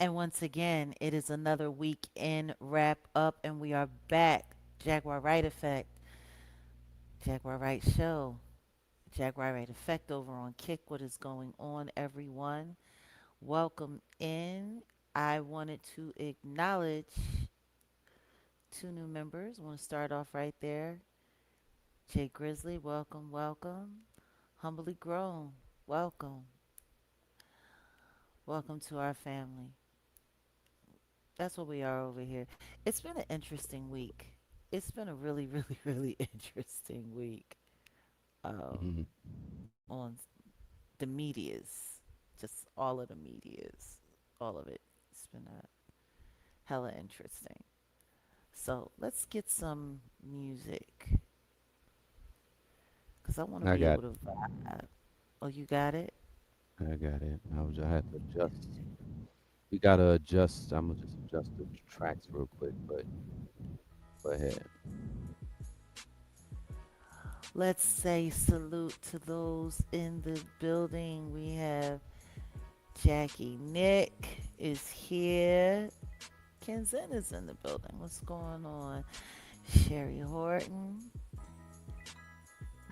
And once again, it is another weekend wrap up, and we are back. Jaguar Wright Effect, Jaguar Wright Show, Jaguar Wright Effect over on Kick. What is going on, everyone? Welcome in. I wanted to acknowledge two new members. I want to start off right there. Jay Grizzly, welcome, welcome. Humbly Grown, welcome. Welcome to our family. That's what we are over here. It's been an interesting week. It's been a really, really, really interesting week Mhm. on the medias, just all of the medias, all of it. It's been a hella interesting. So let's get some music because I want to I be got able to vibe. Oh, you got it? I got it. I had to adjust. We gotta adjust. I'm gonna just adjust the tracks real quick, but go ahead. Let's say salute to those in the building. We have Jackie Nick is here. Kenzen is in the building. What's going on? Sherry Horton,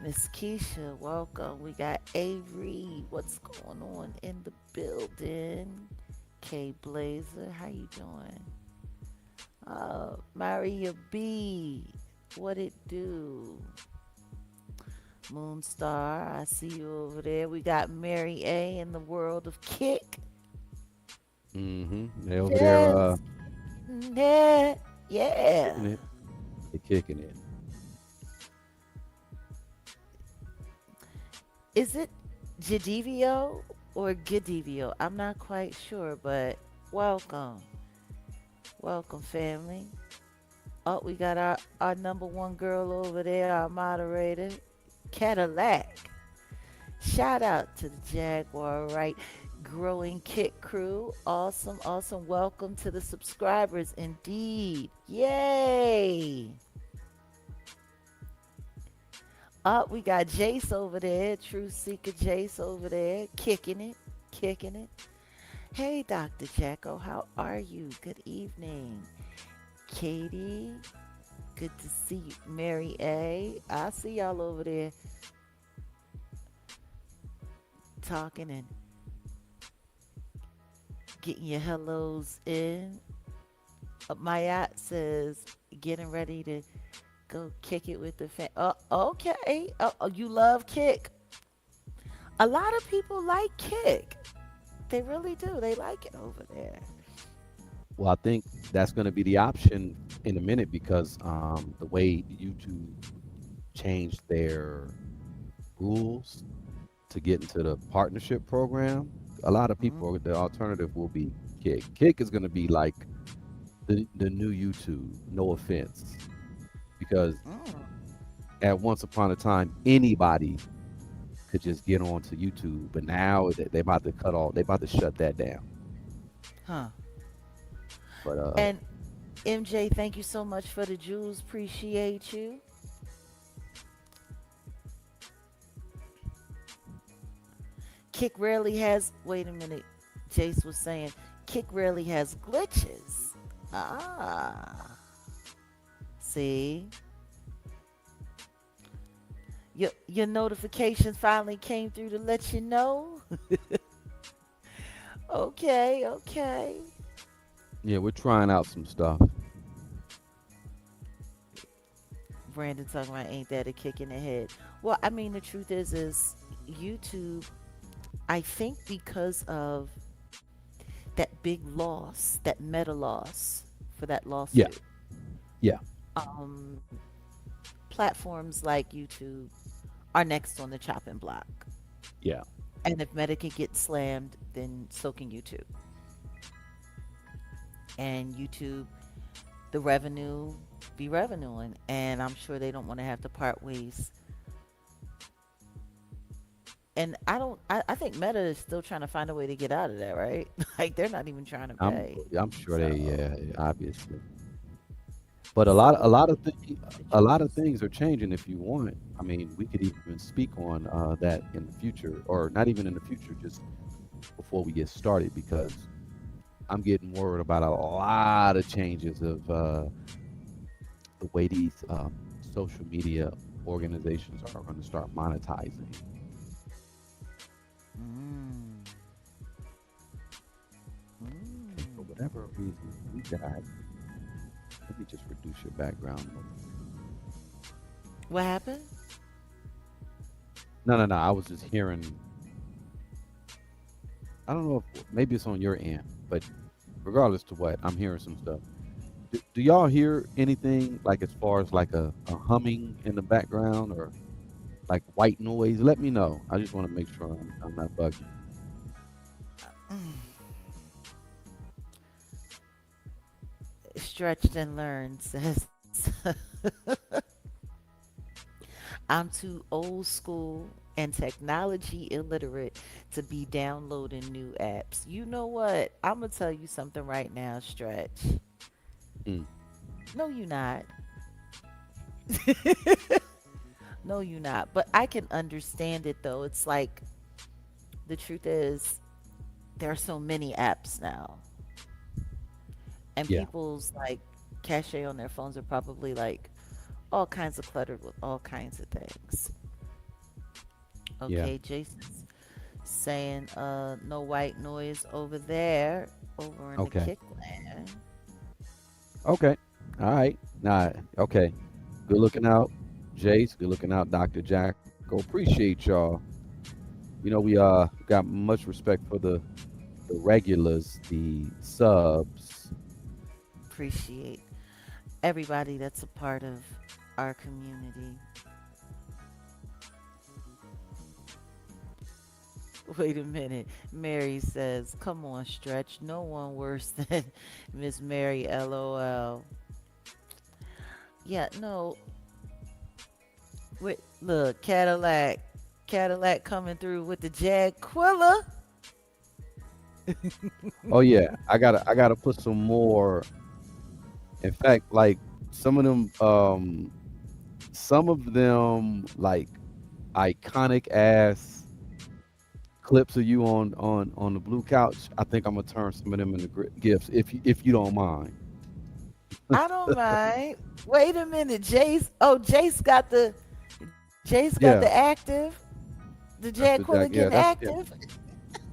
Miss Keisha, welcome. We got Avery. What's going on in the building? Kay Blazer, how you doing? Maria B, what it do? Moonstar, I see you over there. We got Mary A in the world of kick. They over there Yes, yeah, kicking yeah. it. They kicking it. Is it Jadivio or Gadivio? I'm not quite sure, but welcome. Welcome, family. Oh, we got our number one girl over there, our moderator, Cadillac. Shout out to the Jaguar Wright Growing Kit crew. Awesome, awesome. Welcome to the subscribers, indeed. Yay! We got Jace over there, True Seeker Jace over there, kicking it, kicking it. Hey, Dr. Jacko, how are you? Good evening. Katie, good to see you. Mary A, I see y'all over there talking and getting your hellos in. Mayat says, getting ready to go kick it with the okay. You love kick. A lot of people like kick. They really do. They like it over there. Well, I think that's gonna be the option in a minute because the way YouTube changed their rules to get into the partnership program, a lot of Hmm. people the alternative will be Kick. Kick is gonna be like the new YouTube. No offense, because Mm. at once upon a time anybody could just get onto YouTube, but now they about to cut off. They about to shut that down. Huh. But And MJ, thank you so much for the jewels. Appreciate you. Kick rarely has. Wait a minute. Jace was saying Kick rarely has glitches. Ah, see, your notifications finally came through to let you know. Okay, okay. yeah, we're trying out some stuff. Brandon talking about ain't that a kick in the head? Well, I mean the truth is YouTube. I think because of that big loss, that meta loss for that Yeah, lawsuit. yeah, Um, Platforms like YouTube are next on the chopping block. yeah. And if Meta can get slammed, then so can YouTube. And YouTube, the revenue be revenuing. And I'm sure they don't want to have to part ways. And I don't, I think Meta is still trying to find a way to get out of that, right? Like they're not even trying to I'm pay. I'm sure they, So, yeah, obviously. But so a lot of things are changing. If you want, I mean, we could even speak on that in the future, or not even in the future, just before we get started, because I'm getting word about a lot of changes of the way these social media organizations are going to start monetizing. Mm. And for Mm. whatever reason, you guys, let me just reduce your background noise. What happened? No, no, no. I was just hearing. I don't know if maybe it's on your end, but regardless to what, I'm hearing some stuff. Do y'all hear anything like as far as like a humming in the background or like white noise? Let me know. I just want to make sure I'm not bugging. Stretched and learned says I'm too old school and technology illiterate to be downloading new apps. You know what? I'm gonna tell you something right now, Stretch. Mm, No, you not. No, you not. But I can understand it though. It's like the truth is there are so many apps now, and yeah, people's like cache on their phones are probably like all kinds of cluttered with all kinds of things. yeah. Okay, Jason's saying no white noise over there, over in the Okay, Kickland. okay. All right. Nah. Okay. Good looking out, Jace. Good looking out, Dr. Jacko. Appreciate y'all. You know, we got much respect for the regulars, the subs. Appreciate everybody that's a part of our community. Wait a minute. Mary says, come on, Stretch. No one worse than Miss Mary, LOL. Yeah, no. Wait, look, Cadillac. Cadillac coming through with the Jaguar. Oh yeah, I gotta put some more. In fact, like some of them, like iconic ass clips of you on the blue couch. I think I'm gonna turn some of them into gifts if you don't mind. I don't mind. Wait a minute, Jace. Oh, Jace got the Yeah, active. The that's the Jaguar jack. getting Yeah, that's active. yeah.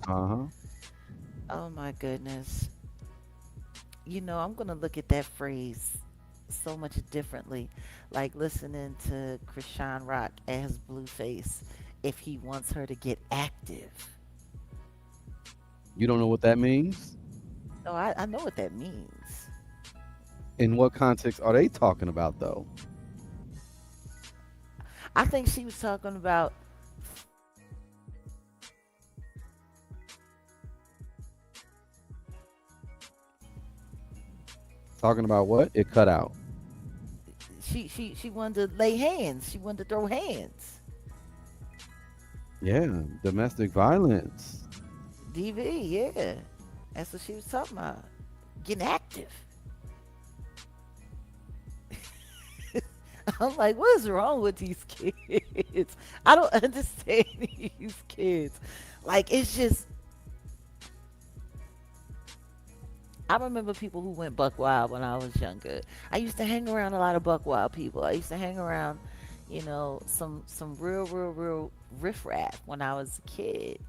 Uh-huh. Oh my goodness. You know, I'm gonna look at that phrase so much differently. Like listening to Krishan Rock as Blueface if he wants her to get active. You don't know what that means? No, I know what that means. In what context are they talking about though? I think she was talking about Talking about what? It cut out. she wanted to lay hands. She wanted to throw hands. Yeah, domestic violence. DV, yeah. That's what she was talking about. Getting active. I'm like, what is wrong with these kids? I don't understand these kids. Like, it's just, I remember people who went buck wild when I was younger. I used to hang around a lot of buck wild people. I used to hang around, some real riffraff when I was a kid.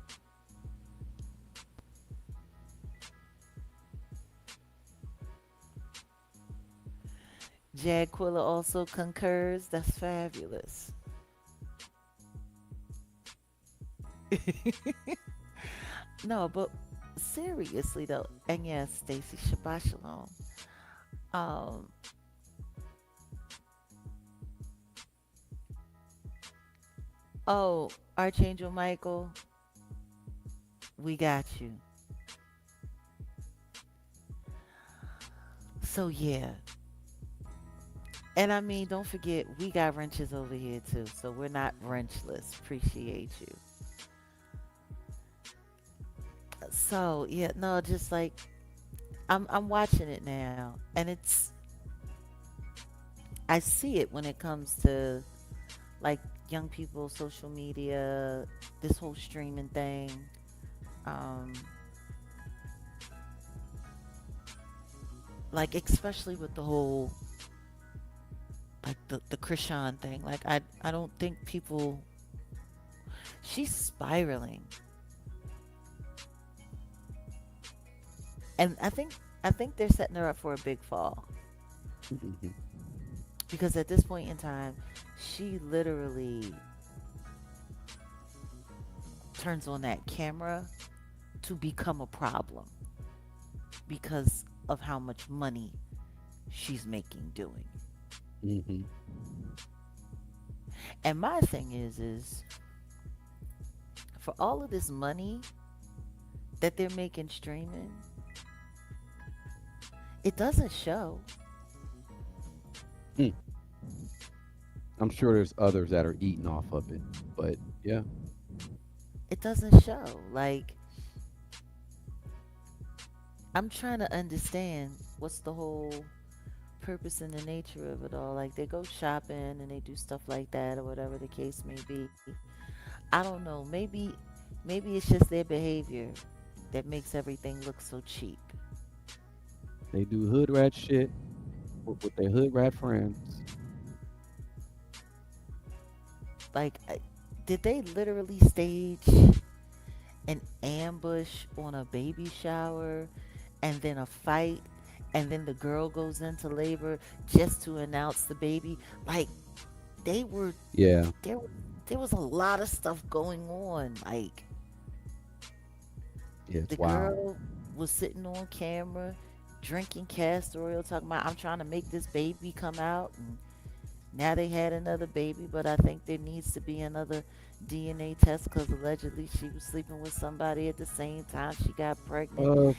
Quilla also concurs. That's fabulous. No, but seriously though, and yes, Stacy, Shabbat Shalom. Um, oh, Archangel Michael, we got you. So yeah, and I mean, don't forget, we got wrenches over here too, so we're not wrenchless. Appreciate you. So yeah, no, just like I'm watching it now, and I see it when it comes to like young people, social media, this whole streaming thing. Um, like especially with the whole like the Krishan thing. Like I don't think people she's spiraling. And I think they're setting her up for a big fall Hmm. because at this point in time, she literally turns on that camera to become a problem because of how much money she's making doing it. Hmm. And my thing is for all of this money that they're making streaming, it doesn't show. Mm. I'm sure there's others that are eating off of it, but yeah, It doesn't show. Like I'm trying to understand what's the whole purpose and the nature of it all. Like they go shopping and they do stuff like that or whatever the case may be. I don't know. Maybe it's just their behavior that makes everything look so cheap. they do hood rat shit with their hood rat friends. Like did they literally stage an ambush on a baby shower and then a fight and then the girl goes into labor just to announce the baby? Like they were Yeah, there there was a lot of stuff going on. Like yeah, it's the wild. girl was sitting on camera drinking castor oil talking about I'm trying to make this baby come out, and now they had another baby, but I think there needs to be another DNA test because allegedly she was sleeping with somebody at the same time she got pregnant. Uh,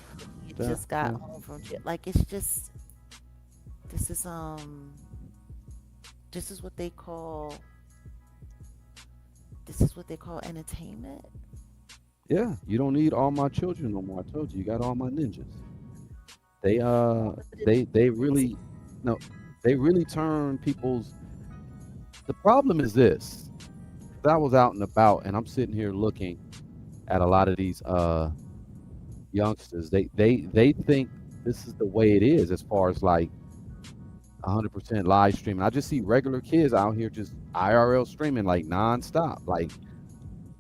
He that, just got yeah, home from jail. Like it's just this is this is what they call this is what they call entertainment. yeah. You don't need all my children no more. I told you, you got all my ninjas. They All of this they crazy. really no, they really turn people's. The problem is this: 'cause I was out and about, and I'm sitting here looking at a lot of these youngsters. They think this is the way it is as far as like 100% live streaming. I just see regular kids out here just IRL streaming like nonstop.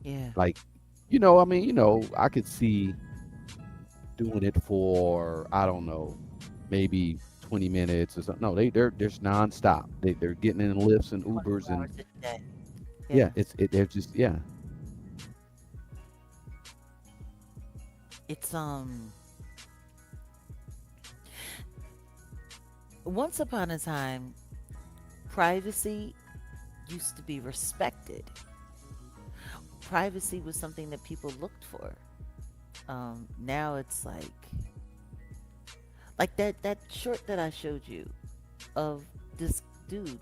Yeah. Like, I mean, I could see doing it for, I don't know, maybe 20 minutes or something. No, they're just nonstop. They're getting in lifts and Ubers 24 and hours a day. yeah, Yeah. they're just yeah. It's once upon a time privacy used to be respected. Privacy was something that people looked for. Now it's like that short that I showed you of this dude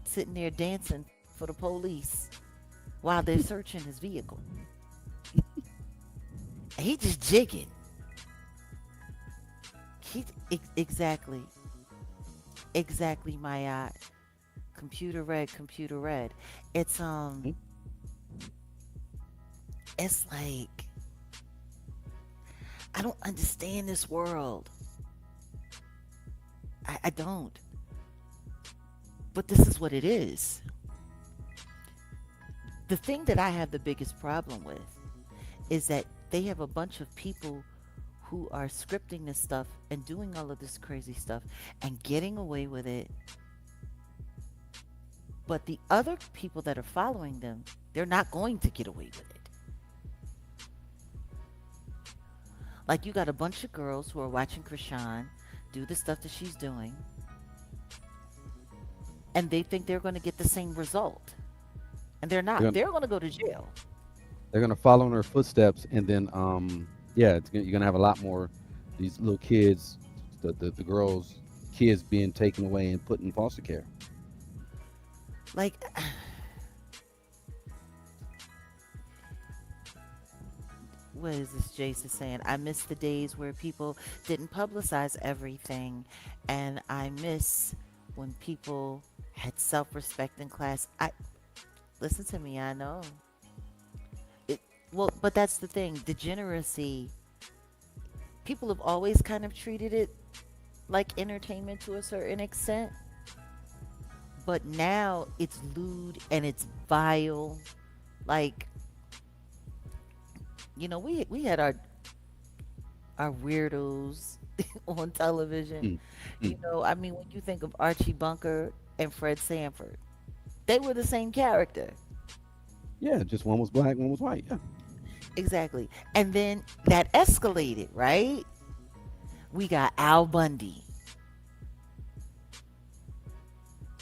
sitting there dancing for the police while they're searching his vehicle. And he just jigging. Exactly, exactly my computer red, computer red. It's Mhm. it's like I don't understand this world. I don't. But this is what it is. The thing that I have the biggest problem with is that they have a bunch of people who are scripting this stuff and doing all of this crazy stuff and getting away with it. But the other people that are following them, they're not going to get away with it. Like you got a bunch of girls who are watching Krishan do the stuff that she's doing, and they think they're going to get the same result. And they're They're not. gonna They're going to go to jail. they're gonna follow in her footsteps, and then yeah, you're gonna have a lot more these little kids, the girls, kids being taken away and put in foster care. Like, what is this Jason saying? I miss the days where people didn't publicize everything, and I miss when people had self-respect in class. I listen to me. I know it. Well, but that's the thing. Degeneracy. People have always kind of treated it like entertainment to a certain extent, but now it's lewd and it's vile. Like, we had our weirdos on television. Mm, mm. I mean, when you think of Archie Bunker and Fred Sanford, they were the same character. Yeah, just one was black, one was white. Yeah. Exactly. And then that escalated, right? We got Al Bundy,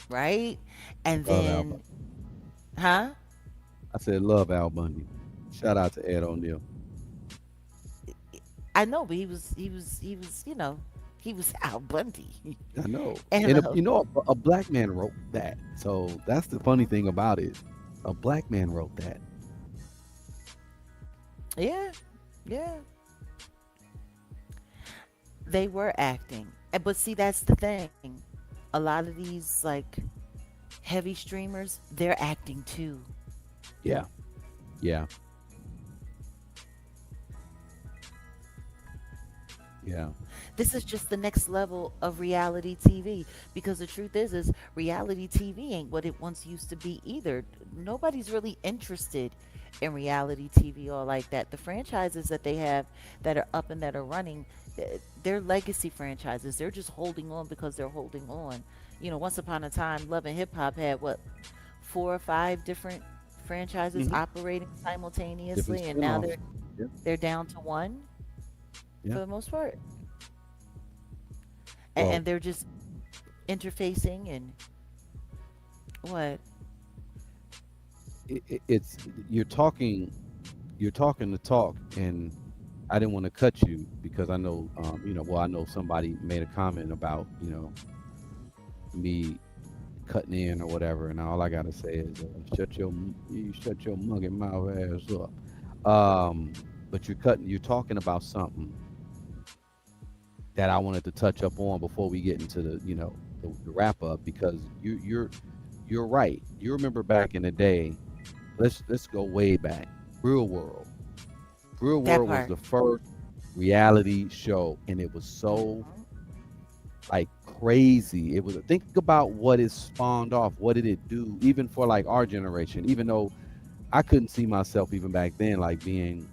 right? And Love Al then, Bundy. huh? I said love Al Bundy. Shout out to Ed O'Neill. I know, but he was Al Bundy. I know. And And you know, a black man wrote that. So that's the funny thing about it. A black man wrote that. yeah, yeah, they were acting. But see, that's the thing. A lot of these like heavy streamers, they're acting too. Yeah. Yeah. Yeah. This is just the next level of reality TV, because the truth is reality TV ain't what it once used to be either. Nobody's really interested in reality TV or like that. The franchises that they have that are up and that are running, they're legacy franchises. They're just holding on because they're holding on. Once upon a time, Love and Hip Hop had what, four or five different franchises Hmm. operating Different simultaneously, and now spinoffs. they're Yeah. they're down to one Yeah. for the most part. Well, And they're just interfacing and what? it's you're talking the talk, and I didn't want to cut you because I know, well, I know somebody made a comment about, me cutting in or whatever, and all I gotta say is, you shut your mugging mouth ass up. But you're talking about something that I wanted to touch up on before we get into the wrap up, because you're right. You remember back in the day. Let's go way back. Real World. Real That World was part. the first reality show, and it was so Mhm. like crazy. It was, think about what it spawned off. What did it do, even for like our generation? Even though I couldn't see myself even back then like being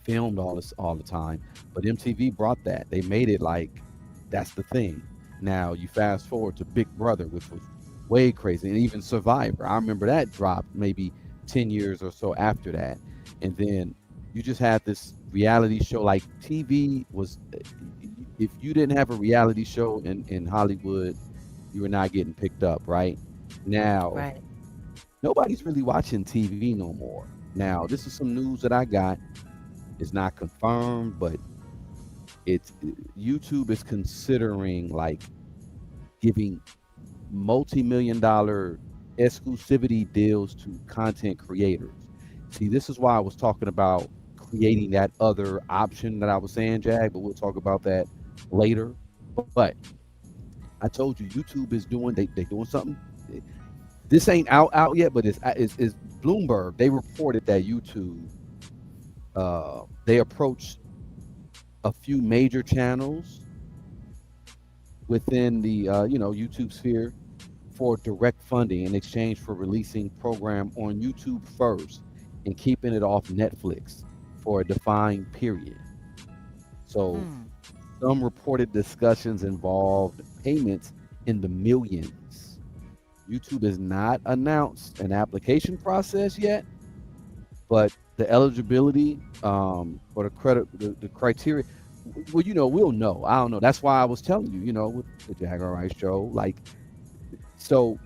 filmed all the time, but MTV brought that. They made it like that's the thing. Now you fast forward to Big Brother, which was way crazy, and even Survivor. I remember that dropped maybe 10 years or so after that, and then you just had this reality show. Like TV was, if you didn't have a reality show in Hollywood, you were not getting picked up. Right now, Right. nobody's really watching TV no more. Now, this is some news that I got. It's not confirmed, but it's YouTube is considering like giving multi-million dollar exclusivity deals to content creators. See, this is why I was talking about creating that other option that I was saying, Jag, but we'll talk about that later. But I told you YouTube is doing, they doing something. This ain't out yet, but it's Bloomberg. They reported that YouTube, they approached a few major channels within the YouTube sphere for direct funding in exchange for releasing program on YouTube first and keeping it off Netflix for a defined period. So Hmm. some reported discussions involved payments in the millions. YouTube has not announced an application process yet, but the eligibility, or the credit, the criteria, well, we'll know. I don't know. That's why I was telling you, with the Jaguar Wright show, like, so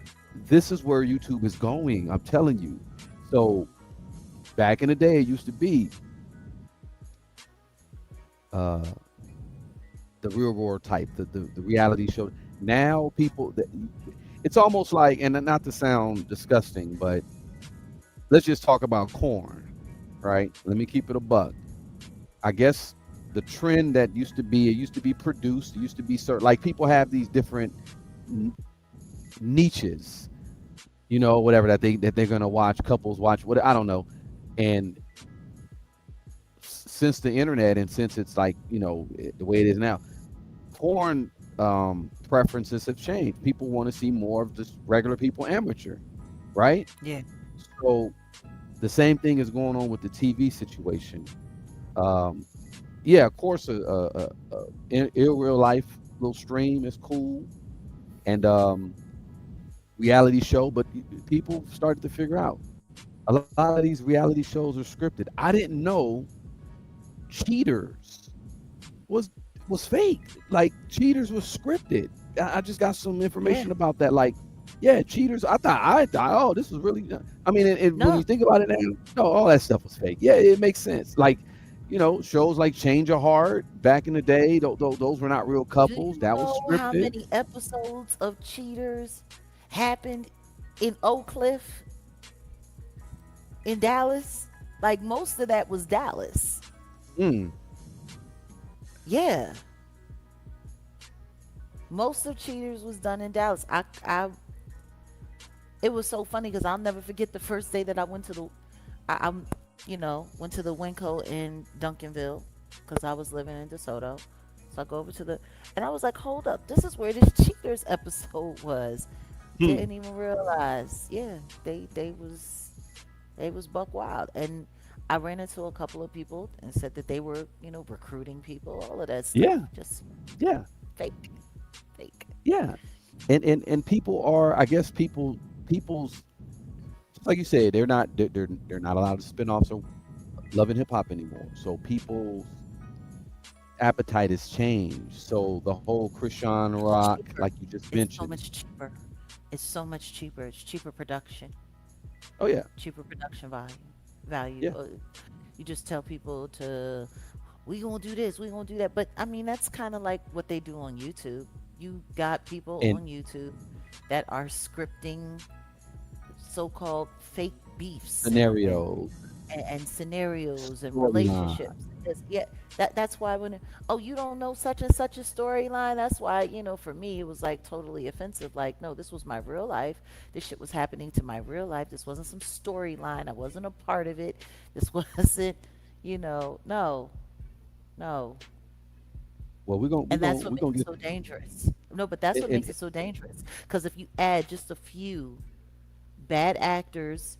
this is where YouTube is going. I'm telling you. So back in the day, it used to be uh, the real world type, the reality show. Now people, it's almost like, and not to sound disgusting, but let's just talk about corn, right? Let me keep it a buck. I guess the trend that it used to be produced, it used to be certain, like people have these different n- niches, whatever that they're gonna watch, couples watch, what I don't know. And since the internet and since it's like, the way it is now, porn preferences have changed. People want to see more of just regular people amateur, right? Yeah. So the same thing is going on with the TV situation. Um, yeah, of course, in real life little stream is cool, and reality show, but people started to figure out a lot of these reality shows are scripted. I didn't know Cheaters was was fake. Like Cheaters was scripted. I just got some Yeah. information about that. Like, yeah, Cheaters. I thought, oh, this was really. I mean, when No. you think about it now, no, all that stuff was fake. Yeah, it makes sense. Like, shows like Change a Heart back in the day. Those were not real Do couples. you That was know how scripted. many episodes of Cheaters happened in Oak Cliff in Dallas? Like most of that was Dallas. Mm, Yeah. Most of Cheaters was done in Dallas. It was so funny because I'll never forget the first day that I went to went to the Winco in Duncanville because I was living in DeSoto. So I go over to and I was like, hold up, this is where this Cheaters episode was. hmm. Didn't even realize. Yeah, they was buck wild, and I ran into a couple of people and said that they were, recruiting people, all of that stuff, Yeah, just yeah, fake, fake. yeah. And people are, I guess, people's, just like you said, they're not allowed to spin off so Love and Hip Hop anymore. So people's appetite has changed. So the whole Krishan It's Rock, cheaper. like you just It's so mentioned. much cheaper. It's so much cheaper. It's cheaper production, Oh yeah, cheaper production value. yeah. You just tell people to, we gonna do this, we gonna do that. But I mean, that's kind of like what they do on YouTube. You got people And on YouTube that are scripting so-called fake beefs scenarios, and scenarios and storyline. relationships. Yeah, that's why oh, you don't know such and such a storyline. That's why, for me it was like totally offensive. Like, no, this was my real life. This shit was happening to my real life. This wasn't some storyline. I wasn't a part of it. This wasn't, no, no. Well, And that's what we're makes gonna it get so dangerous. No, but that's what makes and it so dangerous. Because if you add just a few bad actors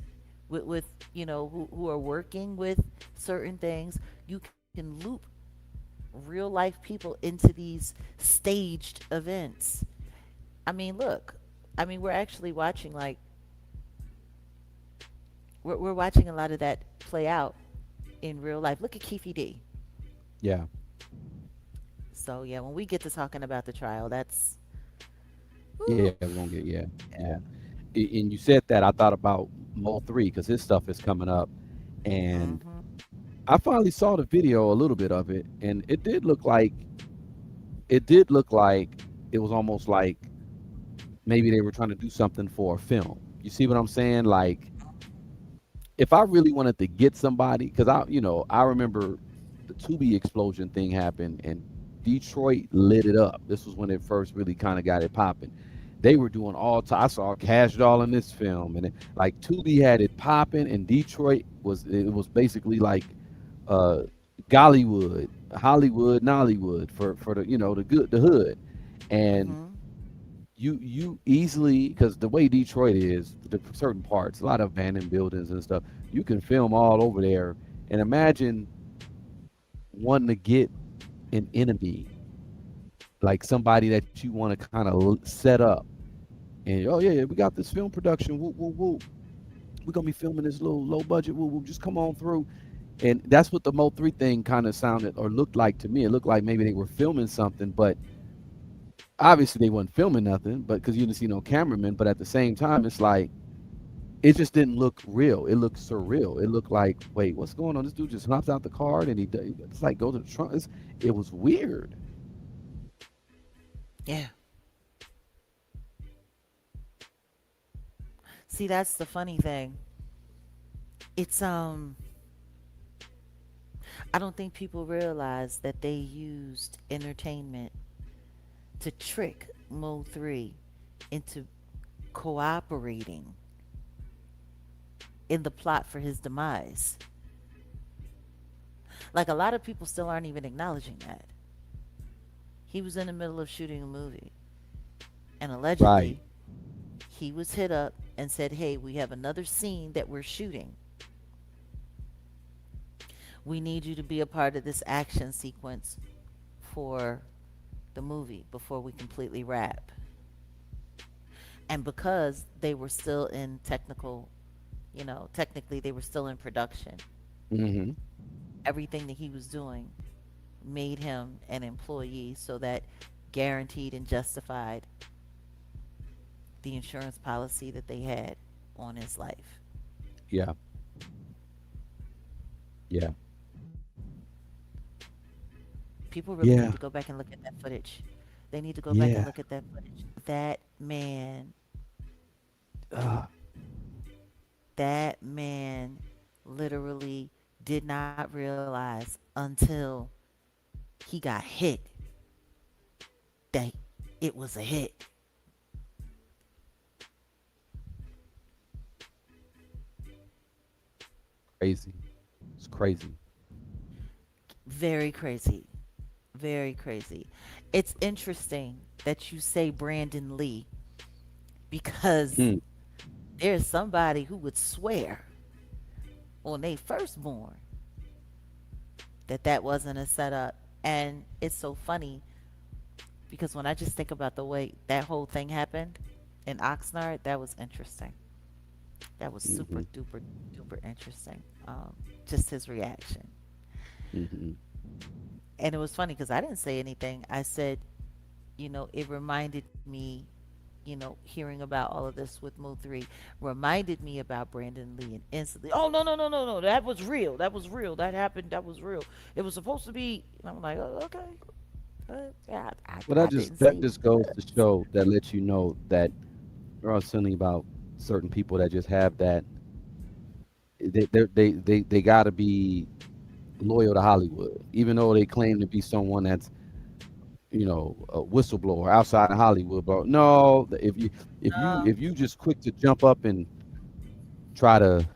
with who are working with certain things, you can loop real life people into these staged events. I mean, look, I mean, we're actually watching like we're watching a lot of that play out in real life. Look at Keefe D. yeah, So yeah, when we get to talking about the trial, that's yeah. whew, We're gonna get, yeah, yeah. yeah. And you said that, I thought about Mo 3 because his stuff is coming up, and Hmm. I finally saw the video, a little bit of it, and it did look like it was almost like maybe they were trying to do something for a film. You see what I'm saying? Like, if I really wanted to get somebody, because I remember the Tubi explosion thing happened and Detroit lit it up. This was when it first really kind of got it popping. They were doing I saw Cash Doll in this film, and like Tubi had it popping, and Detroit it was basically like uh Gollywood, Hollywood, Nollywood for the hood, and Hmm. you easily, because the way Detroit is, the certain parts, a lot of abandoned buildings and stuff, you can film all over there. And imagine wanting to get an enemy, like somebody that you want to kind of set up, and oh yeah, yeah, we got this film production, woo woo woo, we're gonna be filming this little low budget, woo woo, just come on through. And that's what the Mo 3 thing kind of sounded or looked like to me. It looked like maybe they were filming something, but obviously they wasn't filming nothing, but because you didn't see no cameraman. But at the same time, it's like it just didn't look real. It looked surreal. It looked like, wait, what's going on? This dude just hops out the car and it's like go to the trunk. It was weird. Yeah. See, that's the funny thing. It's I don't think people realize that they used entertainment to trick Mo 3 into cooperating in the plot for his demise. Like a lot of people still aren't even acknowledging that. He was in the middle of shooting a movie, and Right. allegedly, he was hit up and said, "Hey, we have another scene that we're shooting. We need you to be a part of this action sequence for the movie before we completely wrap." And because they were still in technical, technically they were still in production, Hmm. everything that he was doing made him an employee, so that guaranteed and justified the insurance policy that they had on his life. Yeah. Yeah. People really need Yeah. to go back and look at that footage. They need to go back and Yeah. look at that footage. That man, Uh, that man literally did not realize until he got hit that it was a hit. crazy. It's crazy. Very crazy. Very crazy. It's interesting that you say Brandon Lee, because Mm. there's somebody who would swear on they firstborn that that wasn't a setup. And it's so funny because when I just think about the way that whole thing happened in Oxnard, that was interesting. That was super Hmm. duper duper interesting. Just his reaction. Hmm. And it was funny because I didn't say anything. I said, it reminded me, hearing about all of this with Mo 3 reminded me about Brandon Lee, and instantly, oh, no, no, no, no, no, that was real. That was real. That happened. That was real. It was supposed to be. And I'm like, oh, okay. Yeah, Well, I didn't that say just goes to show that lets you know that there are something about certain people that just have that they got to be loyal to Hollywood, even though they claim to be someone that's a whistleblower outside of Hollywood. But no, if you just quick to jump up and try to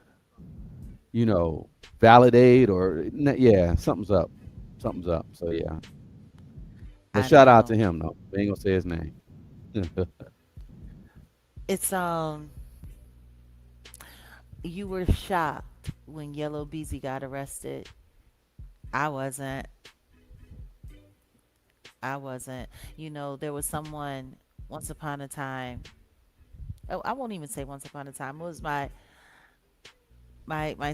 you know validate yeah, something's up. So yeah, but I shout out to know. him though. We ain't gonna say his name. It's you were shocked when Yellow Beezy got arrested. I wasn't. I wasn't. There was someone once upon a time. Oh, I won't even say once upon a time. It was my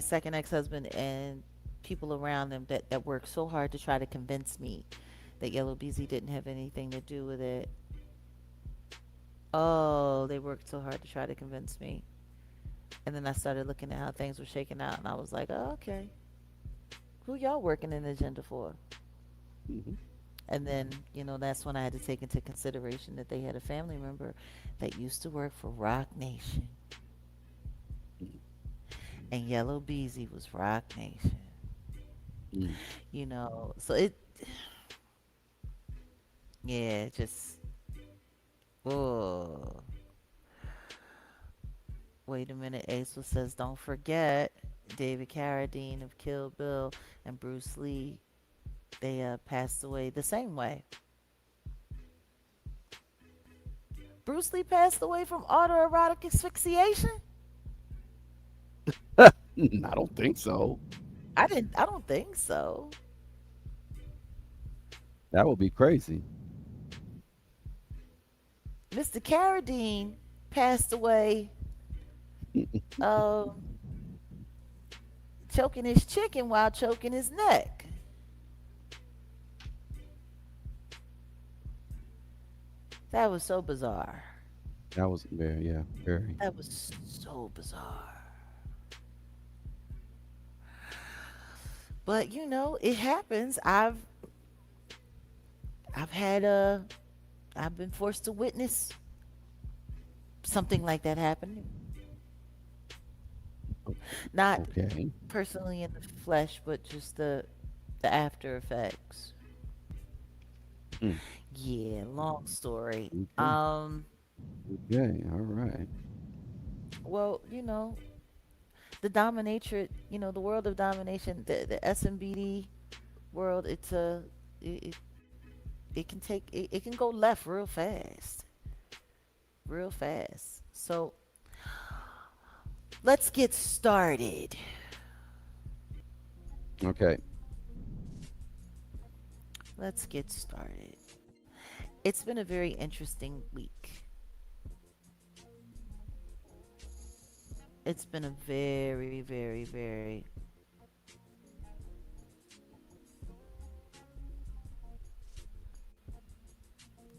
second ex-husband and people around them that worked so hard to try to convince me that Yellow Beezy didn't have anything to do with it. Oh, they worked so hard to try to convince me. And then I started looking at how things were shaking out, and I was like, oh, okay. Who y'all working an agenda for? Mhm. And then, that's when I had to take into consideration that they had a family member that used to work for Rock Nation. And Yellow Beezy was Rock Nation. Mm. So yeah, just, oh. Wait a minute. Ace says, don't forget David Carradine of Kill Bill and Bruce Lee. They passed away the same way. Bruce Lee passed away from autoerotic asphyxiation? I don't think so. I don't think so. That would be crazy. Mr. Carradine passed away uh, choking his chicken while choking his neck. That was so bizarre. That was very, yeah, very. That was so bizarre. But it happens. I've had I've been forced to witness something like that happening. Not Okay. personally in the flesh, but just the after effects. Mm. Yeah, long story. Okay. Okay. All right. Well, the dominatrix, the world of domination, the SMBD world, it it can go left real fast. So let's get started. Okay. Let's get started. It's been a very interesting week. It's been a very, very, very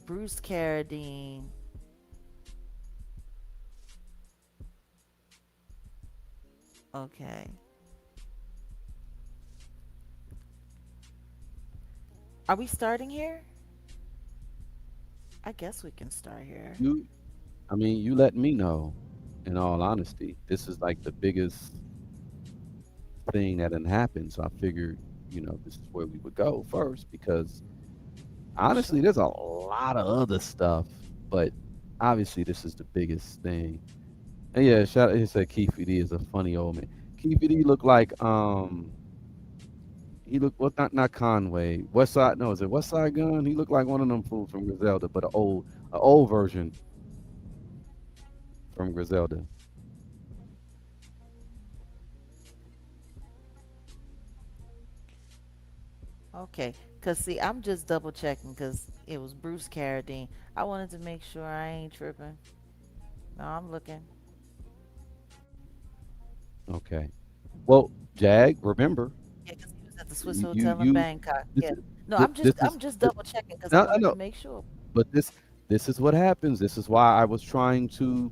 Bruce Carradine. Okay. Are we starting here? I guess we can start here. You, I mean, you let me know. In all honesty, this is like the biggest thing that didn't happen. So I figured, this is where we would go first because honestly, Sure. there's a lot of other stuff, but obviously this is the biggest thing. And yeah, shout out, he said Keefe D is a funny old man. Keefe D looked like he looked well not Conway. West Side no, is it West Side Gun? He looked like one of them fools from Griselda, but a old version from Griselda. Okay. Cause see, I'm just double checking because it was Bruce Carradine. I wanted to make sure I ain't tripping. No, I'm looking. Okay. Well, Jag, remember Yeah, because he was at the Swiss you Hotel in you Bangkok. this Yeah. is No, this I'm is just this, double checking because I no, I wanted to know, make sure. but this is what happens. This is why I was trying to.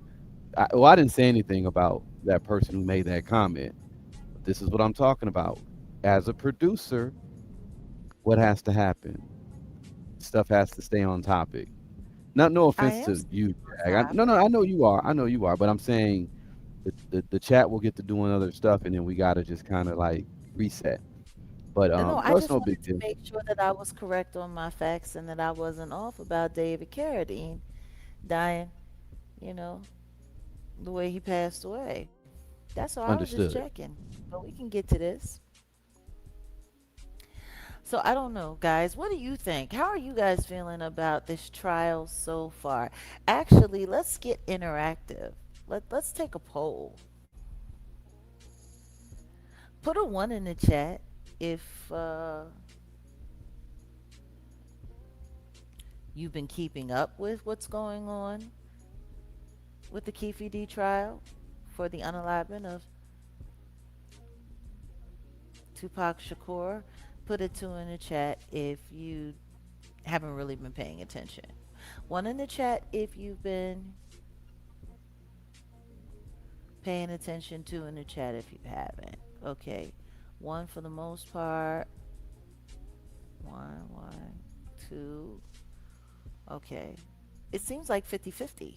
I didn't say anything about that person who made that comment. But this is what I'm talking about. As a producer, what has to happen? Stuff has to stay on topic. Not no I offense am to staying you, on Jag. No, topic. I know you are. I know you are. But I'm saying the chat will get to doing other stuff, and then we gotta just kind of like reset. But No, I so it's just no big wanted to deal. make sure that I was correct on my facts and that I wasn't off about David Carradine dying, you know, the way he passed away. That's all. I was just Understood. checking. But we can get to this. So I don't know, guys. What do you think? How are you guys feeling about this trial so far? Actually, let's get interactive. Let's take a poll. Put a one in the chat if you've been keeping up with what's going on with the Keefe D trial for the unalivement of Tupac Shakur. Put a two in the chat if you haven't really been paying attention. One in the chat if you've been paying attention. Two in the chat if you haven't. Okay. One for the most part. One, two. Okay. It seems like 50-50.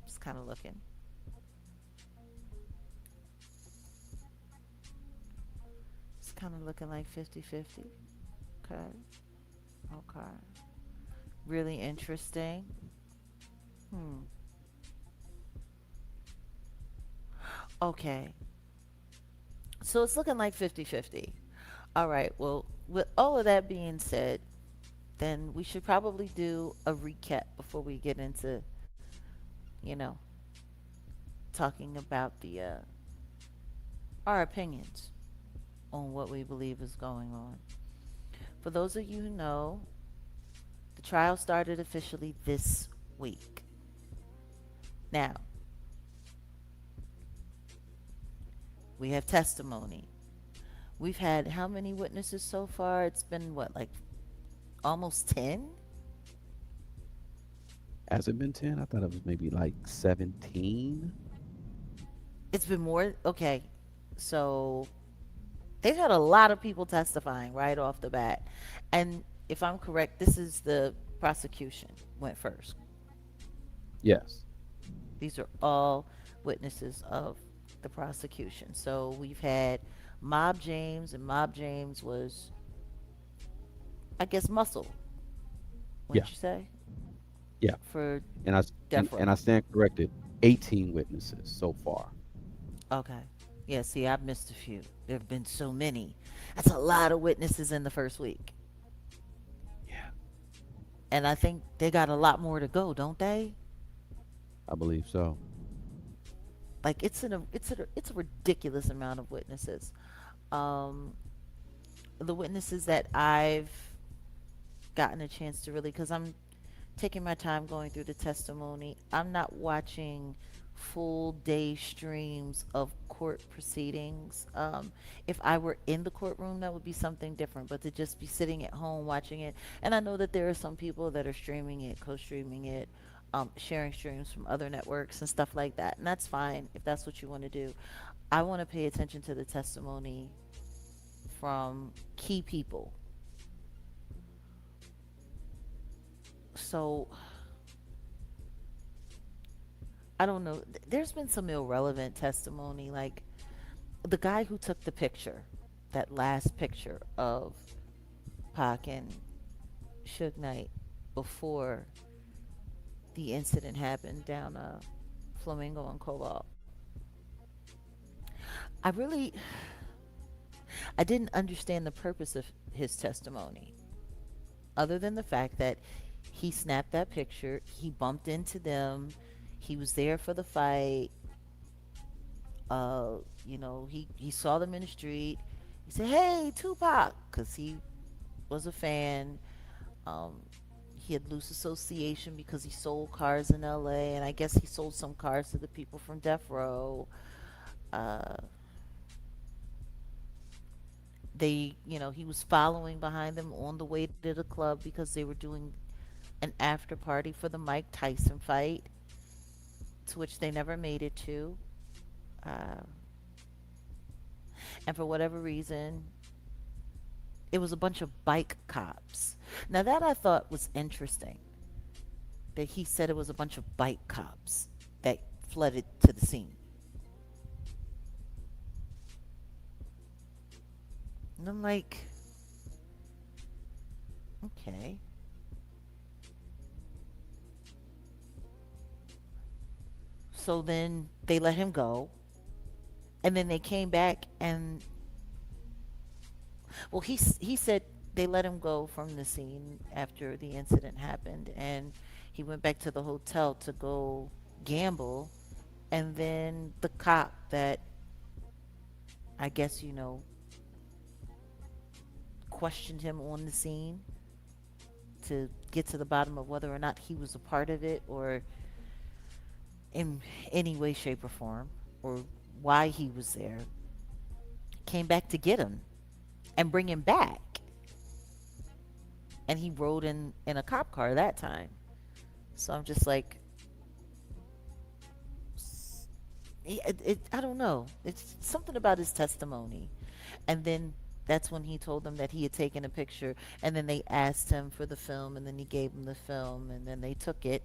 Just kind of looking. It's kind of looking like 50-50. Okay. Okay. Really interesting. Hmm. Okay. So it's looking like 50-50. All right. Well, with all of that being said, then we should probably do a recap before we get into, you know, talking about the our opinions on what we believe is going on. For those of you who know, the trial started officially this week. Now, we have testimony. We've had how many witnesses so far? It's been what, like almost 10? Has it been 10? I thought it was maybe like 17. It's been more. Okay. So they've had a lot of people testifying right off the bat. And if I'm correct, this is the prosecution went first. Yes. These are all witnesses of the prosecution. So we've had Mob James, and Mob James was, I guess, muscle, Yeah. wouldn't you say? Yeah. For And Death I Row. stand corrected. 18 witnesses so far. Okay. Yeah, see, I've missed a few. There have been so many. That's a lot of witnesses in the first week. And I think they got a lot more to go, don't they? I believe so. Like it's a ridiculous amount of witnesses. Um, the witnesses that I've gotten a chance to really, because I'm taking my time going through the testimony. I'm not watching full day streams of court proceedings. If I were in the courtroom, that would be something different. But to just be sitting at home watching it, and I know that there are some people that are streaming it, co-streaming it, sharing streams from other networks and stuff like that, and that's fine if that's what you want to do. I want to pay attention to the testimony from key people. So I don't know. There's been some irrelevant testimony, like the guy who took the picture, that last picture of Pac and Suge Knight before the incident happened down Flamingo and Cobalt. I really, I didn't understand the purpose of his testimony, other than the fact that he snapped that picture, he bumped into them, he was there for the fight. He saw them in the street. He said, "Hey, Tupac," because he was a fan. Um, he had loose association because he sold cars in L.A. and I guess he sold some cars to the people from Death Row. Uh, he was following behind them on the way to the club because they were doing an after party for the Mike Tyson fight, to which they never made it to. Uh, and for whatever reason, it was a bunch of bike cops. Now that I thought was interesting, that he said it was a bunch of bike cops that flooded to the scene. And I'm like, okay. So then they let him go. And then they came back and, well, he said they let him go from the scene after the incident happened. And he went back to the hotel to go gamble. And then the cop that, I guess, questioned him on the scene to get to the bottom of whether or not he was a part of it or in any way, shape, or form, or why he was there, came back to get him and bring him back. And he rode in a cop car that time. So I'm just like, I don't know. It's something about his testimony. And then that's when he told them that he had taken a picture. And then they asked him for the film. And then he gave them the film. And then they took it.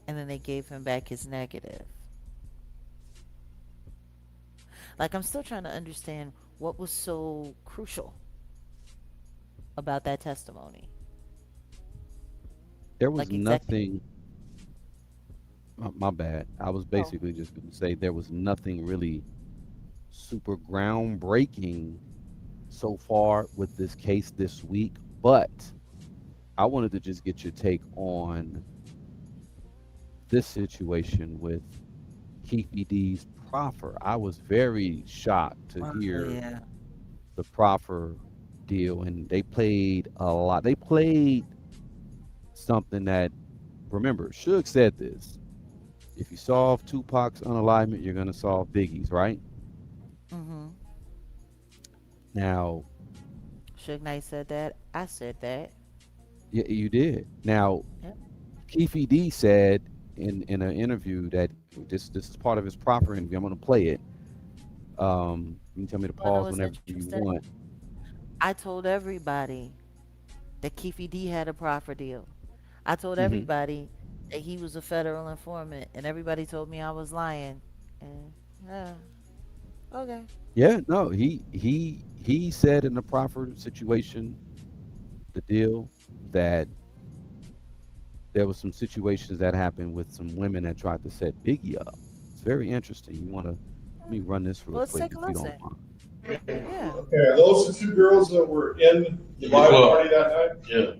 And then they gave him back his negative. Like, I'm still trying to understand what was so crucial about that testimony. There was Like, exactly. nothing. My bad. I was Oh, basically just going to say there was nothing really super groundbreaking so far with this case this week, but I wanted to just get your take on this situation with Keefe D's proffer. I was very shocked to oh hear yeah. the proffer deal, and they played a lot. They played something that, remember, Suge said this. If you solve Tupac's unalignment, you're going to solve Biggie's, right? Mm-hmm. Now, Suge Knight said that. I said that. you did. Now, Yep. Keefe D said in an interview that this is part of his proffer interview. I'm going to play it. You can tell me to You wanna know pause what's whenever you interesting? want. I told everybody that Keefe D had a proffer deal. I told Hmm. everybody that he was a federal informant, and everybody told me I was lying. And yeah, okay. Yeah, no, he said in the proffer situation, the deal, that there was some situations that happened with some women that tried to set Biggie up. It's very interesting. You want to let me run this real Well, let's quick take a if you listen. don't mind. Yeah. Okay, are those the two girls that were in the live party that night? Yeah.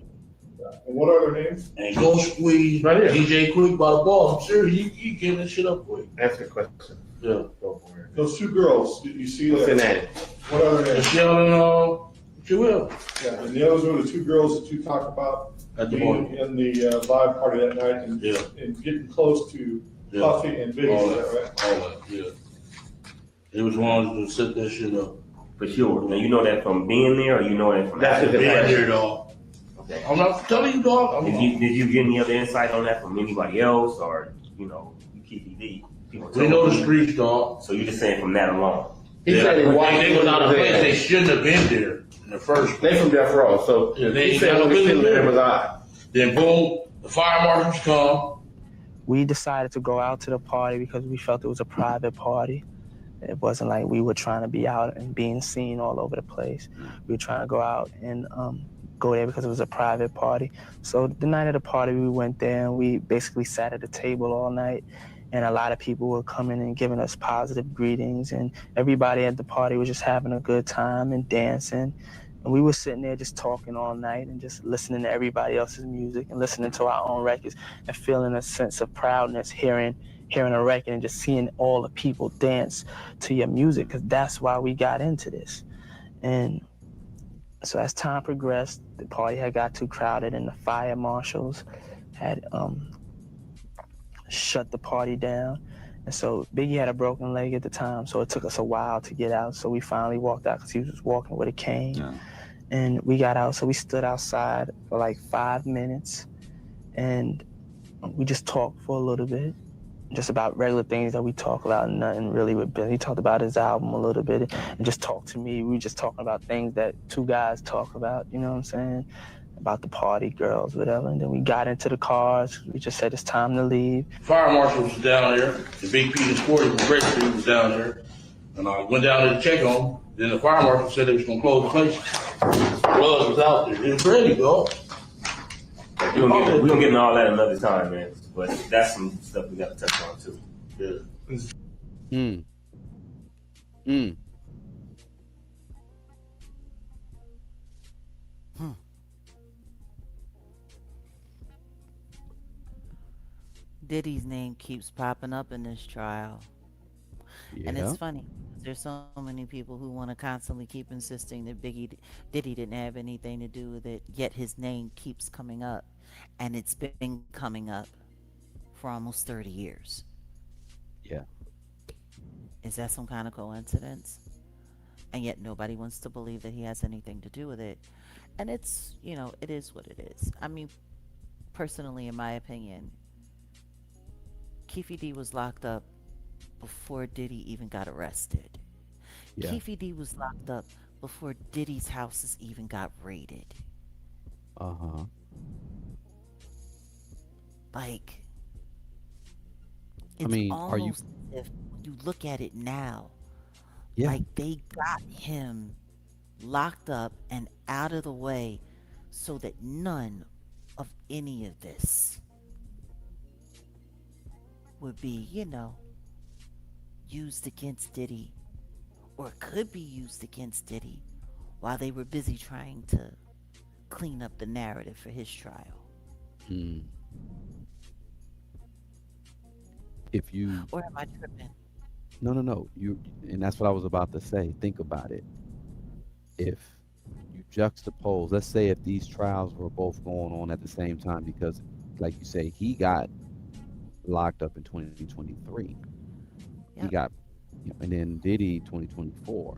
And what are their names? And go squeeze Right here. DJ Quick by the balls. I'm serious, he getting this shit up quick. Ask the question. Yeah. Go for it. Those two girls, did you see What's that? their name? What are their names? Michelle and Jewel. Yeah, and those were the two girls that you talked about At the being ball. in the live party that night and, Yeah. and getting close to Yeah. Puffy and Biggie, All is that. that right? All that. Yeah. It was wrong to set that shit up. For sure. Now you know that from being there, or you know that from That's after? just Being impression. here, dog. Okay. I'm not telling you, dog. Did you get any other insight on that from anybody else, or Keefe D? People We told know the you? streets, dog. So you're just saying from that alone? He said he watched They was out of place. They there. shouldn't have been there in the first place. They from Death Row, so Yeah, they he ain't said got when no we still business in there. his eye. Then boom, the fire marshals come. We decided to go out to the party because we felt it was a private party. It wasn't like we were trying to be out and being seen all over the place. We were trying to go out and go there because it was a private party. So the night of the party, we went there and we basically sat at the table all night. And a lot of people were coming and giving us positive greetings. And everybody at the party was just having a good time and dancing. And we were sitting there just talking all night and just listening to everybody else's music and listening to our own records and feeling a sense of proudness hearing a record and just seeing all the people dance to your music, because that's why we got into this. And so as time progressed, the party had got too crowded and the fire marshals had shut the party down. And so Biggie had a broken leg at the time, so it took us a while to get out. So we finally walked out because he was walking with a cane. Yeah. And we got out, so we stood outside for like 5 minutes and we just talked for a little bit, just about regular things that we talk about, nothing really with Bill. He talked about his album a little bit and just talked to me. We were just talking about things that two guys talk about, you know what I'm saying? About the party, girls, whatever. And then we got into the cars. We just said it's time to leave. Fire marshal was down there. The Big P and Sporty from Great Street was down there. And I went down there to check on him. Then the fire marshal said they was gonna close the place. Blood was out there. It was ready, dog. We're gonna get into all that another time, man. But that's some stuff we got to touch on too. Yeah. Mm. Mm. Diddy's name keeps popping up in this trial. And Yeah. it's funny. There's so many people who want to constantly keep insisting that Diddy didn't have anything to do with it, yet his name keeps coming up. And it's been coming up for almost 30 years. Yeah. Is that some kind of coincidence? And yet nobody wants to believe that he has anything to do with it. And it is what it is. I mean, personally, in my opinion, Keefe D was locked up before Diddy even got arrested. Yeah. Keefe D was locked up before Diddy's houses even got raided. Uh-huh. Like, I it's mean, are you? almost as if when you look at it now, Yeah. like they got him locked up and out of the way so that none of any of this would be, used against Diddy or could be used against Diddy while they were busy trying to clean up the narrative for his trial. Mm. If you Or am I tripping? no, and that's what I was about to say. Think about it. If you juxtapose, let's say if these trials were both going on at the same time, because, like you say, he got locked up in 2023. He Yep. got, and then Diddy 2024.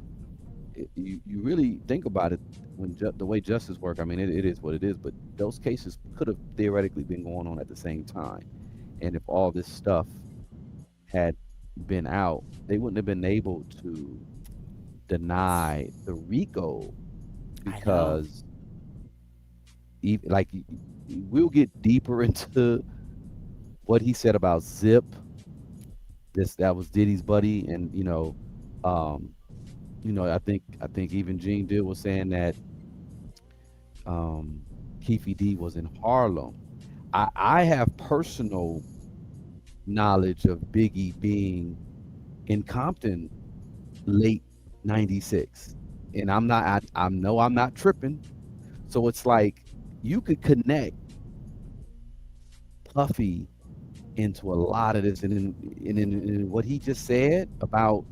You really think about it when the way justice work. I mean, it is what it is. But those cases could have theoretically been going on at the same time, and if all this stuff had been out, they wouldn't have been able to deny the RICO I know. because like we'll get deeper into what he said about Zip. That was Diddy's buddy, and um, I think even Gene Dill was saying that Keefe D was in Harlem. I have personal knowledge of Biggie being in Compton late '96, and I know I'm not tripping. So it's like you could connect Puffy into a lot of this, and in what he just said about,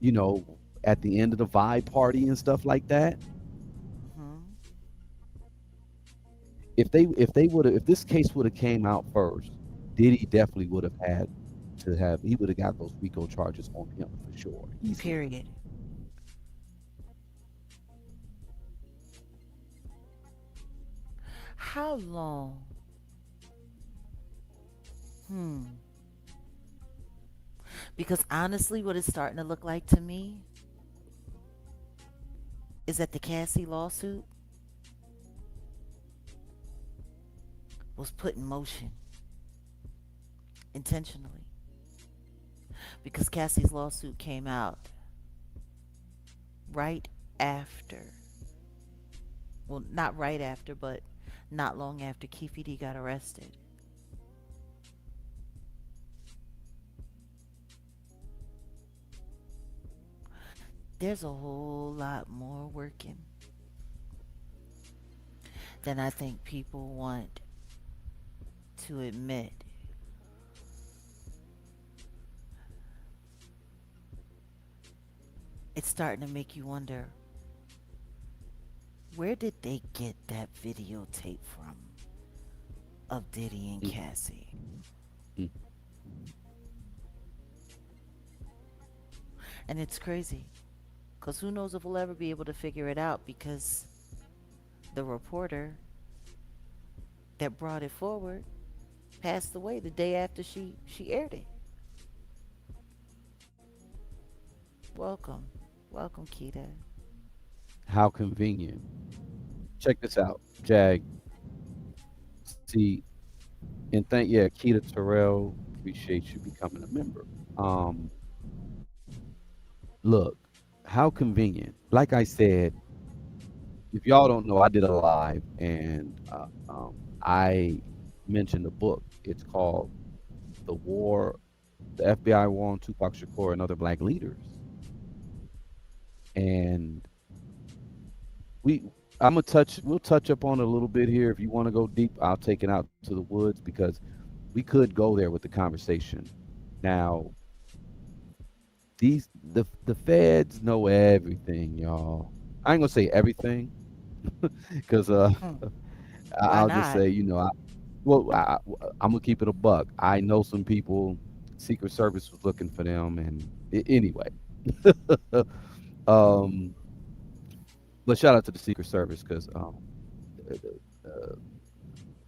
you know, at the end of the vibe party and stuff like that. Hmm. If they would have, if this case would have came out first, Diddy definitely would have had to have, he would have got those RICO charges on him for sure, easily. Period. How long? Hmm. Because honestly, what it's starting to look like to me is that the Cassie lawsuit was put in motion intentionally. Because Cassie's lawsuit came out right after, well, not right after, but not long after Keefe D got arrested. There's a whole lot more working than I think people want to admit. It's starting to make you wonder, where did they get that videotape from of Diddy and Mm, Cassie? mm, And it's crazy because who knows if we'll ever be able to figure it out because the reporter that brought it forward passed away the day after she aired it. Welcome. Welcome, Kita. how convenient. Check this out, Jag. See, and thank, yeah, Keita Terrell, appreciate you becoming a member. Um, Look, how convenient. Like I said, if y'all don't know, I did a live, and I mentioned a book. It's called "The War," the FBI War on Tupac Shakur and other Black leaders. And we, we'll touch up on it a little bit here. If you want to go deep, I'll take it out to the woods because we could go there with the conversation. Now, the feds know everything, y'all. I ain't gonna say everything because Hmm. Why I'll just not? say, well, I'm gonna keep it a buck. I know some people. Secret Service was looking for them, and anyway, um, but shout out to the Secret Service because uh,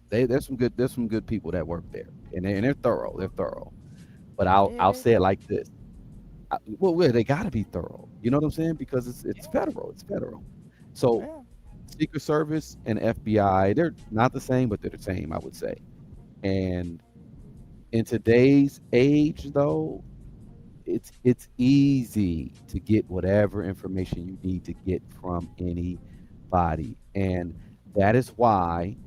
there's some good people that work there, and they're thorough. They're thorough. But I'll Yeah, say it like this. Well, they got to be thorough. You know what I'm saying? Because it's federal. It's federal. So yeah. Secret Service and FBI, they're not the same, but they're the same, I would say. And in today's age, though, it's easy to get whatever information you need to get from anybody, and that is why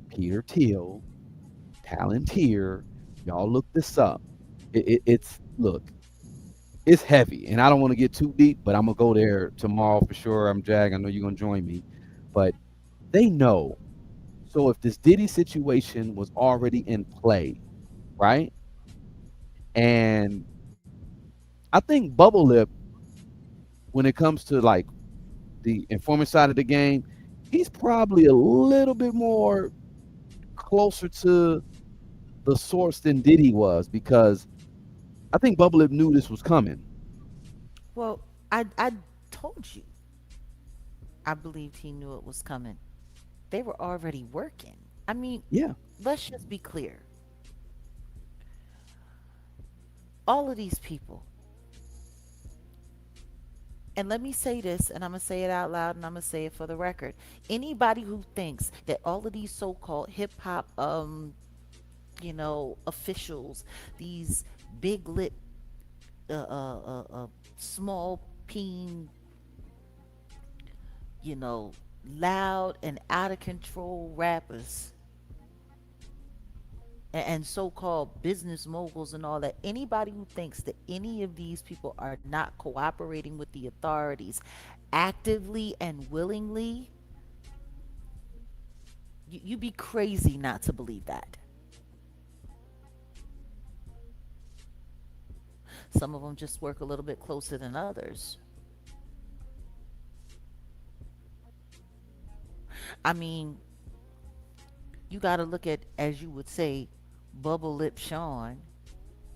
Peter Thiel, Palantir, y'all look this up. It's look, it's heavy, and I don't want to get too deep, but I'm gonna go there tomorrow for sure. I'm Jag. I know you're gonna join me, but they know. So if this Diddy situation was already in play, right? And I think Bubble Lip, when it comes to like the informant side of the game, he's probably a little bit more closer to the source than Diddy was because I think Bubble Lip knew this was coming. Well, I told you I believed he knew it was coming. They were already working. I mean, Yeah. let's just be clear. All of these people, and let me say this, and I'm going to say it out loud and I'm going to say it for the record. Anybody who thinks that all of these so called hip hop, officials, these big lip, small peen, you know, loud and out of control rappers and so-called business moguls and all that, anybody who thinks that any of these people are not cooperating with the authorities actively and willingly, you be crazy not to believe that. Some of them just work a little bit closer than others. I mean, you got to look at, as you would say, Bubble Lip Sean.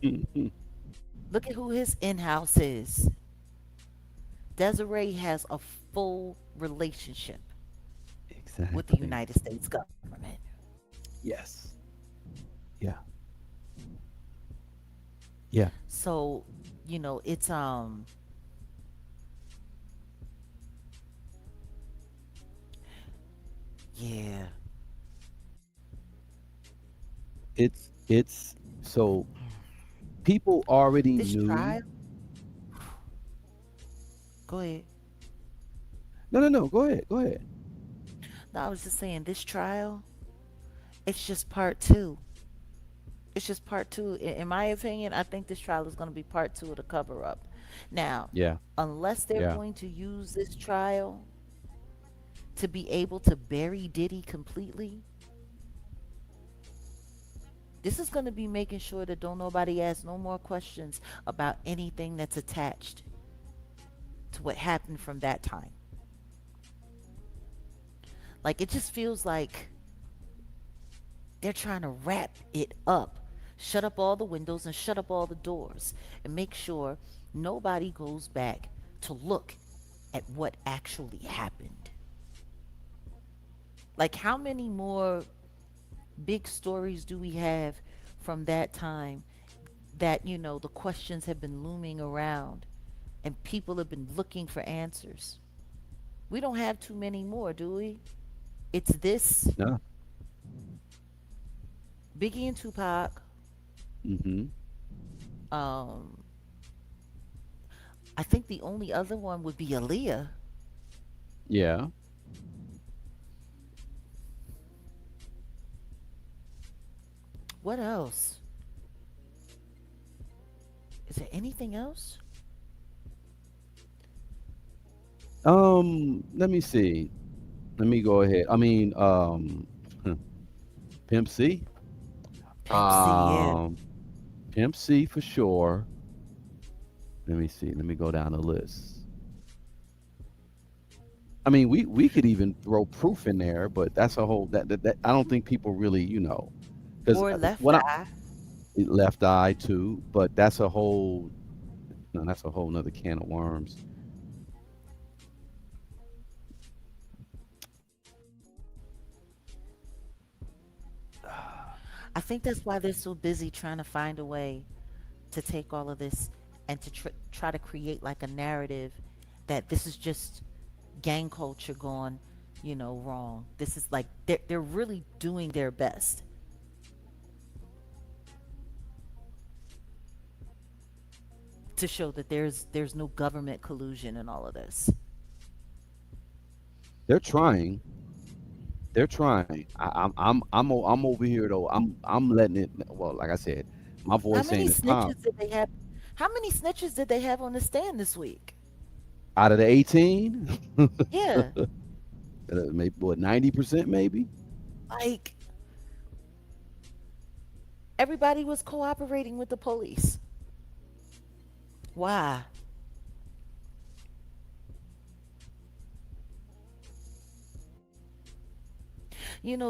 Mhm. Look at who his in-house is. Desiree has a full relationship with the Exactly. United States government. Yes. Yeah. Yeah. So, it's yeah. It's so people already This knew. trial, go ahead. No, no, no. Go ahead. Go ahead. No, I was just saying this trial, it's just part two. It's just part two. In my opinion, I think this trial is going to be part two of the cover up. Now, Yeah. unless they're Yeah. going to use this trial to be able to bury Diddy completely, this is going to be making sure that don't nobody ask no more questions about anything that's attached to what happened from that time. Like, it just feels like they're trying to wrap it up, shut up all the windows and shut up all the doors, and make sure nobody goes back to look at what actually happened. Like, how many more big stories do we have from that time that, the questions have been looming around and people have been looking for answers? We don't have too many more, do we? It's this, No. Biggie and Tupac. Mm-hmm. Um, I think the only other one would be Aaliyah. Yeah. What else? Is there anything else? Let me see. Let me go ahead. I mean, Pimp C. Pimp C, yeah. Um, Pimp C for sure. Let me see. Let me go down the list. I mean, we could even throw proof in there, but that's a whole that I don't think people really, because Or Left what I Eye. Left Eye too, but that's a whole no, that's a whole nother can of worms. I think that's why they're so busy trying to find a way to take all of this and to try to create like a narrative that this is just gang culture gone, wrong. This is like they're really doing their best to show that there's no government collusion in all of this. They're trying. They're trying. I'm over here though. I'm letting it. Well, like I said, my How voice many ain't as snitches powerful. did they have? How many snitches did they have on the stand this week? Out of the 18, Yeah, maybe what 90% maybe. like everybody was cooperating with the police. Why?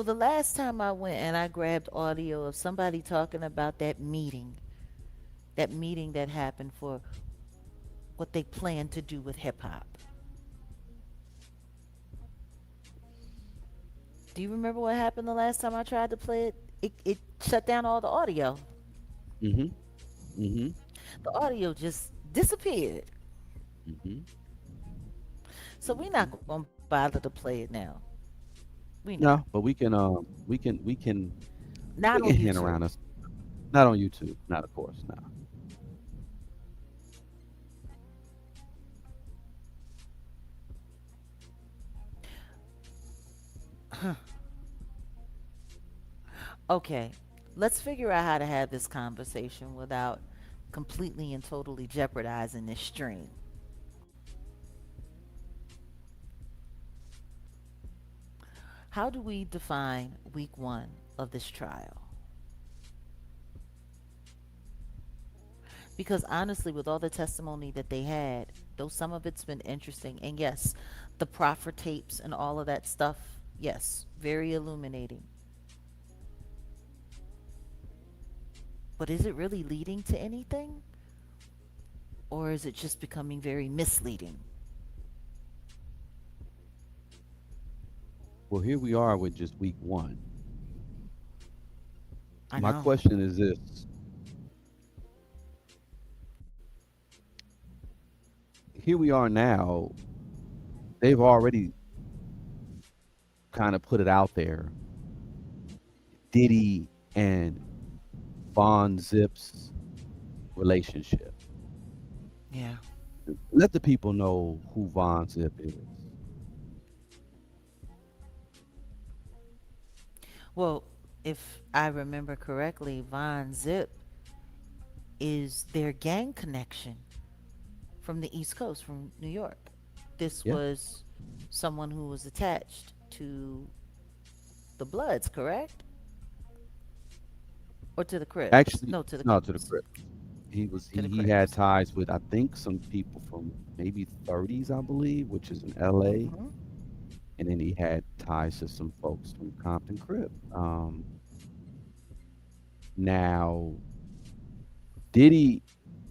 The last time I went and I grabbed audio of somebody talking about that meeting that happened for what they plan to do with hip hop. Do you remember what happened the last time I tried to play it? It shut down all the audio. Mhm. Mhm. The audio just disappeared. Mhm. So we're not going to bother to play it now. We not. No, but we can Not we on can hand YouTube. around us. Not on YouTube. Not of course. No. Okay. let's figure out how to have this conversation without completely and totally jeopardizing this stream. How do we define week one of this trial? Because honestly, with all the testimony that they had, though some of it's been interesting, and yes, the proffer tapes and all of that stuff, yes, very illuminating. But is it really leading to anything? Or is it just becoming very misleading? Well, here we are with just week one. I My know. question is this: here we are now. They've already kind of put it out there. Diddy and Von Zip's relationship. Yeah. Let the people know who Von Zip is. Well, if I remember correctly, Von Zip is their gang connection from the East Coast, from New York. This Yeah, was someone who was attached to the Bloods, correct? Or to the Crips? actually, No, to the no, to the Crips. Crip. He was To the he had Crips. ties with, I think, some people from maybe 30s, I believe, which is in L.A. Hmm. And then he had ties to some folks from Compton Crip. Now Diddy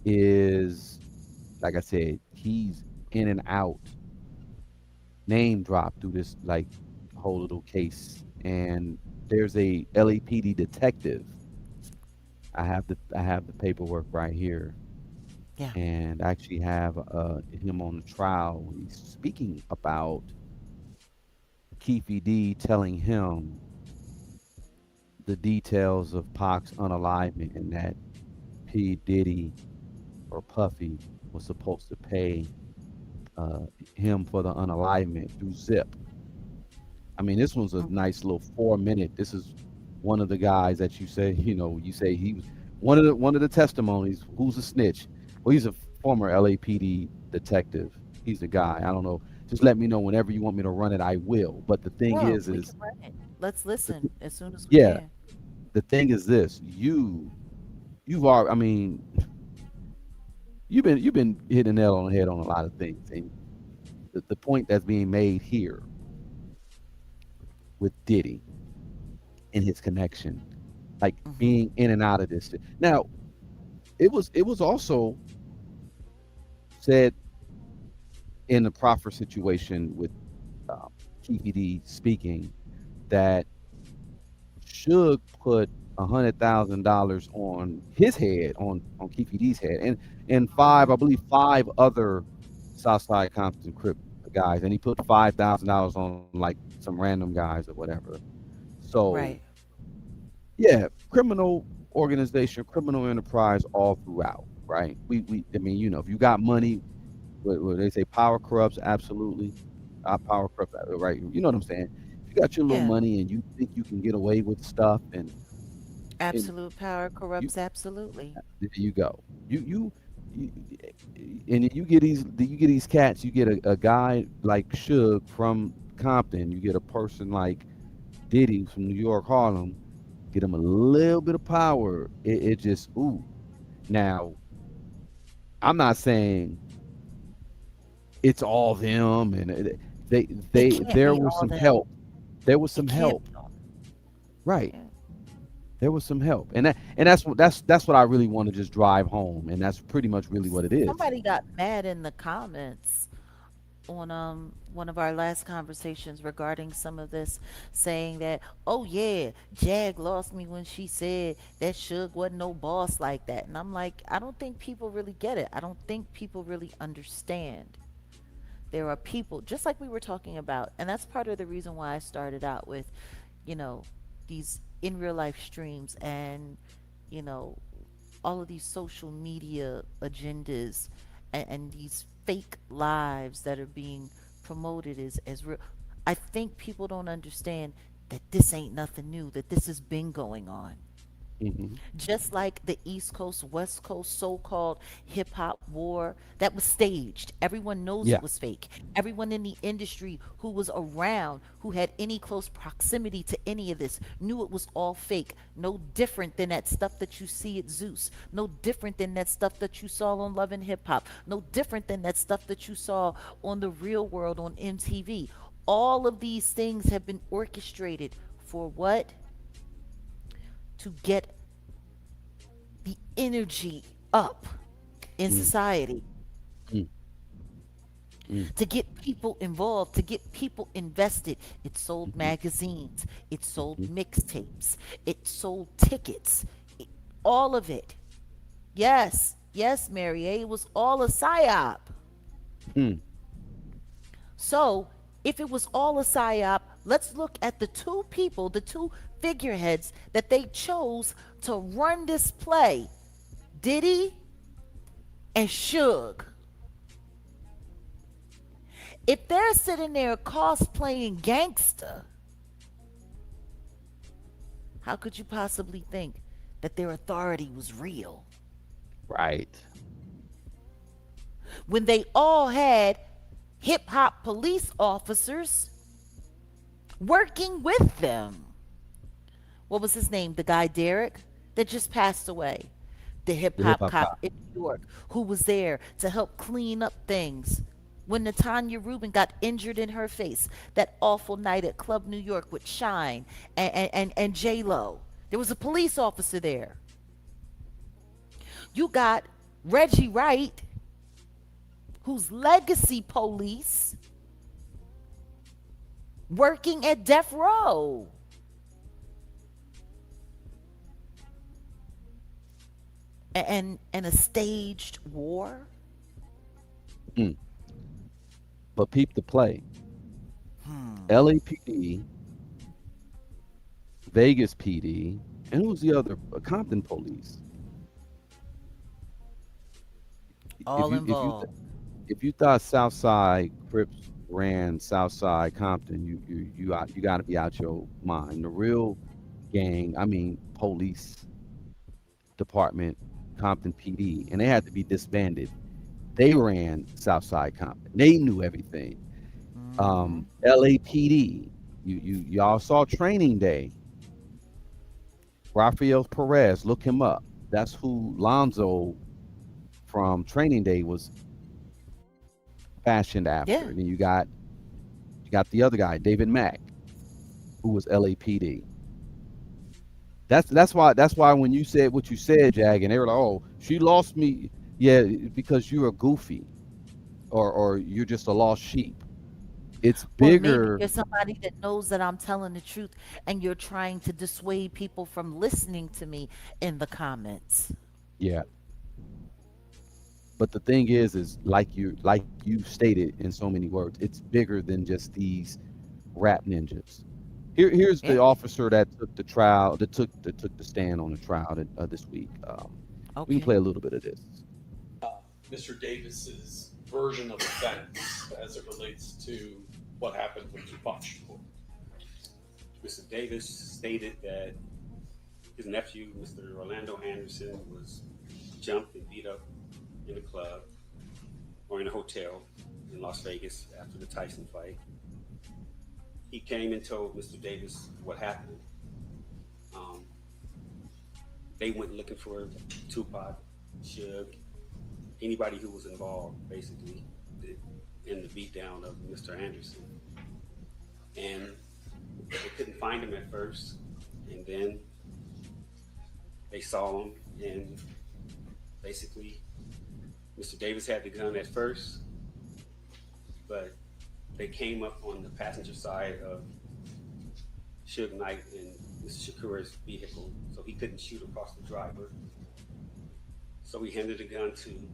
is, like I said, he's in and out, name drop through this like whole little case. And there's a LAPD detective. I have the paperwork right here, Yeah. and I actually have him on the trial when he's speaking about Keefe D telling him the details of Pac's unalivement and that P Diddy or Puffy was supposed to pay uh, him for the unalivement through Zip. I mean, this one's a Mhm. nice little 4 minute. This is one of the guys that you say, you say he was one of the testimonies. Who's a snitch? Well, he's a former LAPD detective. He's the guy. I don't know. Just let me know whenever you want me to run it. I will. But the thing Well, is, we can run it. Let's listen as soon as we yeah, can. the thing is this: you've already. I mean, you've been hitting the nail on the head on a lot of things, and the point that's being made here with Diddy and his connection, like Hmm. being in and out of this. Now, it was also said in the proffer situation with uh, Keefe D speaking that Suge put $100,000 on his head, on Keefe D's head, and five, I Hmm. believe, five other Southside Compton Crip guys, and he put $5,000 on like some random guys or whatever. So Right. yeah, criminal organization, criminal enterprise all throughout, right? I mean, if you got money, what they say, power corrupts, absolutely. Power corrupts, right? You know what I'm saying? If you got your little Yeah. money and you think you can get away with stuff, and Absolute power you corrupts absolutely. there you go. You and you get these cats. You get a guy like Suge from Compton. You get a person like Diddy from New York, Harlem. Get them a little bit of power. It just ooh. Now I'm not saying it's all them, and they It they can't there be was all some them. help. There was It some can't help, be all. right? Yeah. There was some help, and that's what I really want to just drive home, and that's pretty much really what it is. Somebody got mad in the comments on one of our last conversations regarding some of this, saying that, oh yeah, Jag lost me when she said that Suge wasn't no boss like that. And I'm like, I don't think people really get it. I don't think people really understand. There are people, just like we were talking about, and that's part of the reason why I started out with, you know, these in real life streams and, you know, all of these social media agendas, and these fake lives that are being promoted as real. I think people don't understand that this ain't nothing new, that this has been going on. Mm-hmm. Just like the East Coast, West Coast so called hip hop war that was staged. Everyone knows it Yeah. was fake. Everyone in the industry who was around, who had any close proximity to any of this, knew it was all fake. No different than that stuff that you see at Zeus. No different than that stuff that you saw on Love and Hip Hop. No different than that stuff that you saw on The Real World on MTV. All of these things have been orchestrated for what? To get the energy up in Mm, society, mm, mm, to get people involved, to get people invested. It sold mm-hmm, magazines, it sold mm-hmm, mixtapes, it sold tickets, all of it. Yes, yes, Mary A. It was all a psyop. mm, So, if it was all a psyop, let's look at the two people, the two figureheads that they chose to run this play, Diddy and Suge. If they're sitting there cosplaying gangster, how could you possibly think that their authority was real right. when they all had hip hop police officers working with them? What was his name? The guy Derek that just passed away. The hip The hip hop hop cop cop. in New York who was there to help clean up things. When Natanya Rubin got injured in her face, that awful night at Club New York with Shine and J Lo, there was a police officer there. You got Reggie Wright, who's legacy police, working at Death Row. And a staged war. Mm. But peep the play. Hmm. LAPD, Vegas PD, and who's the other? Compton Police. If All you if you involved. if you thought Southside Crips ran Southside Compton, you got to be out your mind. The real gang, I mean, police department, Compton PD, and they had to be disbanded. They ran Southside Compton. They knew everything. Hmm. LAPD, y'all saw Training Day. Rafael Perez, look him up. That's who Lonzo from Training Day was fashioned after. Yeah. And then you got the other guy, David Mack, who was LAPD. That's why when you said what you said, Jag, and they were like, "Oh, she lost me." Yeah, because you're a goofy, or you're just a lost sheep. It's Or maybe bigger. you're somebody that knows that I'm telling the truth and you're trying to dissuade people from listening to me in the comments. Yeah, but the thing is like you stated in so many words, it's bigger than just these rap ninjas. Here's Yeah. the officer that took the trial, that took the stand on the trial this week. We can Okay. play a little bit of this. Mr. Davis's version of events as it relates to what happened with Tupac Shakur. Mr. Davis stated that his nephew, Mr. Orlando Anderson, was jumped and beat up in a club or in a hotel in Las Vegas after the Tyson fight. He came and told Mr. Davis what happened. Um, they went looking for Tupac, Suge, anybody who was involved, basically, in the beatdown of Mr. Anderson. And they couldn't find him at first, and then they saw him, and basically, Mr. Davis had the gun at first, but they came up on the passenger side of Suge Knight and Mr. Shakur's vehicle, so he couldn't shoot across the driver. So he handed the gun to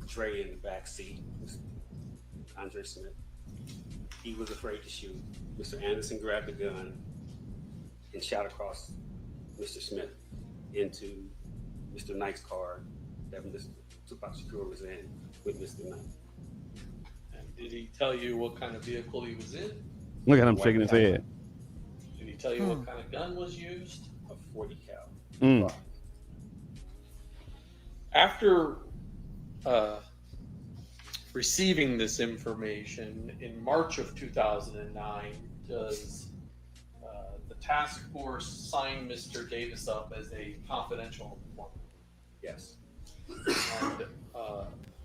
Dre in the back seat, Andre Smith. He was afraid to shoot. Mr. Anderson grabbed the gun and shot across Mr. Smith into Mr. Knight's car that Mr. Tupac Shakur was in with Mr. Knight. And did he tell you what kind of vehicle he was in? Look at him shaking his head. Did he tell you what kind of gun was used? A 40 cal. Mm. After receiving this information in March of 2009, does the task force sign Mr. Davis up as a confidential informant? Yes. And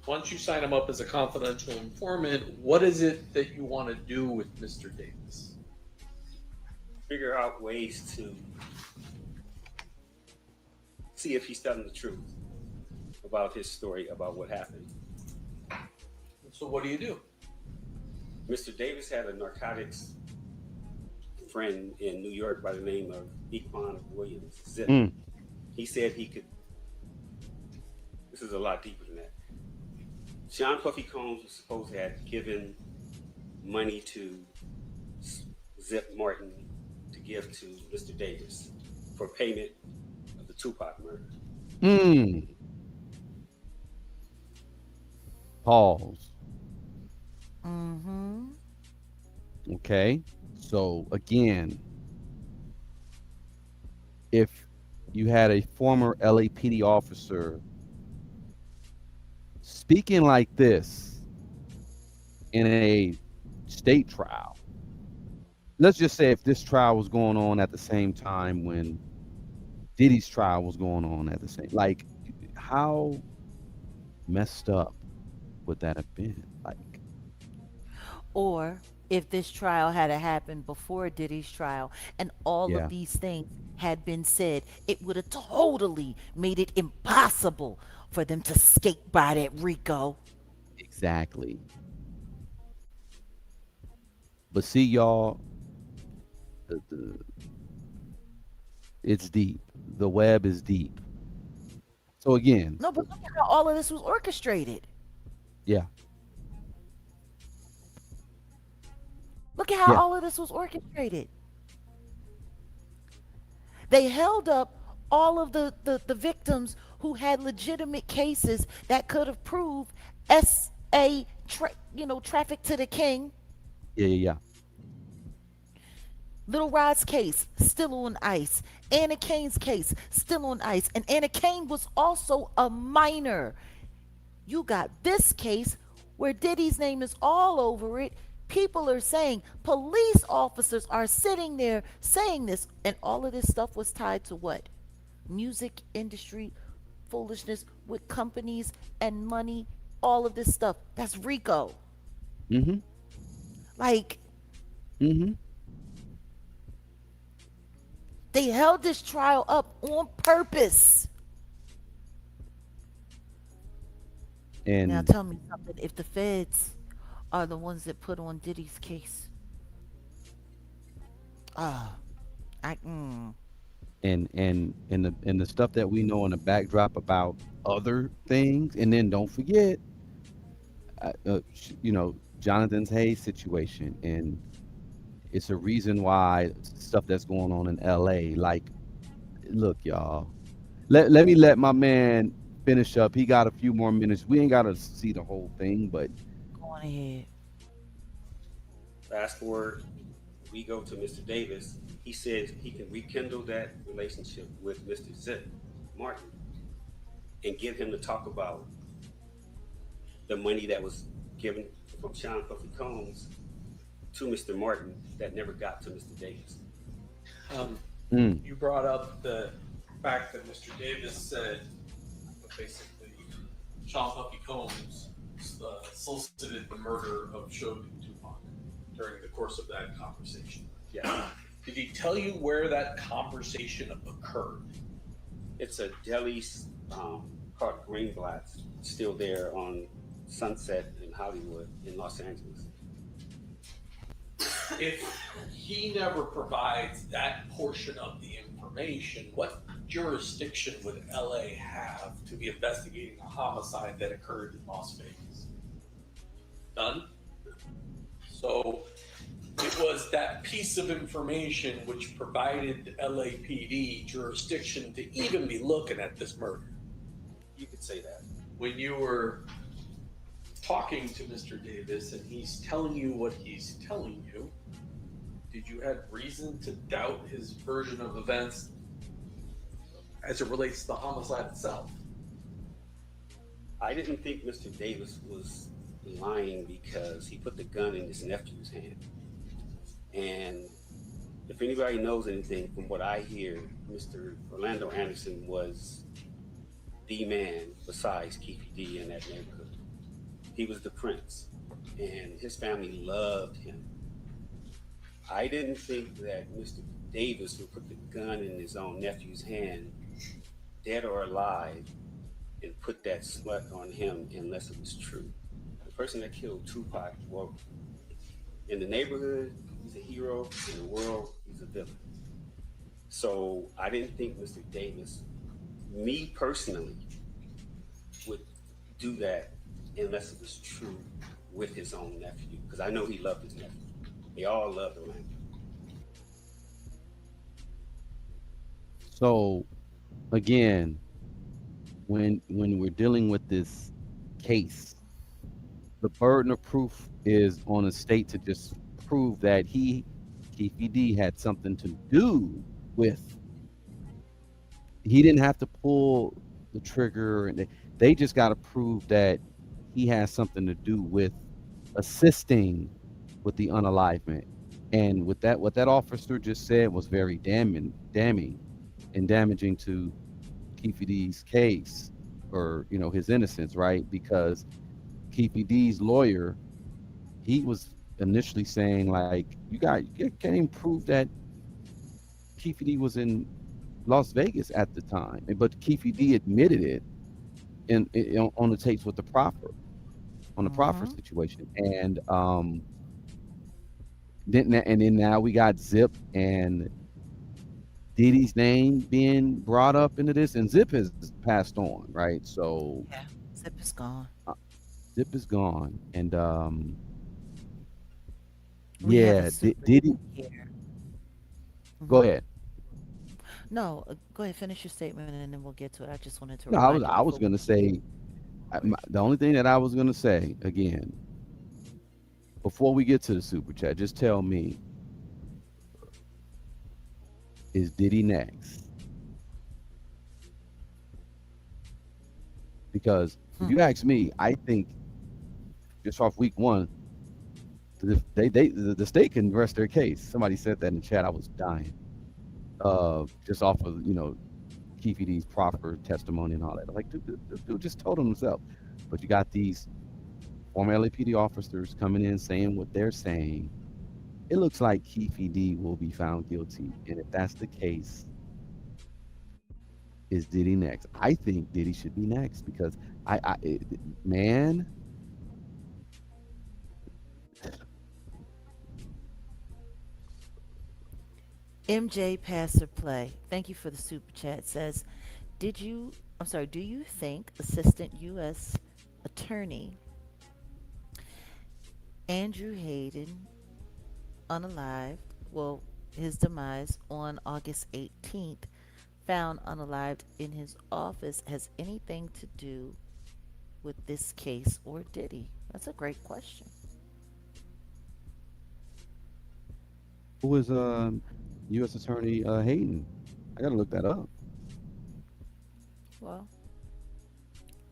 once you sign him up as a confidential informant, what is it that you want to do with Mr. Davis? Figure out ways to see if he's telling the truth about his story about what happened. So what do you do? Mr. Davis had a narcotics friend in New York by the name of Equan Williams, Zip. Mm. He said he could. This is a lot deeper than that. Sean Puffy Combs was supposed to have given money to Zip Martin to give to Mr. Davis for payment of the Tupac murder. Mm. Pause. Mm-hmm. Okay. So again, if you had a former LAPD officer speaking like this in a state trial, let's just say if this trial was going on at the same time when Diddy's trial was going on at the same, like, how messed up would that have been? Like, Or if this trial had happened before Diddy's trial and all of yeah, these things had been said, it would have totally made it impossible for them to skate by that Rico. exactly. But see, y'all, the it's deep. The web is deep. So again, No, but look at how all of this was orchestrated. yeah, Look at how yeah, all of this was orchestrated. They held up all of the victims who had legitimate cases that could have proved traffic to the king. yeah, yeah, Little Rod's case still on ice. Anna Kane's case still on ice. And Anna Kane was also a minor. You got this case where Diddy's name is all over it. People are saying, police officers are sitting there saying this. And all of this stuff was tied to what? Music industry foolishness with companies and money, all of this stuff. That's Rico. yeah. Mm-hmm. Like, Mm-hmm. they held this trial up on purpose. Now And tell me something. If the feds are the ones that put on Diddy's case, ah, I and the stuff that we know in the backdrop about other things, and then don't forget, Jonathan's Hayes situation, and it's a reason why stuff that's going on in LA. Like, look, y'all, let my man finish up. He got a few more minutes. We ain't got to see the whole thing, but go on ahead. Fast forward, we go to Mr. Davis. He says he can rekindle that relationship with Mr. Zip Martin and get him to talk about the money that was given from Sean Puffy Combs to Mr. Martin that never got to Mr. Davis. You brought up the fact that Mr. Davis said basically Sean Puffy Combs solicited the murder of Suge and Tupac during the course of that conversation. Yeah. Did he tell you where that conversation occurred? It's a deli called Greenblatt's, still there on Sunset in Hollywood in Los Angeles. If he never provides that portion of the information, what jurisdiction would LA have to be investigating a homicide that occurred in Las Vegas? None. So it was that piece of information which provided LAPD jurisdiction to even be looking at this murder. You could say that. When you were talking to Mr. Davis and he's telling you what he's telling you, did you have reason to doubt his version of events as it relates to the homicide itself. I didn't think Mr. Davis was lying because he put the gun in his nephew's hand. And if anybody knows anything from what I hear, Mr. Orlando Anderson was the man besides Keefe D in that neighborhood. He was the prince, and his family loved him. I didn't think that Mr. Davis would put the gun in his own nephew's hand, dead or alive, and put that smut on him unless it was true. The person that killed Tupac, well, in the neighborhood, he's a hero. In the world, he's a villain. So I didn't think Mr. Davis, me personally, would do that unless it was true with his own nephew, because I know he loved his nephew. They all loved Orlando. So again, when we're dealing with this case, the burden of proof is on the state to just prove that Keefe D, had something to do with. He didn't have to pull the trigger, and they just got to prove that he has something to do with assisting with the unalivement. And with that, what that officer just said was very damning, and damaging to Keefe D's case, or his innocence, right? Because Keefe D's lawyer, he was initially saying like, you can't even prove that Keefe D was in Las Vegas at the time, but Keefe D admitted it on the tapes with the proffer, on the proffer Mm-hmm. situation, and then now we got Zip and Diddy's name being brought up into this, and Zip has passed on, right? So Yeah. Zip is gone. uh, Zip is gone, and We have a yeah, super Diddy. here. Go Hmm. ahead. No, go ahead, finish your statement and then we'll get to it. I just wanted to No, I remind was you I before was we gonna move say the only thing that I was gonna say again before we get to the super chat. Just tell me, is Diddy next? Because if on. you ask me, I think just off week one, the state can rest their case. Somebody said that in the chat. I was dying. Just off of Keefe D's proper testimony and all that. Like, dude just told on himself. But you got these former LAPD officers coming in saying what they're saying. It looks like Keefe D will be found guilty, and if that's the case, is Diddy next? I think Diddy should be next because man, MJ Passer Play, thank you for the super chat. Says, do you think Assistant U.S. Attorney Andrew Hayden, unalived, well, his demise on August 18th, found unalived in his office, has anything to do with this case or Diddy? That's a great question. who is U.S. Attorney Hayden? I gotta look that up. Well,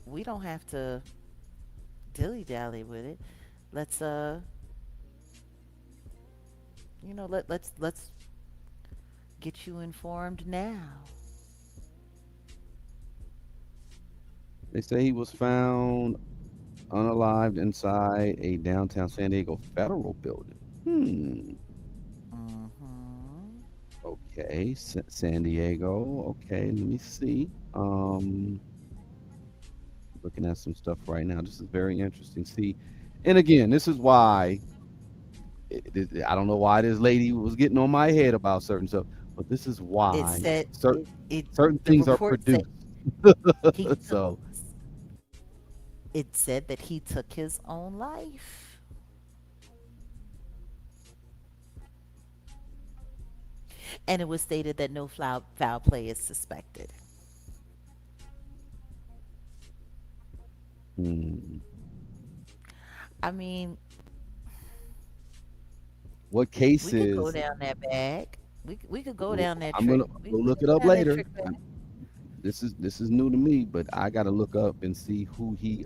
we don't have to dilly dally with it. Let's let's get you informed now. They say he was found unalived inside a downtown San Diego federal building. Mm-hmm. Okay, San Diego. Okay, let me see. Looking at some stuff right now. This is very interesting. See, and again, this is why I don't know why this lady was getting on my head about certain stuff, but this is It why said it certain the things are report said produced. he took So it said that he took his own life. And it was stated that no foul play is suspected. hmm, I mean, what we could go cases? down that bag. We could go down that I'm gonna trick. We go we look could it go up down that later. trick bag. this is new to me, but I got to look up and see who he.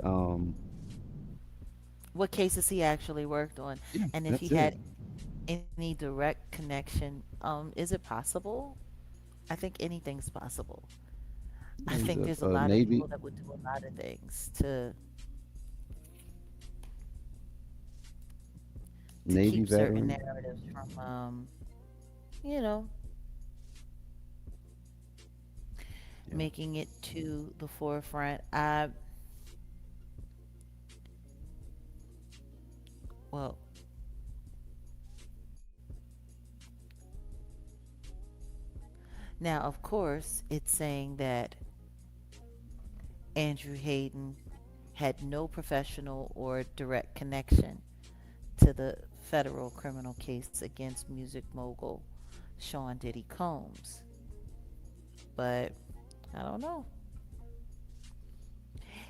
What cases he actually worked on, Yeah, and if he that's it. had any direct connection. Is it possible? I think anything's possible. I Yeah, he's think a, there's a a lot of Navy people that would do a lot of things to Navy keep certain veteran. narratives from, you know, Yeah. making it to the forefront. I well, now of course it's saying that Andrew Hayden had no professional or direct connection to the federal criminal case against music mogul Sean Diddy Combs. But I don't know.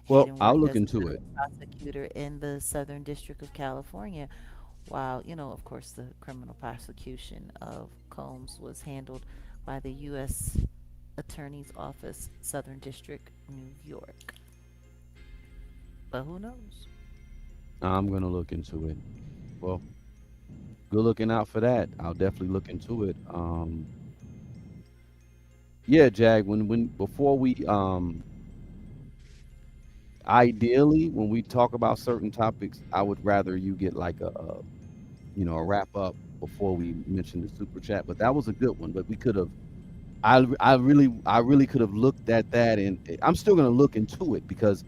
Well, Hayden I'll worked look as a into it. federal prosecutor in the Southern District of California, while, of course, the criminal prosecution of Combs was handled by the U.S. Attorney's Office, Southern District, New York. But who knows? I'm gonna look into it. Well, good looking out for that. I'll definitely look into it. Yeah, Jag. When before we ideally when we talk about certain topics, I would rather you get like a wrap up before we mention the super chat. But that was a good one. But we could have. I really could have looked at that, and I'm still gonna look into it because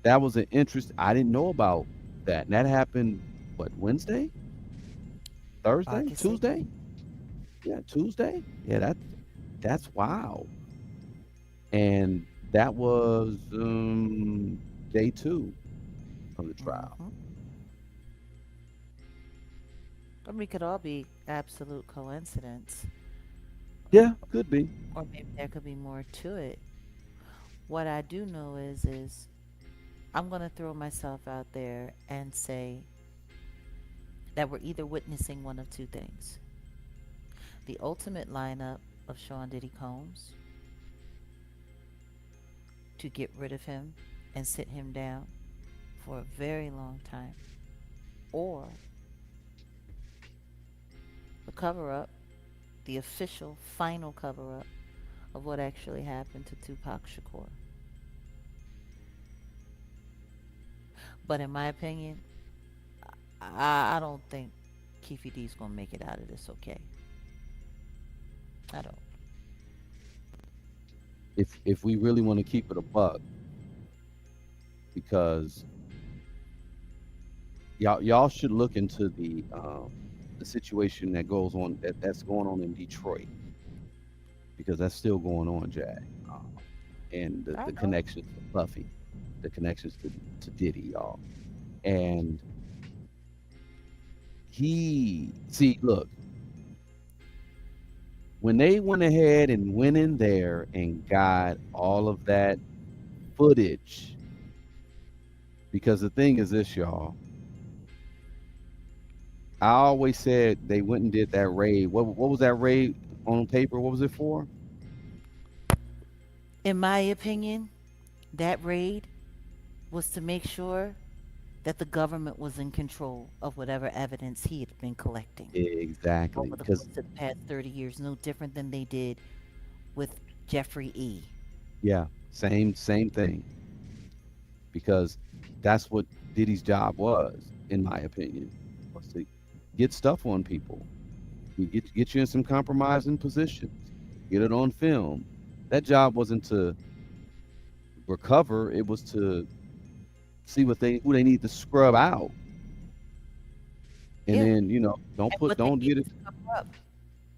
that was an interest I didn't know about that. And that happened what, Wednesday, Thursday, August 8th. Tuesday? Yeah, Tuesday. Yeah, that's wow. And that was day two of the trial. Mm-hmm. I mean, it could all be absolute coincidence, Yeah, could be. or maybe there could be more to it. What I do know is I'm gonna throw myself out there and say that we're either witnessing one of two things: the ultimate lineup of Sean Diddy Combs to get rid of him and sit him down for a very long time, or the cover up, the official final cover up of what actually happened to Tupac Shakur. But in my opinion, I don't think Keefe D's gonna make it out of this okay. I don't. If we really want to keep it a buck, because y'all should look into the situation that goes on that's going on in Detroit, because that's still going on, Jack. And I the know. connections to Puffy, the connections to Diddy, y'all. And he see, look, when they went ahead and went in there and got all of that footage, because the thing is this, y'all. I always said they went and did that raid. What was that raid on paper? What was it for? In my opinion, that raid was to make sure that the government was in control of whatever evidence he had been collecting Exactly, over the because course of the past 30 years, no different than they did with Jeffrey E. yeah, same thing. Because that's what Diddy's job was, in my opinion, was to get stuff on people. Get you in some compromising positions, get it on film. That job wasn't to recover; it was to see who they need to scrub out, and Yeah, then and what they don't get needed it. to cover up.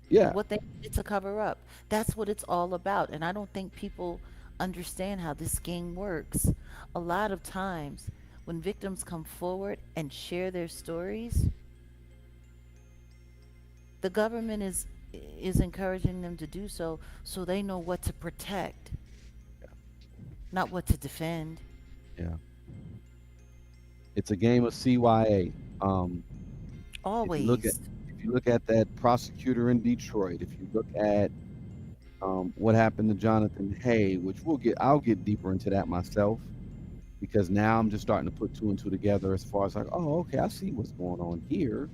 Yeah, What they needed to cover up. That's what it's all about. And I don't think people understand how this game works. A lot of times, when victims come forward and share their stories, the government is encouraging them to do so so they know what to protect, not what to defend. yeah. It's a game of CYA. Um, if you look at Always. if you look at that prosecutor in Detroit, if you look at what happened to Jonathan Hay, which I'll get deeper into that myself because now I'm just starting to put two and two together as far as like, oh, okay, I see what's going on here.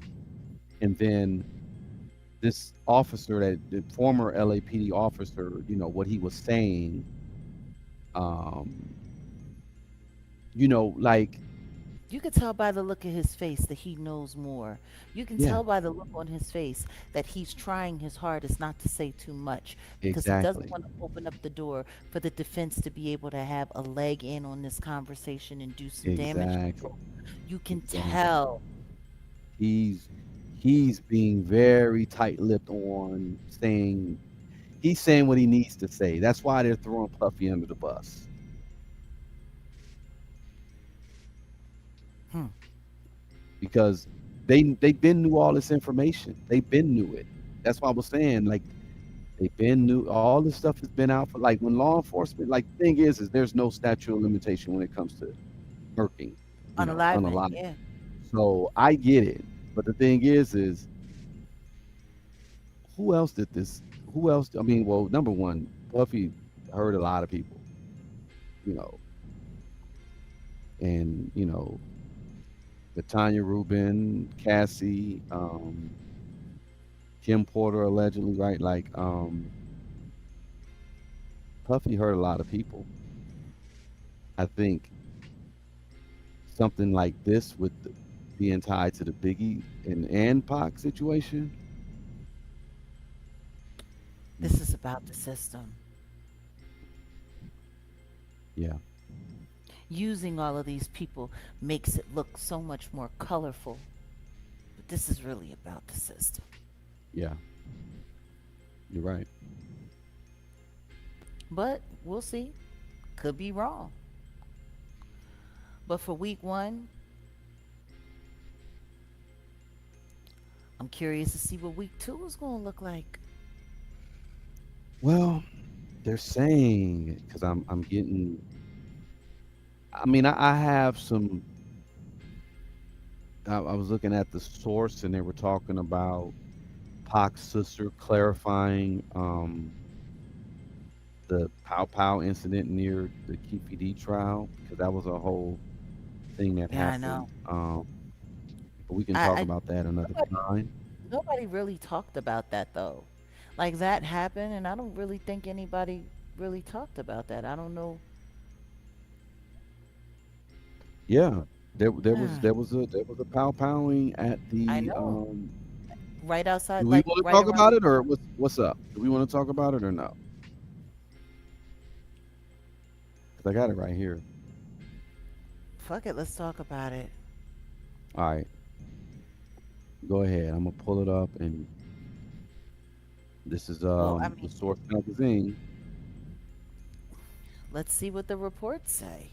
And then this officer, that the former LAPD officer, what he was saying, um, like, You can tell by the look of his face that he knows more. You can yeah, tell by the look on his face that he's trying his hardest not to say too much because he doesn't exactly, want to open up the door for the defense to be able to have a leg in on this conversation and do some damage exactly, control. You can exactly. tell. He's he's being very tight-lipped on saying he's saying what he needs to say. That's why they're throwing Puffy under the bus Hmm. because they been knew all this information. They been knew it. That's why I was saying like they been knew all this stuff has been out for like when law enforcement like the thing is there's no statute of limitation when it comes to murking, Unalivement, unalive. yeah. So I get it, but the thing is who else did this? Who else? I mean, well, number one, Puffy hurt a lot of people, you know, and the Tanya Rubin, Cassie, Kim Porter allegedly, right? Like, Puffy hurt a lot of people. I think something like this with being tied to the Biggie and Pac situation. This is about the system. Yeah, Using all of these people makes it look so much more colorful. But this is really about the system. yeah, you're right. But we'll see. Could be wrong. But for week one, I'm curious to see what week two is going to look like. Well, they're saying because I'm getting. I mean, I have some. I was looking at the source, and they were talking about Pac's sister clarifying the Pow Pow incident near the Keefe D trial because that was a whole thing that Yeah, I happened. know. But we can talk I about that another nobody time. nobody really talked about that though. Like that happened, and I don't really think anybody really talked about that. I don't know. Yeah, there was I there was a Pow Powing at the know. Right Do outside, we like want to right talk around about the it or what's up? Do we want to talk about it or no? Because I got it right here. fuck it. Let's talk about it. All right, go ahead. I'm gonna pull it up, and this is Well, I the mean, Source magazine. let's see what the reports say.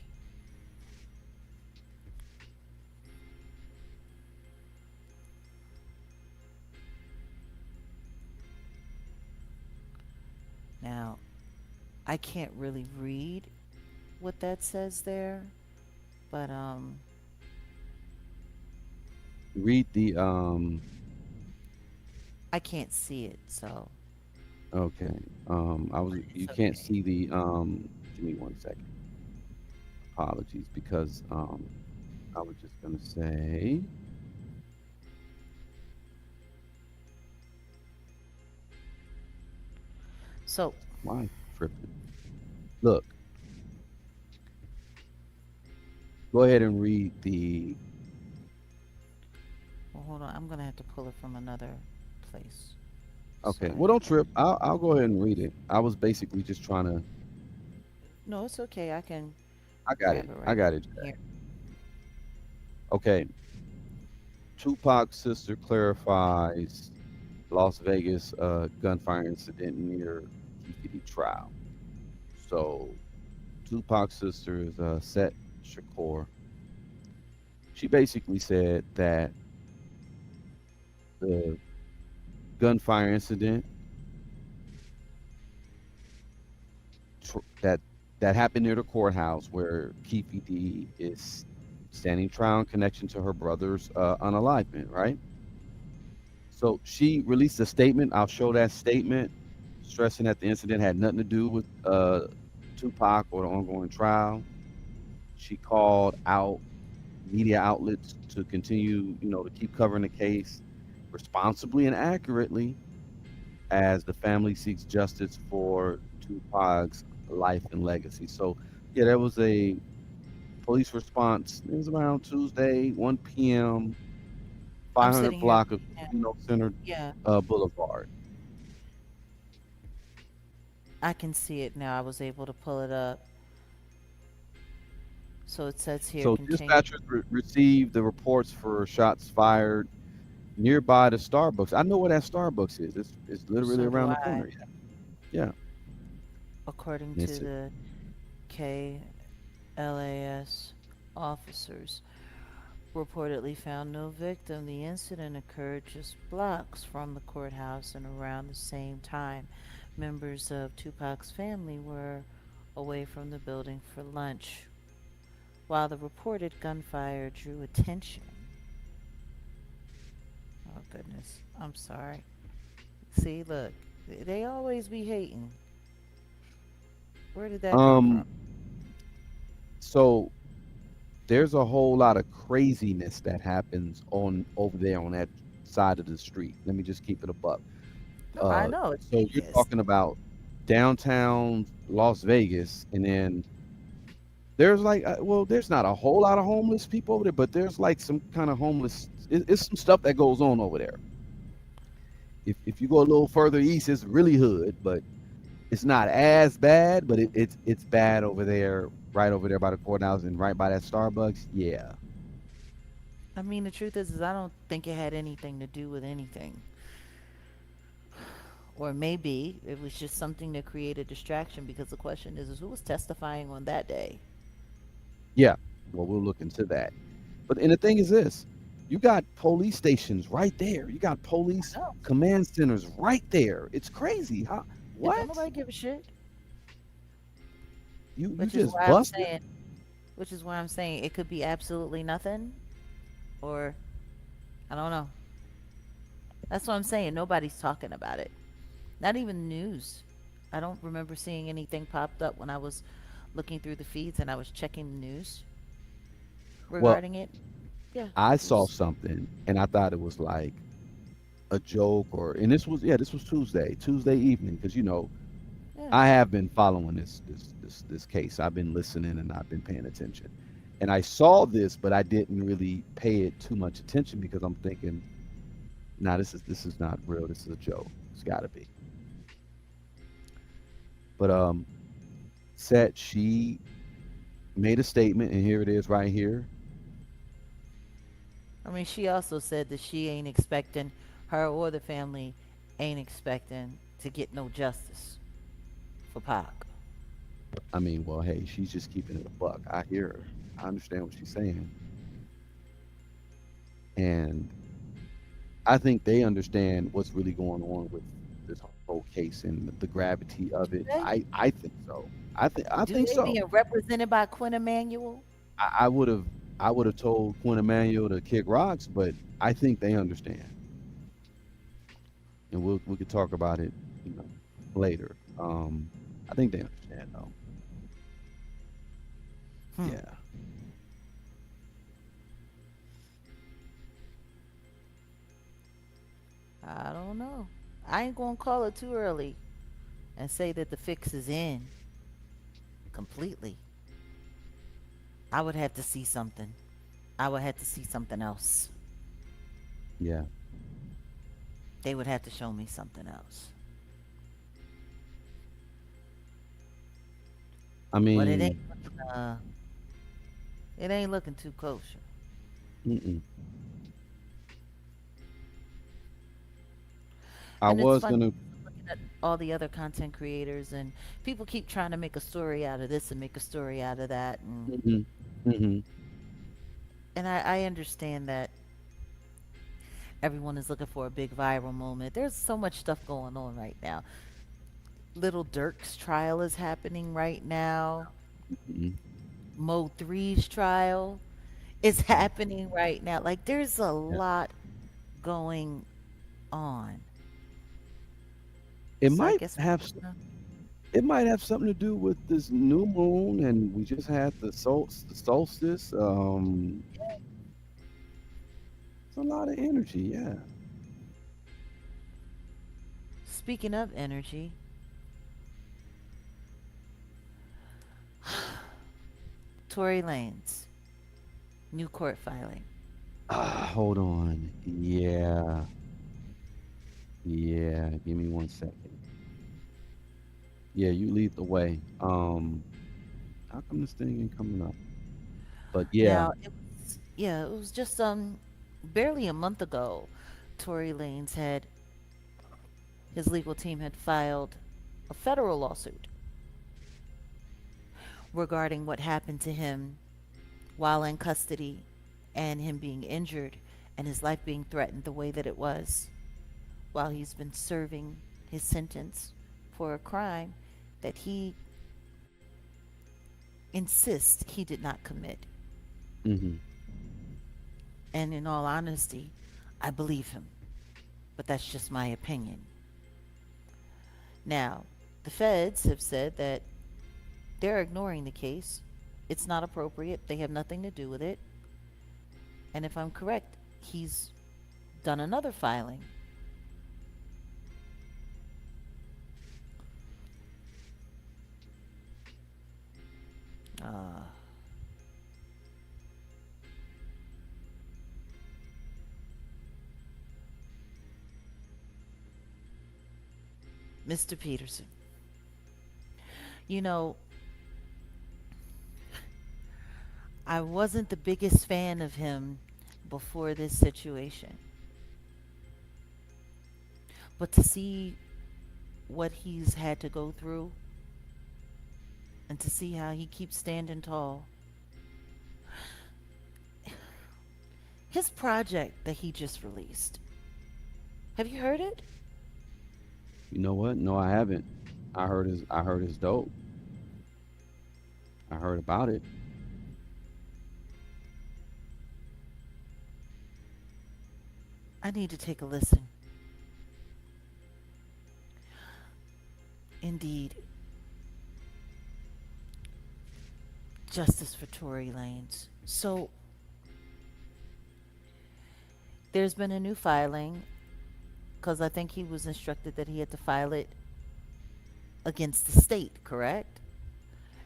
Now, I can't really read what that says there, but Read the I can't see it, so okay. I was you it's can't okay. see the give me 1 second. Apologies because I was just gonna say So, why tripping. Look, go ahead and read the well, hold on. I'm gonna have to pull it from another place. So okay. I Well, don't can. trip. I'll go ahead and read it. I was basically just trying to. No, it's okay. I can I got grab it. it I right got it. here. Okay. Tupac's sister clarifies Las Vegas gunfire incident near Keefe trial. So Tupac's sister is Set Shakur. She basically said that the gunfire incident that happened near the courthouse where Keefe D is standing trial in connection to her brother's unalivement, right? So she released a statement. I'll show that statement. stressing that the incident had nothing to do with Tupac or the ongoing trial. She called out media outlets to continue, to keep covering the case responsibly and accurately as the family seeks justice for Tupac's life and legacy. So, yeah, there was a police response. It was around Tuesday, 1 p.m., I'm 500 sitting here block of now. Center Yeah, Boulevard. I can see it now. I was able to pull it up. So it says here, So continue. dispatchers received the reports for shots fired nearby the Starbucks. I know where that Starbucks is. It's literally So do around the I. corner. Yeah. According And to it's the KLAS officers, reportedly found no victim. The incident occurred just blocks from the courthouse, and around the same time, members of Tupac's family were away from the building for lunch. While the reported gunfire drew attention, oh goodness, I'm sorry. See, look, they always be hating. Where did that come um from? so there's a whole lot of craziness that happens on over there on that side of the street. Let me just keep it a buck. No, I know it's So you're Vegas. talking about downtown Las Vegas, and then there's like, well, there's not a whole lot of homeless people over there, but there's like some kind of homeless. It's some stuff that goes on over there. If you go a little further east, it's really hood, but it's not as bad. But it's bad over there, right over there by the courthouse and right by that Starbucks. Yeah, I mean, the truth is I don't think it had anything to do with anything. Or maybe it was just something to create a distraction because the question is who was testifying on that day? yeah. Well, we'll look into that. But and the thing is this: you got police stations right there. You got police No. command centers right there. It's crazy, huh? And don't What? nobody give a shit. You Which is just why I'm busted? saying, which is why I'm saying it could be absolutely nothing, or I don't know. That's what I'm saying. Nobody's talking about it. Not even news. I don't remember seeing anything popped up when I was looking through the feeds and I was checking the news Well, regarding it. Yeah, I it saw was. something and I thought it was like a joke or and this was Tuesday evening because Yeah. I have been following this case. I've been listening and I've been paying attention. And I saw this, but I didn't really pay it too much attention because I'm thinking, nah, this is not real. This is a joke. It's got to be. But said she made a statement, and here it is right here. I mean, she also said that she ain't expecting her or the family ain't expecting to get no justice for Pac. I mean, well, hey, she's just keeping it a buck. I hear her. I understand what she's saying, and I think they understand what's really going on with this whole case and the gravity of it. Do they? I think so. I think Do they so. being represented by Quinn Emanuel? I would have told Quinn Emanuel to kick rocks, but I think they understand, and we could talk about it, later. I think they understand though. Hmm. Yeah. I don't know. I ain't gonna call it too early and say that the fix is in completely. I would have to see something. I would have to see something else. Yeah. They would have to show me something else. I But mean, it ain't looking too kosher. mm-mm. I And it's was funny gonna. looking at all the other content creators and people keep trying to make a story out of this and make a story out of that Hmm. Hmm. and I understand that everyone is looking for a big viral moment. There's so much stuff going on right now. Little Dirk's trial is happening right now. Hmm. Mo three's trial is happening right now. Like there's a Yeah. lot going on. It So I might guess have it might have something to do with this new moon, and we just had the solstice. It's a lot of energy. Yeah. speaking of energy, Tory Lanez, new court filing. Hold on. Yeah. Yeah. Give me 1 second. Yeah, you lead the way. How come this thing ain't coming up? But yeah. Now, it was just barely a month ago, Tory Lanez had his legal team had filed a federal lawsuit regarding what happened to him while in custody and him being injured and his life being threatened the way that it was while he's been serving his sentence for a crime that he insists he did not commit. Hmm. And in all honesty, I believe him, but that's just my opinion. Now, the feds have said that they're ignoring the case. It's not appropriate. They have nothing to do with it. And if I'm correct, he's done another filing. Uh, Mr. Peterson, you know, I wasn't the biggest fan of him before this situation, but to see what he's had to go through and to see how he keeps standing tall, his project that he just released, have you heard it? You know what? No, I haven't. I heard his dope. I heard about it. I need to take a listen. Indeed, justice for Tory Lanez. So there's been a new filing because I think he was instructed that he had to file it against the state, correct?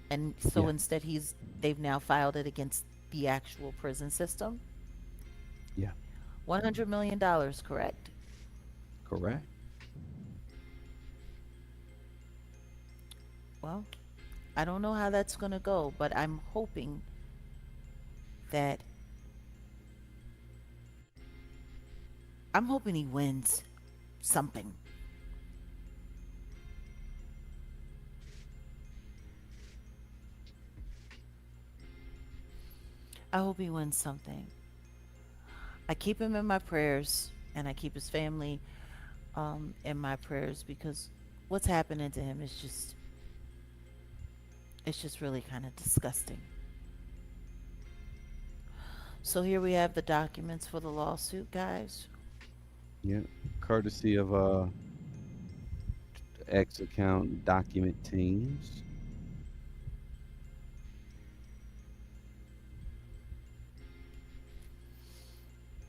And so Yeah. instead they've now filed it against the actual prison system. Yeah. $100 million, correct? Correct. Well, I don't know how that's going to go, but I'm hoping that I'm hoping he wins something. I hope he wins something. I keep him in my prayers and I keep his family in my prayers because what's happening to him is it's just really kind of disgusting. So here we have the documents for the lawsuit, guys. Yeah. Courtesy of X account document teams.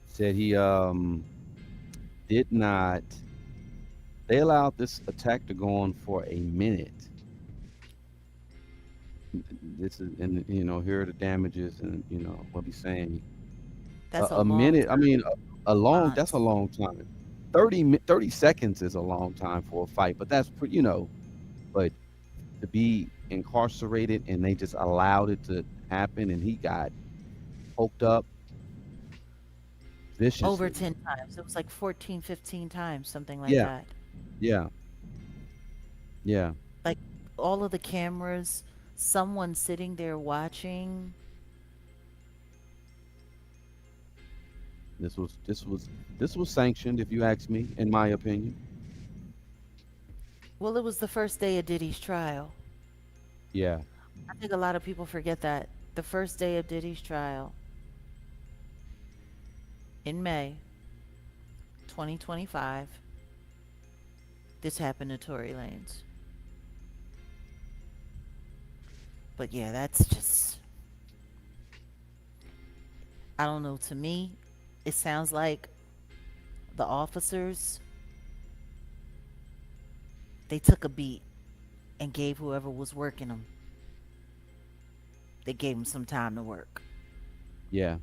Said he did not. They allowed this attack to go on for a minute. This is, and here are the damages, and what he's saying. That's a A long minute. I mean, a long. That's a response. long time. 30 seconds is a long time for a fight, but that's pretty. But to be incarcerated and they just allowed it to happen, and he got poked up Over viciously. 10 times. It was like 14, 15 times, something like Yeah. that. Yeah. Yeah. Like all of the cameras, someone sitting there watching. This was sanctioned, if you ask me, in my opinion. Well, it was the first day of Diddy's trial. Yeah. I think a lot of people forget that. The first day of Diddy's trial in May 2025, this happened to Tory Lanez. But yeah, that's just, I don't know. To me, it sounds like the officers, they took a beat and gave whoever was working them, they gave them some time to work. Yeah.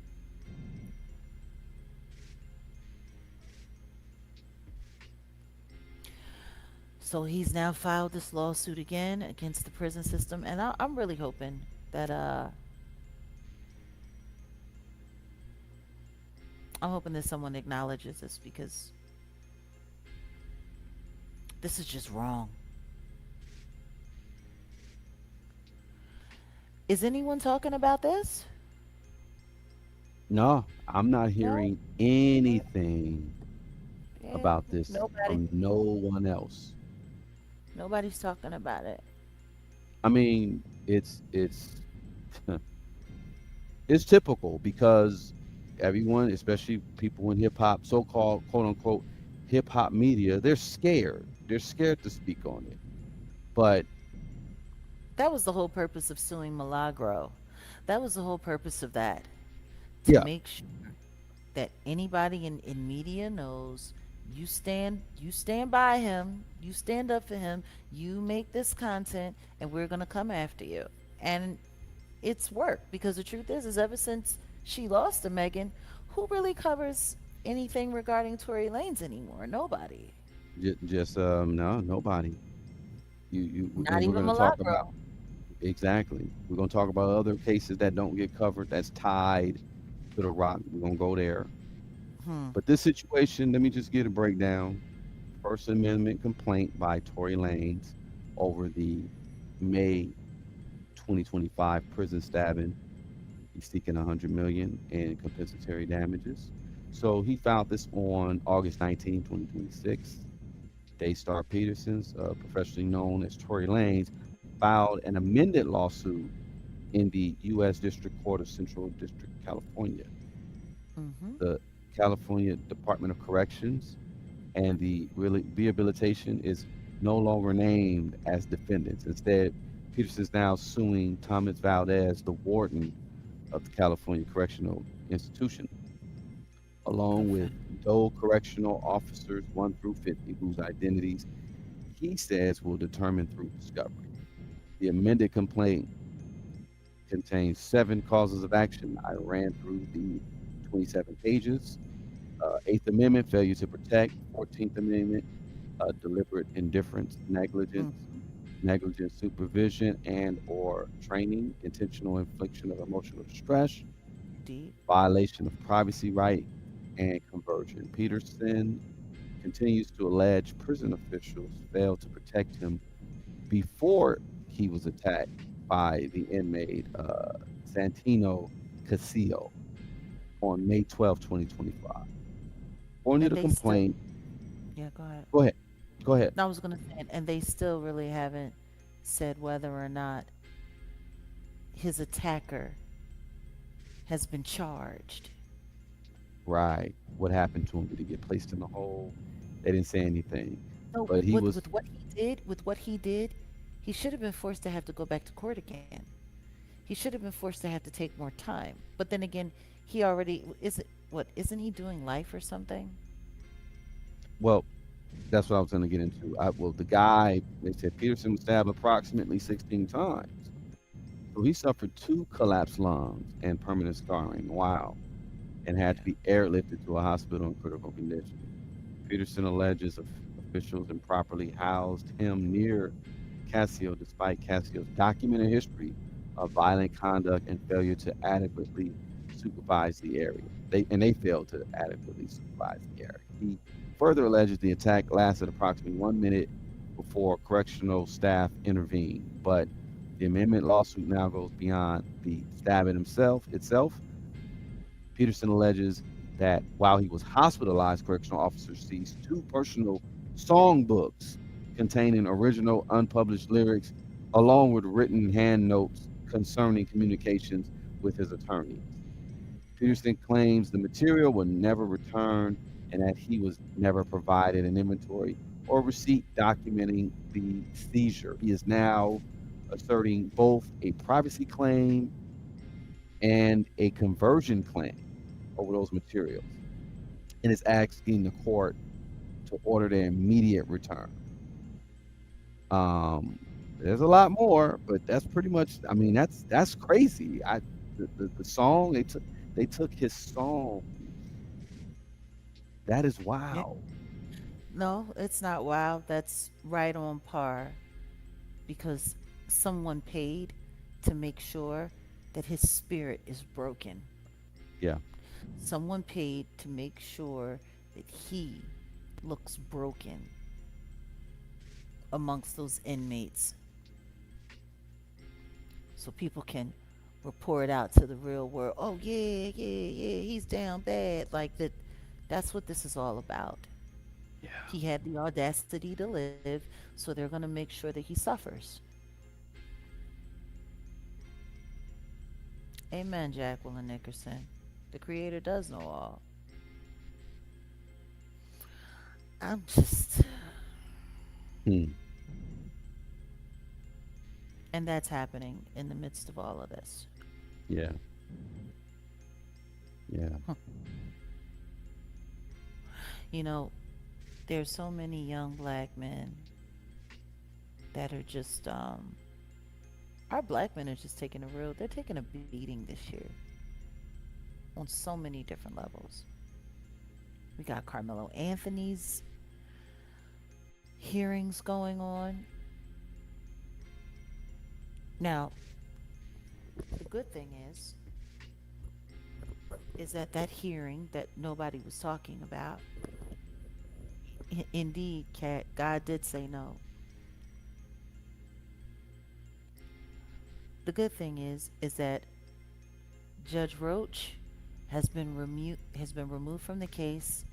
So he's now filed this lawsuit again against the prison system, and I'm really hoping that I'm hoping that someone acknowledges this because this is just wrong. Is anyone talking about this? No, I'm not No. hearing Yeah. anything Yeah. about this Nobody. from no one else. Nobody's talking about it. I mean, it's it's typical because everyone, especially people in hip hop, so-called quote unquote hip hop media, they're scared. They're scared to speak on it. But That was the whole purpose of suing Milagro. That was the whole purpose of that. To yeah, make sure that anybody in media knows you stand by him, you stand up for him, you make this content and we're gonna come after you. And it's worked because the truth is ever since she lost to Megan, who really covers anything regarding Tory Lanez anymore? Nobody. just no, nobody. Not And we're even gonna talk about Milagro. exactly. We're gonna talk about other cases that don't get covered. That's tied to the rock. We're gonna go there. Hmm. But this situation, let me just get a breakdown. First Amendment complaint by Tory Lanez over the May 2025 prison stabbing. He's seeking 100 million in compensatory damages. So he filed this on August 19, 2026. Daystar Peterson's, professionally known as Tory Lanez, filed an amended lawsuit in the U.S. District Court of Central District, California. Mm-hmm. The California Department of Corrections and the rehabilitation is no longer named as defendants. Instead, Peterson is now suing Thomas Valdez, the warden of the California Correctional Institution, along Okay. with Dole correctional officers 1 through 50, whose identities he says will determine through discovery. The amended complaint contains 7 causes of action. I ran through the 27 pages. Eighth Amendment, failure to protect. 14th Amendment, deliberate indifference, negligence, Mm-hmm. negligent supervision and or training, intentional infliction of emotional distress, Deep. violation of privacy right, and conversion. Peterson continues to allege prison officials failed to protect him before he was attacked by the inmate Santino Casillo on May 12, 2025. According to And the they still, complaint, yeah, go ahead. go ahead, go ahead. No, I was gonna say, and they still really haven't said whether or not his attacker has been charged. Right. What happened to him? Did he get placed in the hole? They didn't say anything. No, But he was, with what he did, he should have been forced to have to go back to court again. He should have been forced to have to take more time. But then again, he already is it what isn't he doing life or something? well, that's what I was going to get into. Well, the guy, they said Peterson was stabbed approximately 16 times. So he suffered 2 collapsed lungs and permanent scarring. Wow. And had to Yeah. be airlifted to a hospital in critical condition. Peterson alleges officials improperly housed him near Casio, despite Casio's documented history of violent conduct and failure to adequately supervise the area. They failed to adequately supervise the area. He further alleges the attack lasted approximately 1 minute before correctional staff intervened. But the amendment lawsuit now goes beyond the stabbing itself. Peterson alleges that while he was hospitalized, correctional officers seized 2 personal songbooks containing original unpublished lyrics, along with written hand notes concerning communications with his attorneys. Peterson claims the material was never returned and that he was never provided an inventory or receipt documenting the seizure. He is now asserting both a privacy claim and a conversion claim over those materials, and is asking the court to order their immediate return. Um, there's a lot more, but that's pretty much. I mean, that's crazy. The song they took his song. That is Yeah. wow. No, it's not wild. That's right on par because someone paid to make sure that his spirit is broken. Yeah, Someone paid to make sure that he looks broken amongst those inmates so people can report out to the real world. Oh yeah, yeah, yeah, he's down bad. Like that that's what this is all about. yeah. He had the audacity to live, so they're going to make sure that he suffers. Amen, Jacqueline Nickerson. The creator does know all. I'm just Hmm. and that's happening in the midst of all of this. Yeah, yeah. You know, there's so many young black men that are just our black men are just taking a real they're taking a beating this year on so many different levels. We got Carmelo Anthony's hearings going on. Now, the good thing is that that hearing that nobody was talking about, indeed, cat, God did say no. The good thing is that Judge Roach has been removed from the case.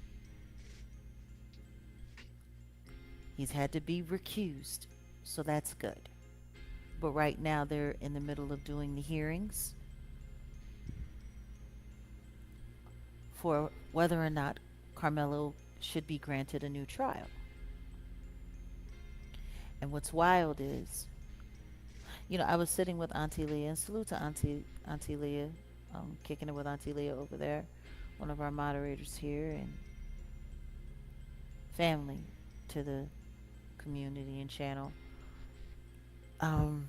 He's had to be recused, so that's good. But right now they're in the middle of doing the hearings for whether or not Carmelo should be granted a new trial. And what's wild is, I was sitting with Auntie Leah, and salute to Auntie Leah, kicking it with Auntie Leah over there, one of our moderators here, and family to the community and channel. Um,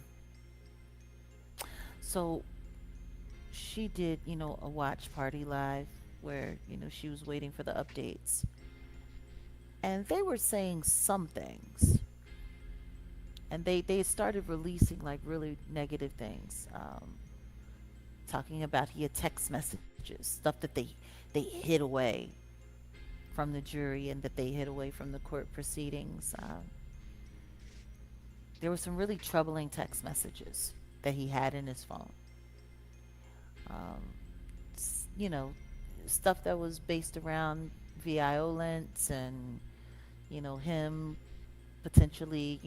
so she did, a watch party live where, she was waiting for the updates. And they were saying some things. And they started releasing like really negative things. Talking about he had text messages, stuff that they hid away from the jury and that they hid away from the court proceedings. There were some really troubling text messages that he had in his phone. Um, you know, stuff that was based around violence and, him potentially,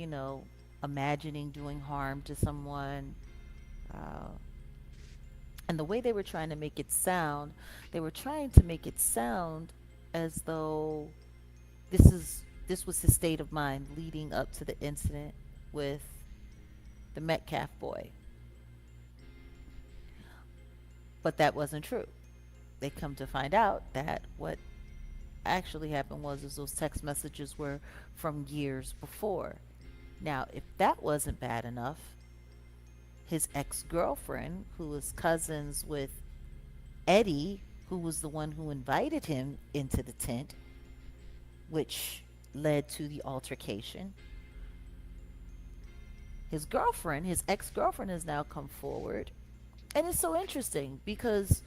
imagining doing harm to someone. Uh, and the way they were trying to make it sound, they were trying to make it sound as though this was his state of mind leading up to the incident with the Metcalf boy. But that wasn't true. They come to find out that what actually happened was is those text messages were from years before. Now, if that wasn't bad enough, his ex-girlfriend, who was cousins with Eddie, who was the one who invited him into the tent, which led to the altercation. His ex-girlfriend has now come forward. And it's so interesting because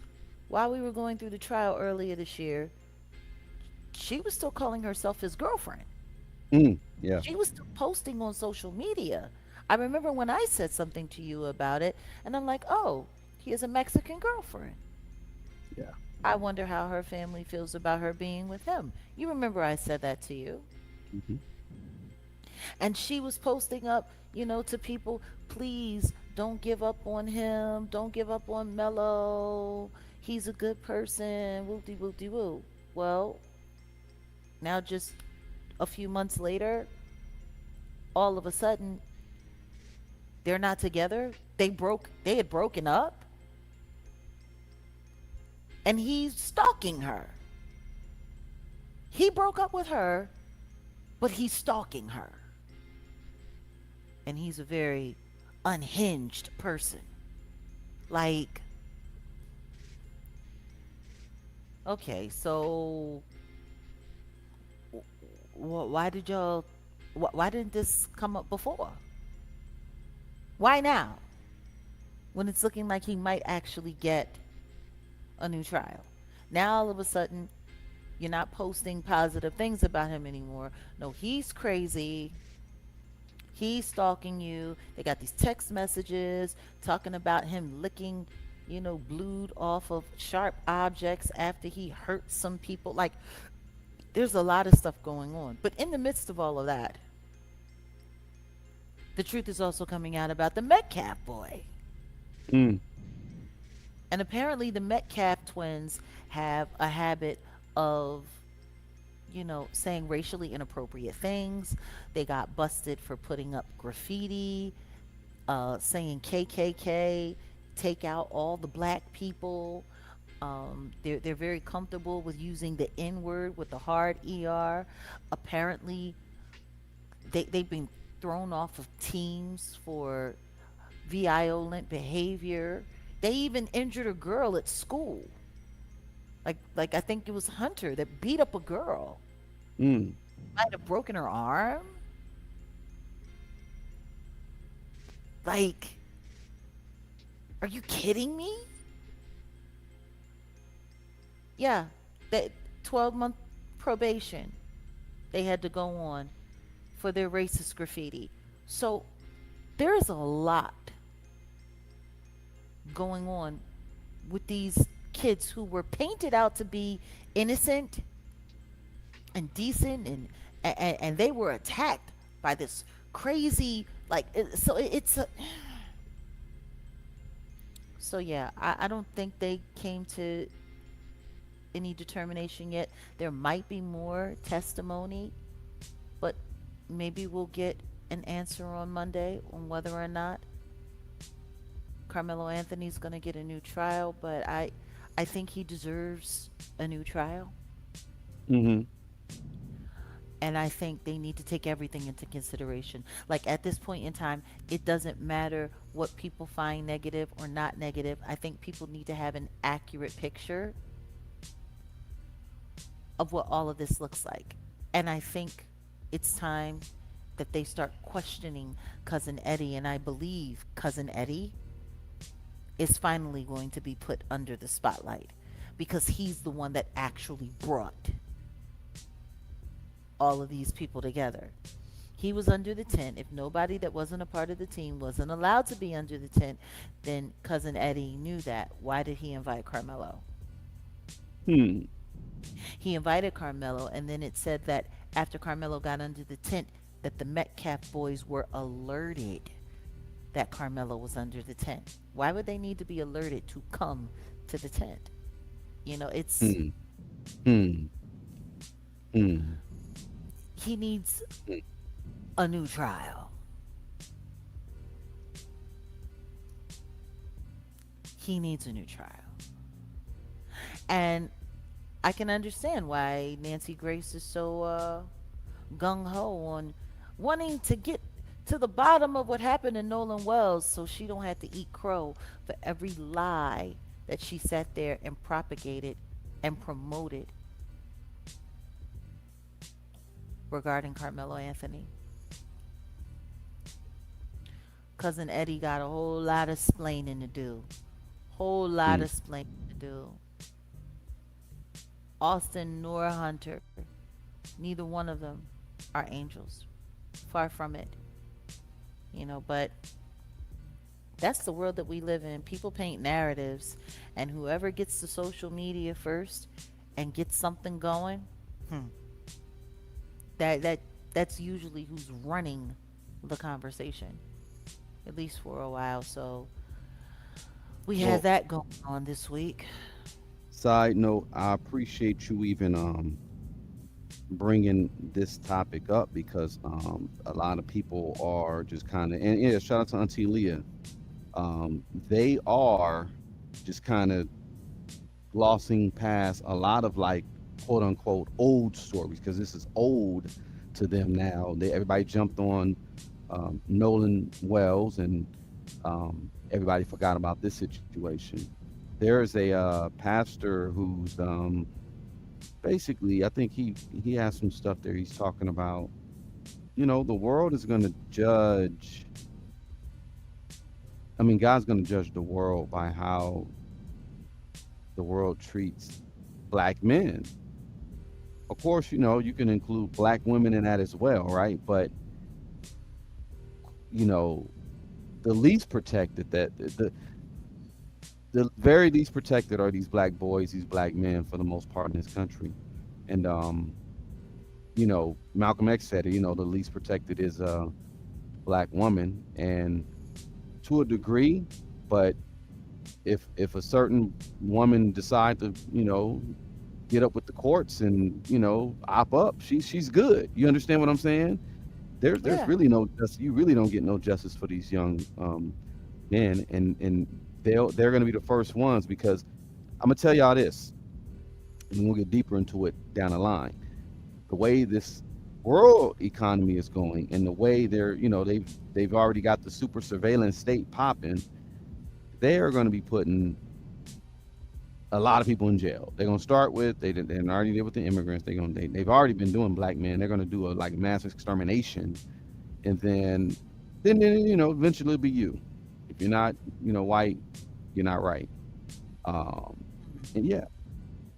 while we were going through the trial earlier this year, she was still calling herself his girlfriend. Yeah. She was still posting on social media. I remember when I said something to you about it, and I'm like, oh, he has a Mexican girlfriend. Yeah. I wonder how her family feels about her being with him. You remember I said that to you. Hmm. And she was posting up, to people, please don't give up on him. Don't give up on Mello. He's a good person. Whoop de whoop de woo. Well, now just a few months later, all of a sudden, they're not together. They had broken up, and he's stalking her. He broke up with her, but he's stalking her. And he's a very unhinged person. Like, okay, so why did y'all why didn't this come up before? Why now? When it's looking like he might actually get a new trial. Now all of a sudden, you're not posting positive things about him anymore. No, he's crazy. He's stalking you. They got these text messages talking about him licking, blood off of sharp objects after he hurt some people. Like, there's a lot of stuff going on. But in the midst of all of that, the truth is also coming out about the Metcalf boy. Mm. And apparently, the Metcalf twins have a habit of, saying racially inappropriate things. They got busted for putting up graffiti, saying KKK, take out all the black people. They're very comfortable with using the N word with the hard ER. Apparently, they've been thrown off of teams for violent behavior. They even injured a girl at school. Like I think it was Hunter that beat up a girl. Mm. Might have broken her arm. Like, are you kidding me? Yeah, that 12-month probation they had to go on for their racist graffiti. So there's a lot going on with these kids who were painted out to be innocent and decent, and they were attacked by this crazy, like, it's a, so yeah, I don't think they came to any determination yet. There might be more testimony, but maybe we'll get an answer on Monday on whether or not Carmelo Anthony's going to get a new trial. But I think he deserves a new trial. Mm-hmm. And I think they need to take everything into consideration. Like, at this point in time, it doesn't matter what people find negative or not negative. I think people need to have an accurate picture of what all of this looks like. And I think it's time that they start questioning Cousin Eddie. And I believe Cousin Eddie is finally going to be put under the spotlight because he's the one that actually brought all of these people together. He was under the tent. If nobody that wasn't a part of the team wasn't allowed to be under the tent, then Cousin Eddie knew that. Why did he invite Carmelo? Hmm. He invited Carmelo, and then it said that after Carmelo got under the tent, that the Metcalf boys were alerted that Carmelo was under the tent. Why would they need to be alerted to come to the tent? It's Hmm. Hmm. Hmm. he needs a new trial. He needs a new trial. And I can understand why Nancy Grace is so gung ho on wanting to get to the bottom of what happened in Nolan Wells so she don't have to eat crow for every lie that she sat there and propagated and promoted regarding Carmelo Anthony. Cousin Eddie got a whole lot of splaining to do. Whole lot Hmm. of splaining to do. Austin nor Hunter, neither one of them are angels. Far from it. But that's the world that we live in. People paint narratives, and whoever gets to social media first and gets something going, hmm, that's usually who's running the conversation, at least for a while. So we had Well, that going on this week. side note, I appreciate you even bringing this topic up because a lot of people are just kind of, and yeah, shout out to Auntie Leah. They are just kind of glossing past a lot of like quote unquote old stories because this is old to them now. Everybody jumped on Nolan Wells and everybody forgot about this situation. There is a pastor who's basically, I think he has some stuff there. He's talking about, the world is going to judge. I mean, God's going to judge the world by how the world treats black men. Of course, you can include black women in that as well, right? But you know, the least protected, the very least protected are these black boys, these black men for the most part in this country. And Malcolm X said it, the least protected is a black woman, and to a degree, but if a certain woman decide to, get up with the courts and, op up, she's good. You understand what I'm saying? There's Yeah. really no justice. You really don't get no justice for these young men, and they're going to be the first ones because I'm gonna tell y'all this, and we'll get deeper into it down the line. The way this world economy is going, and the way they've already got the super surveillance state popping, they are going to be putting a lot of people in jail. They're going to start with they already did with the immigrants. They've already been doing black men. They're going to do a like mass extermination, and then eventually it'll be you. If you're not white, you're not right. And yeah,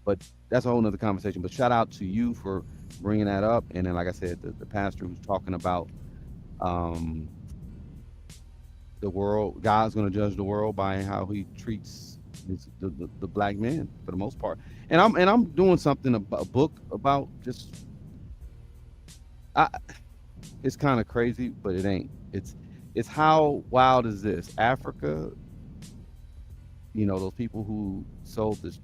but that's a whole nother conversation. But shout out to you for bringing that up. And then, like I said, the pastor who's talking about um, the world, God's going to judge the world by how he treats the black man for the most part. And I'm doing something about a book about just I, it's kind of crazy, but it ain't. It's how wild is this? Africa, those people who sold the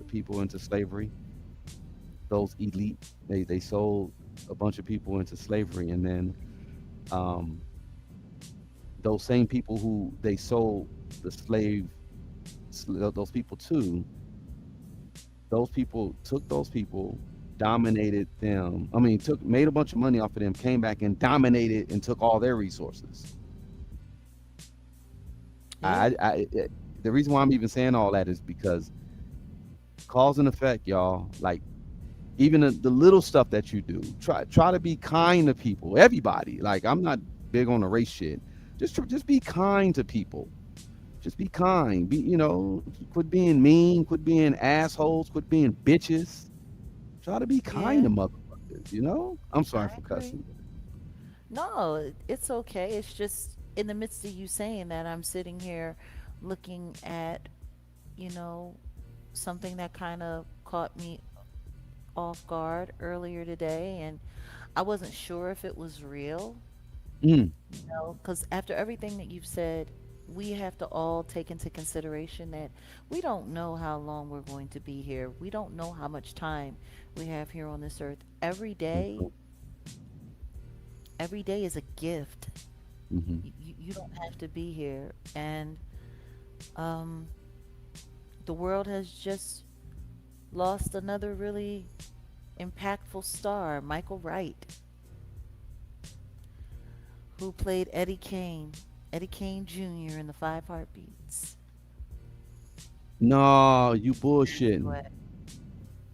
people into slavery, those elite, they sold a bunch of people into slavery, and then um, those same people who they sold the those people to, those people took those people, dominated them. I mean, made a bunch of money off of them, came back and dominated and took all their resources. Yeah. The reason why I'm even saying all that is because cause and effect, y'all. Like even the little stuff that you do, try to be kind to people, everybody. Like I'm not big on the race shit. Just be kind to people. Just be kind. Quit being mean. Quit being assholes. Quit being bitches. Try to be kind Yeah. to motherfuckers. I'm sorry I for agree. cussing. No, it's okay. It's just in the midst of you saying that, I'm sitting here looking at, you know, something that kind of caught me off guard earlier today, and I wasn't sure if it was real, Mm, because after everything that you've said, we have to all take into consideration that we don't know how long we're going to be here. We don't know how much time we have here on this earth. Every day is a gift. mm-hmm. You don't have to be here. And um, the world has just lost another really impactful star, Michael Wright, who played Eddie Kane Jr. in the Five Heartbeats. No, you Passed bullshitting. away.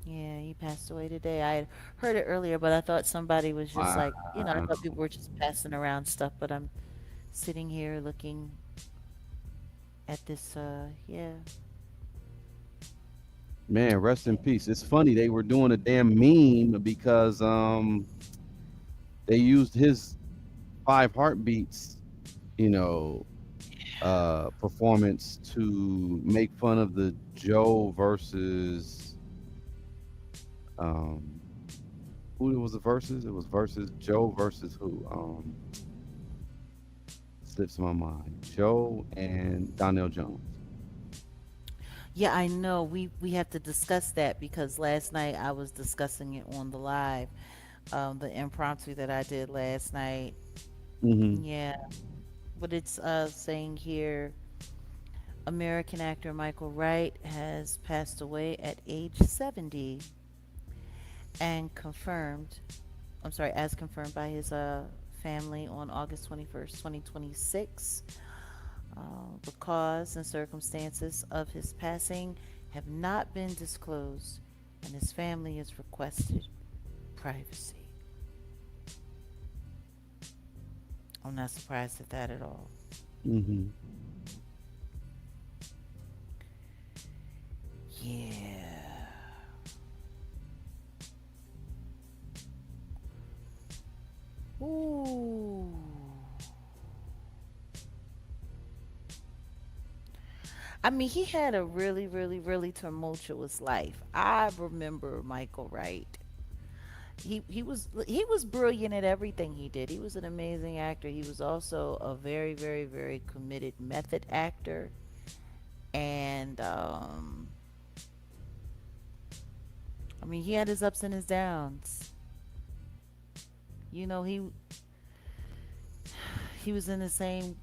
Yeah, he passed away today. I had heard it earlier, but I thought somebody was just Wow. like, I thought people were just passing around stuff, but I'm sitting here looking at this, yeah. Man, rest in peace. It's funny they were doing a damn meme because they used his five heartbeats, you know, performance to make fun of the Joe versus um who was the versus? It was versus Joe versus who? Slips my mind. Joe and Donnell Jones. Yeah, I know. We have to discuss that because last night I was discussing it on the live, the impromptu that I did last night. Hmm. Yeah, but it's saying here American actor Michael Wright has passed away at age 70 and confirmed, I'm sorry, as confirmed by his family on August 21st, 2026. The cause and circumstances of his passing have not been disclosed, and his family has requested privacy. I'm not surprised at that at all. Hmm. Yeah. Ooh. I mean, he had a really, really, really tumultuous life. I remember Michael Wright. He was brilliant at everything he did. He was an amazing actor. He was also a very, very, very committed method actor. And I mean, he had his ups and his downs. You know, he was in the same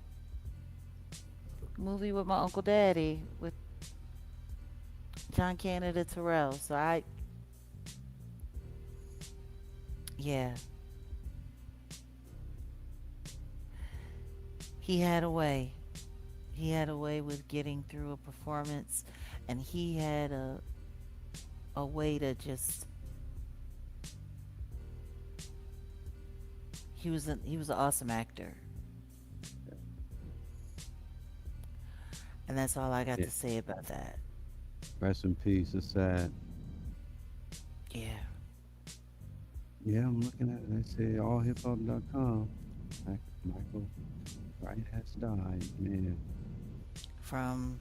movie with my Uncle Daddy with John Canada Terrell. So yeah, he had a way. He had a way with getting through a performance, and he had a way to just. He was an awesome actor, and that's all I got Yeah. to say about that. Rest in peace. It's sad. Yeah, Yeah, I'm looking at it. I say allhiphop.com. Michael Wright has died. Man. from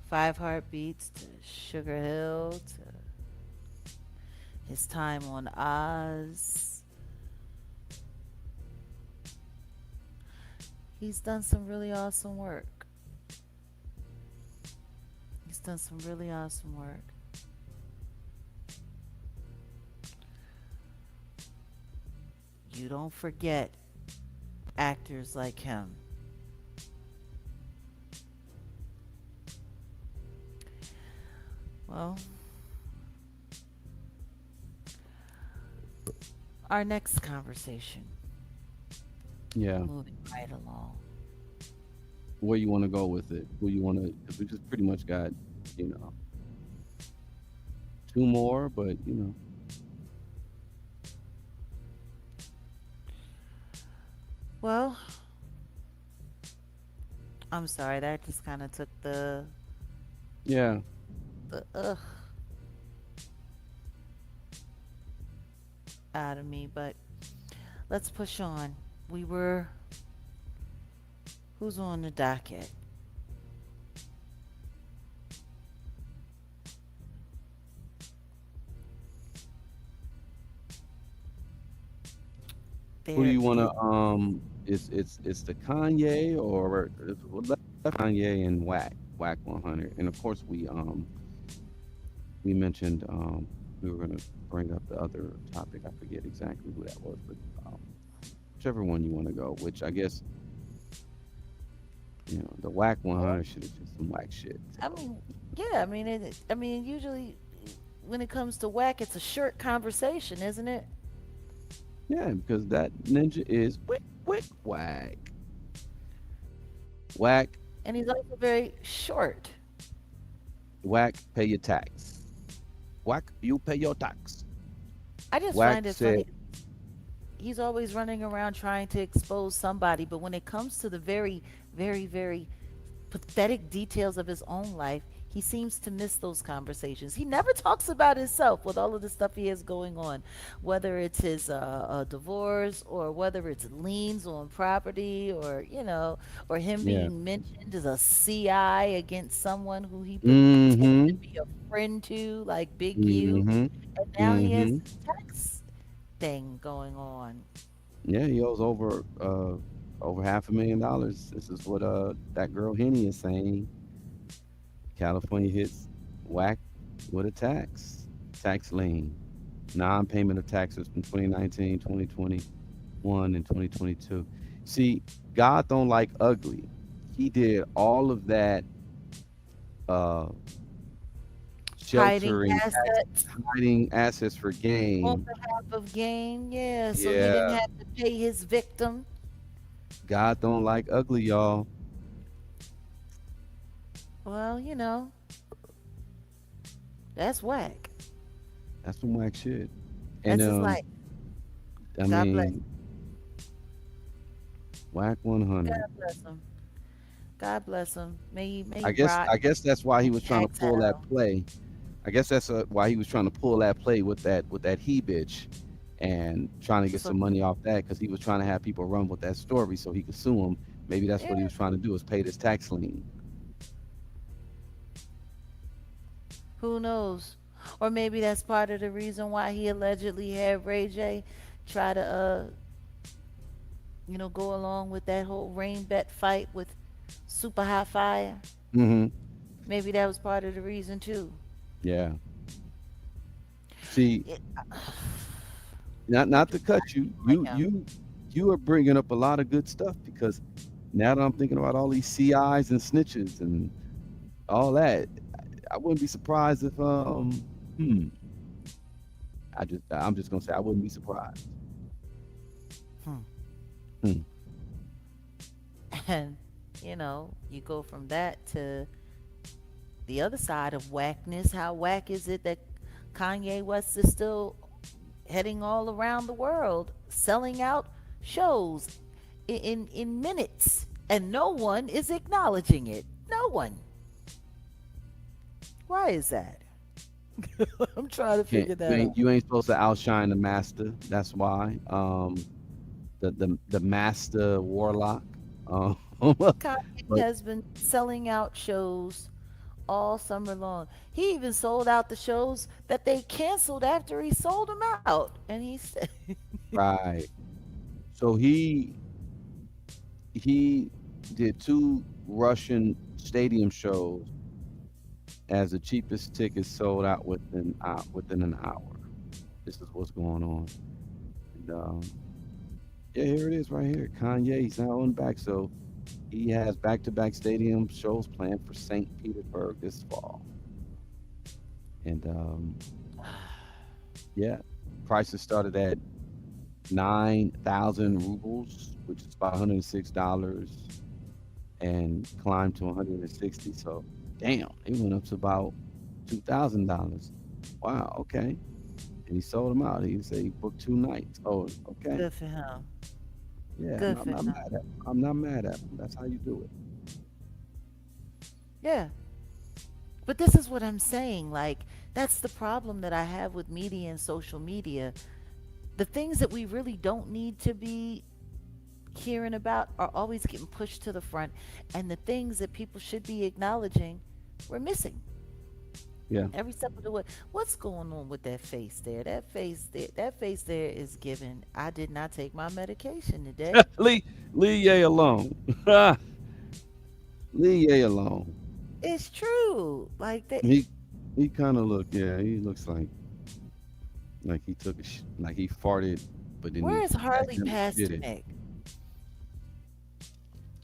Five Heartbeats to Sugar Hill to his time on Oz. He's done some really awesome work. He's done some really awesome work. You don't forget actors like him. Well, our next conversation, Yeah. moving right along. Where you want to go with it? Who you want to? Because we just pretty much got, you know, two more, but Well, I'm sorry, that just kind of took yeah, the out of me, but let's push on. We were Who's on the docket? who do There you want is to? It's the Kanye or well, left Kanye and Wack 100, and of course we mentioned we were gonna bring up the other topic. I forget exactly who that was, but um, whichever one you want to go. Which I guess the Wack well, 100 should have just some whack shit. I So mean, yeah, I mean usually when it comes to whack it's a short conversation, isn't it? yeah, because that ninja is whack. Whack, And he's also very short. whack, pay your tax. Whack, you pay your tax. I just Whack find it said, funny. He's always running around trying to expose somebody, but when it comes to the very, very, very pathetic details of his own life, he seems to miss those conversations. He never talks about himself with all of the stuff he has going on, whether it's his divorce or whether it's liens on property or, or him yeah. being mentioned as a CI against someone who he pretended to Mm-hmm. be a friend to, like Big U. Mm-hmm. And now he has Mm-hmm. this tax thing going on. Yeah, he owes over $500,000. This is what that girl Henny is saying. California hits Wack with a tax lien, non-payment of taxes from 2019, 2021, and 2022. See, God don't like ugly. He did all of that uh, Hiding sheltering, assets hiding assets for on gain. behalf of gain, yeah, so he didn't Yeah, have to pay his victim. God don't like ugly, y'all. Well, that's whack. That's some whack shit. And That's his life. I God bless. mean, whack 100. God bless him. God bless him. May he I guess rot I guess that's why he in was trying to tax pull that hell. play. I guess that's why he was trying to pull that play with that he bitch, and trying to get So some money off that because he was trying to have people run with that story so he could sue him. Maybe that's what he yeah, was trying to do, is pay this tax lien. who knows? Or maybe that's part of the reason why he allegedly had Ray J try to go along with that whole rain bet fight with Super High Fire. Hmm. Maybe that was part of the reason too. Yeah. See, It, I'm not to just cut you, like him. you are bringing up a lot of good stuff because now that I'm thinking about all these CIs and snitches and all that, I wouldn't be surprised if hmm, I'm just gonna say I wouldn't be surprised. Hmm. Hmm. And you go from that to the other side of whackness. How whack is it that Kanye West is still heading all around the world, selling out shows in minutes, and no one is acknowledging it? No one. Why is that? I'm trying to Can't figure that out. you ain't supposed to outshine the master. That's why. The master warlock. Kanye But has been selling out shows all summer long. He even sold out the shows that they canceled after he sold them out. And he said, right. So he did two Russian stadium shows as the cheapest tickets sold out within an hour. This is what's going on. And yeah, here it is right here. Kanye, he's now on back. So he has back-to-back stadium shows planned for St. Petersburg this fall. And yeah, prices started at 9,000 rubles, which is about $106, and climbed to 160. So, damn, it went up to about $2,000. Wow, okay. And he sold them out. He said he booked 2 nights. Oh, okay. good for him. Yeah, Good I'm for not him. mad at him. I'm not mad at him. That's how you do it. Yeah. But this is what I'm saying. Like, that's the problem that I have with media and social media. The things that we really don't need to be hearing about are always getting pushed to the front. And the things that people should be acknowledging, we're missing Yeah. every step of the way. What's going on with that face there? That face there is giving. I did not take my medication today. Leave Ye alone. Leave Ye alone. It's true. Like that. He he kind of yeah, he looks like he took like he farted, but then he Where is Harley accidentally shit it. Pasternak?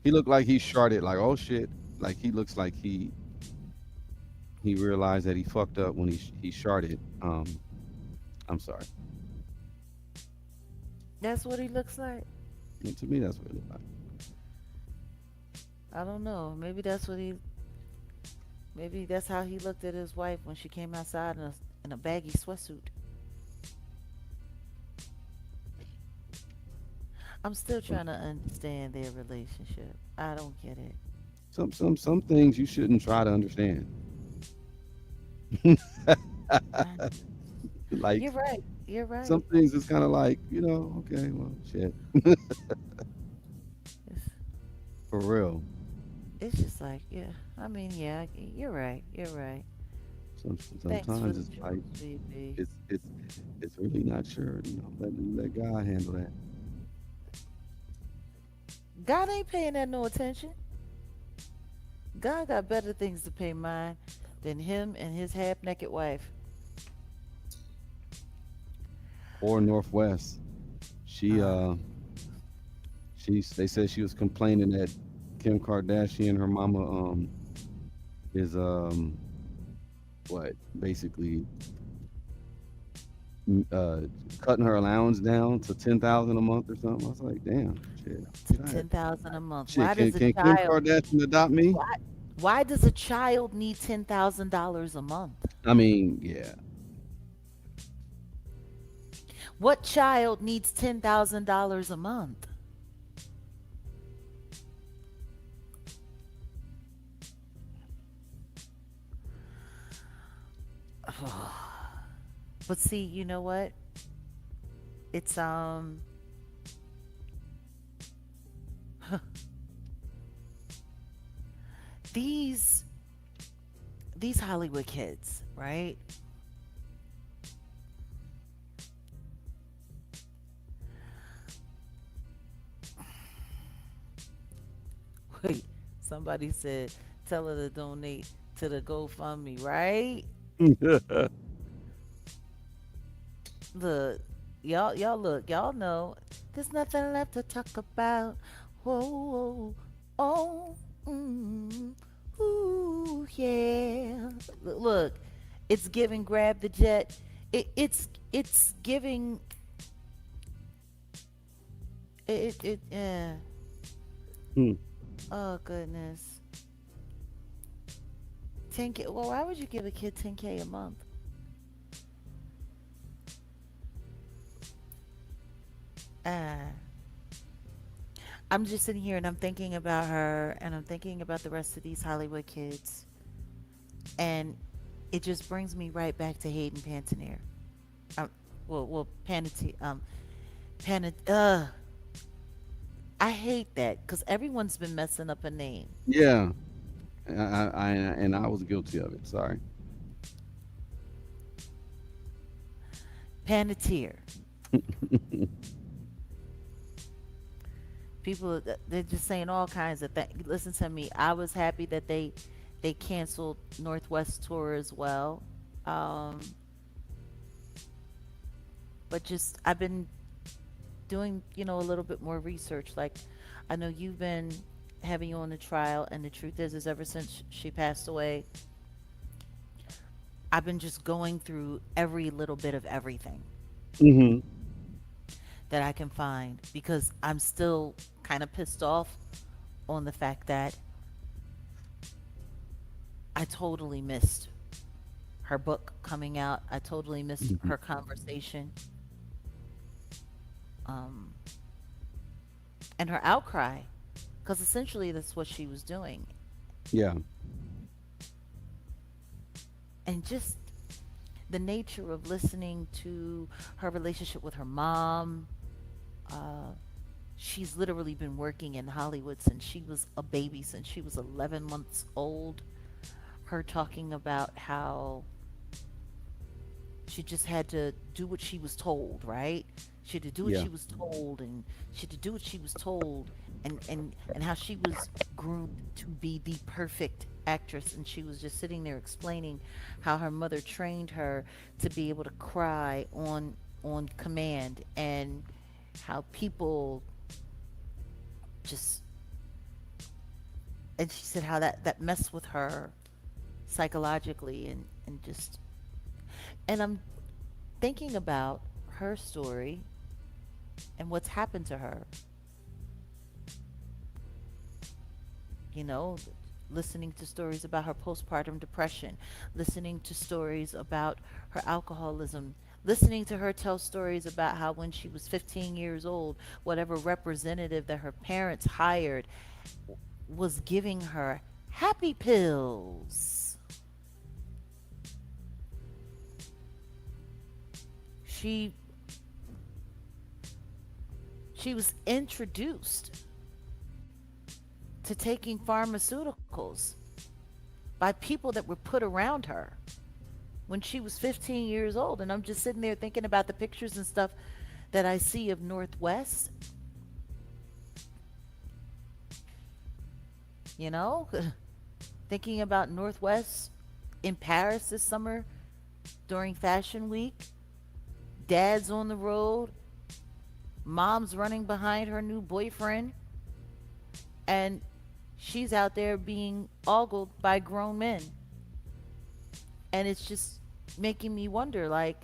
He looked like he sharted, like, oh shit. Like he looks like he realized that he fucked up when he sharted. I'm sorry. That's what he looks like. And to me, that's what it looked like. I don't know. Maybe that's how he looked at his wife when she came outside in a baggy sweatsuit. I'm still trying to understand their relationship. I don't get it. Some things you shouldn't try to understand. I, Like you're right. You're right. some things it's kind of like, okay, well, shit, It's, for real. it's just like, yeah. I mean, yeah. You're right. You're right. Thanks for Sometimes the it's like truth, BB. it's really not sure. Let God handle that. God ain't paying that no attention. God got better things to pay mind than him and his half naked wife. Or Northwest. She Uh, they said she was complaining that Kim Kardashian, her mama, is what basically uh cutting her allowance down to 10,000 a month or something. I was like, damn, shit, to God. 10,000 a month. Shit, Why does a can Kim child Kardashian adopt me? why why does a child need $10,000 a month? I mean, yeah. What child needs $10,000 a month? But see, you know what? It's these these Hollywood kids, right? Wait, somebody said tell her to donate to the GoFundMe, right? Look, y'all look, y'all know there's nothing left to talk about. Whoa, oh, ooh, yeah. Look, it's giving grab the jet. It's giving yeah. Hmm. Oh goodness. 10K. Well, why would you give a kid 10K a month? Ah. I'm just sitting here and I'm thinking about her and I'm thinking about the rest of these Hollywood kids. And it just brings me right back to Hayden Panettiere. Um, Panettiere. I hate that because everyone's been messing up a name. Yeah. And I was guilty of it. Sorry. Panettiere. People, they're just saying all kinds of things. Listen to me. I was happy that they canceled Northwest tour as well. Um, but just I've been doing, a little bit more research. Like I know you've been having you on the trial, and the truth is ever since she passed away, I've been just going through every little bit of everything Hmm. that I can find because I'm still kind of pissed off on the fact that I totally missed her book coming out. I totally missed Hmm. her conversation, um, and her outcry, because essentially that's what she was doing. Yeah. And just the nature of listening to her relationship with her mom. Uh, she's literally been working in Hollywood since she was a baby, since she was 11 months old. Her talking about how she just had to do what she was told, right? She had to do what Yeah. she was told, and she had to do what she was told, and how she was groomed to be the perfect actress, and she was just sitting there explaining how her mother trained her to be able to cry on command, and how people just, and she said how that messed with her psychologically, and just, and I'm thinking about her story and what's happened to her, you know, listening to stories about her postpartum depression, listening to stories about her alcoholism, listening to her tell stories about how when she was 15 years old, whatever representative that her parents hired was giving her happy pills. She she was introduced to taking pharmaceuticals by people that were put around her when she was 15 years old. And I'm just sitting there thinking about the pictures and stuff that I see of Northwest, you know? thinking about Northwest in Paris this summer during Fashion Week. Dad's on the road, mom's running behind her new boyfriend, and she's out there being ogled by grown men. And it's just making me wonder, like,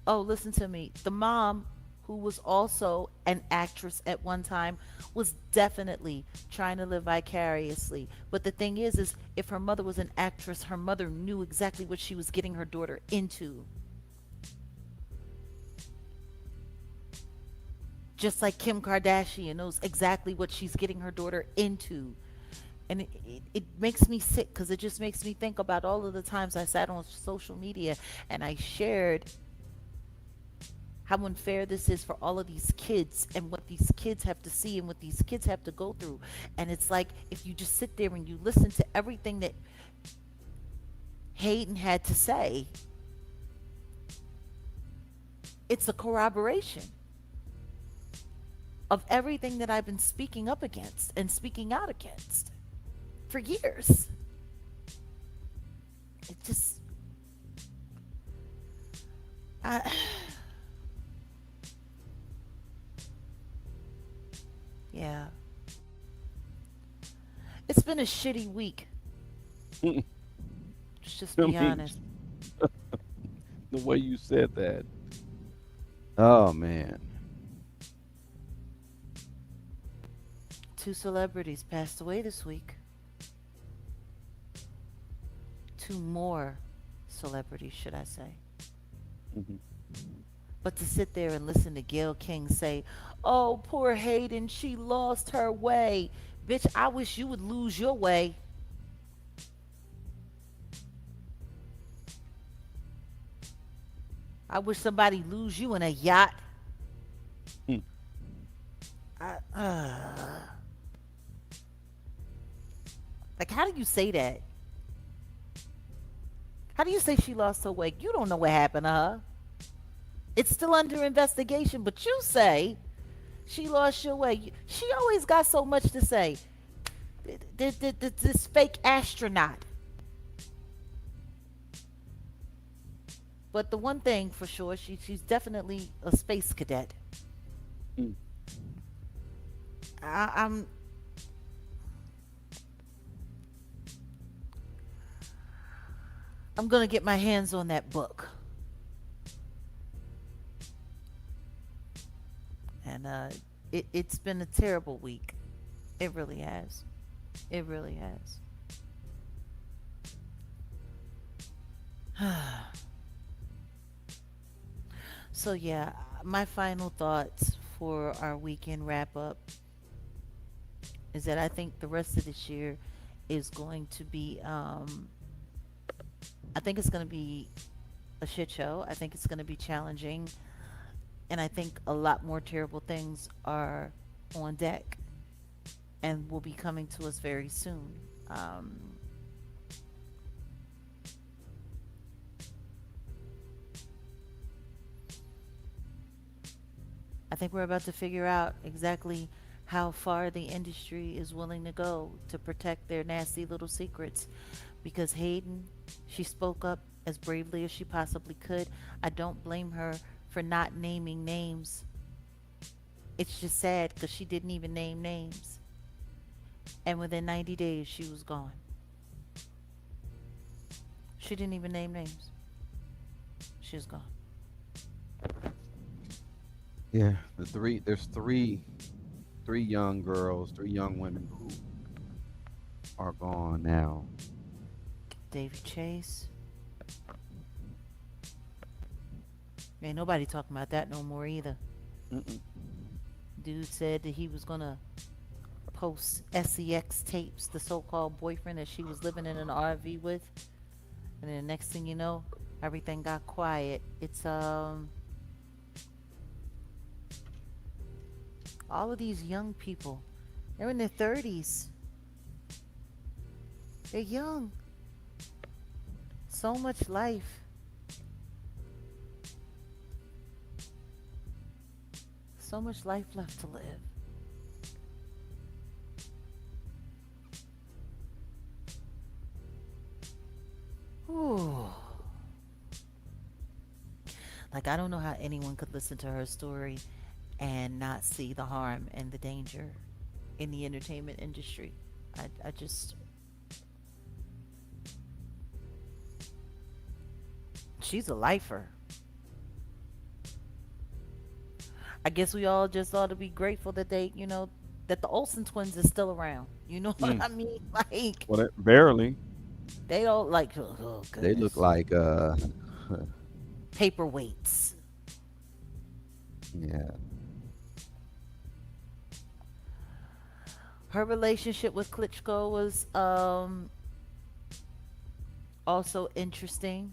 oh, listen to me. The mom, who was also an actress at one time, was definitely trying to live vicariously. But the thing is if her mother was an actress, her mother knew exactly what she was getting her daughter into. Just like Kim Kardashian knows exactly what she's getting her daughter into. And it makes me sick because it just makes me think about all of the times I sat on social media and I shared how unfair this is for all of these kids and what these kids have to see and what these kids have to go through. And it's like if you just sit there and you listen to everything that Hayden had to say, it's a corroboration of everything that I've been speaking up against and speaking out against for years. It just, I, yeah, it's been a shitty week. Let's just I be mean, honest. the way you said that. Oh man. Two celebrities passed away this week. Two more celebrities, should I say. Mhm. But to sit there and listen to Gayle King say, oh, poor Hayden, she lost her way. Bitch, I wish you would lose your way. I wish somebody lose you in a yacht. Hmm. I, like, how do you say that? How do you say she lost her way? You don't know what happened to her. It's still under investigation, but you say she lost your way. She always got so much to say. This fake astronaut. But the one thing for sure, she's definitely a space cadet. Hmm. I'm gonna get my hands on that book. And it's been a terrible week. It really has. It really has. So yeah, my final thoughts for our weekend wrap up is that I think the rest of this year is going to be I think it's going to be a shit show. I think it's going to be challenging, and I think a lot more terrible things are on deck and will be coming to us very soon. Um, I think we're about to figure out exactly how far the industry is willing to go to protect their nasty little secrets. Because Hayden, she spoke up as bravely as she possibly could. I don't blame her for not naming names. It's just sad because she didn't even name names. And within 90 days, she was gone. She didn't even name names. She was gone. Yeah, there's three young girls, three young women who are gone now. Davy Chase. Ain't nobody talking about that no more either. Mm-mm. Dude said that he was gonna post sex tapes, the so-called boyfriend that she was living in an RV with, and then the next thing you know, everything got quiet. It's all of these young people, they're in their 30s. They're young. So much life. So much life left to live. Whew. Like, I don't know how anyone could listen to her story and not see the harm and the danger in the entertainment industry. I just, she's a lifer. I guess we all just ought to be grateful that that the Olsen twins is still around. You know what Mm. I mean? Like, Well, barely. they don't like, oh They look goodness, like paperweights. yeah. Her relationship with Klitschko was also interesting.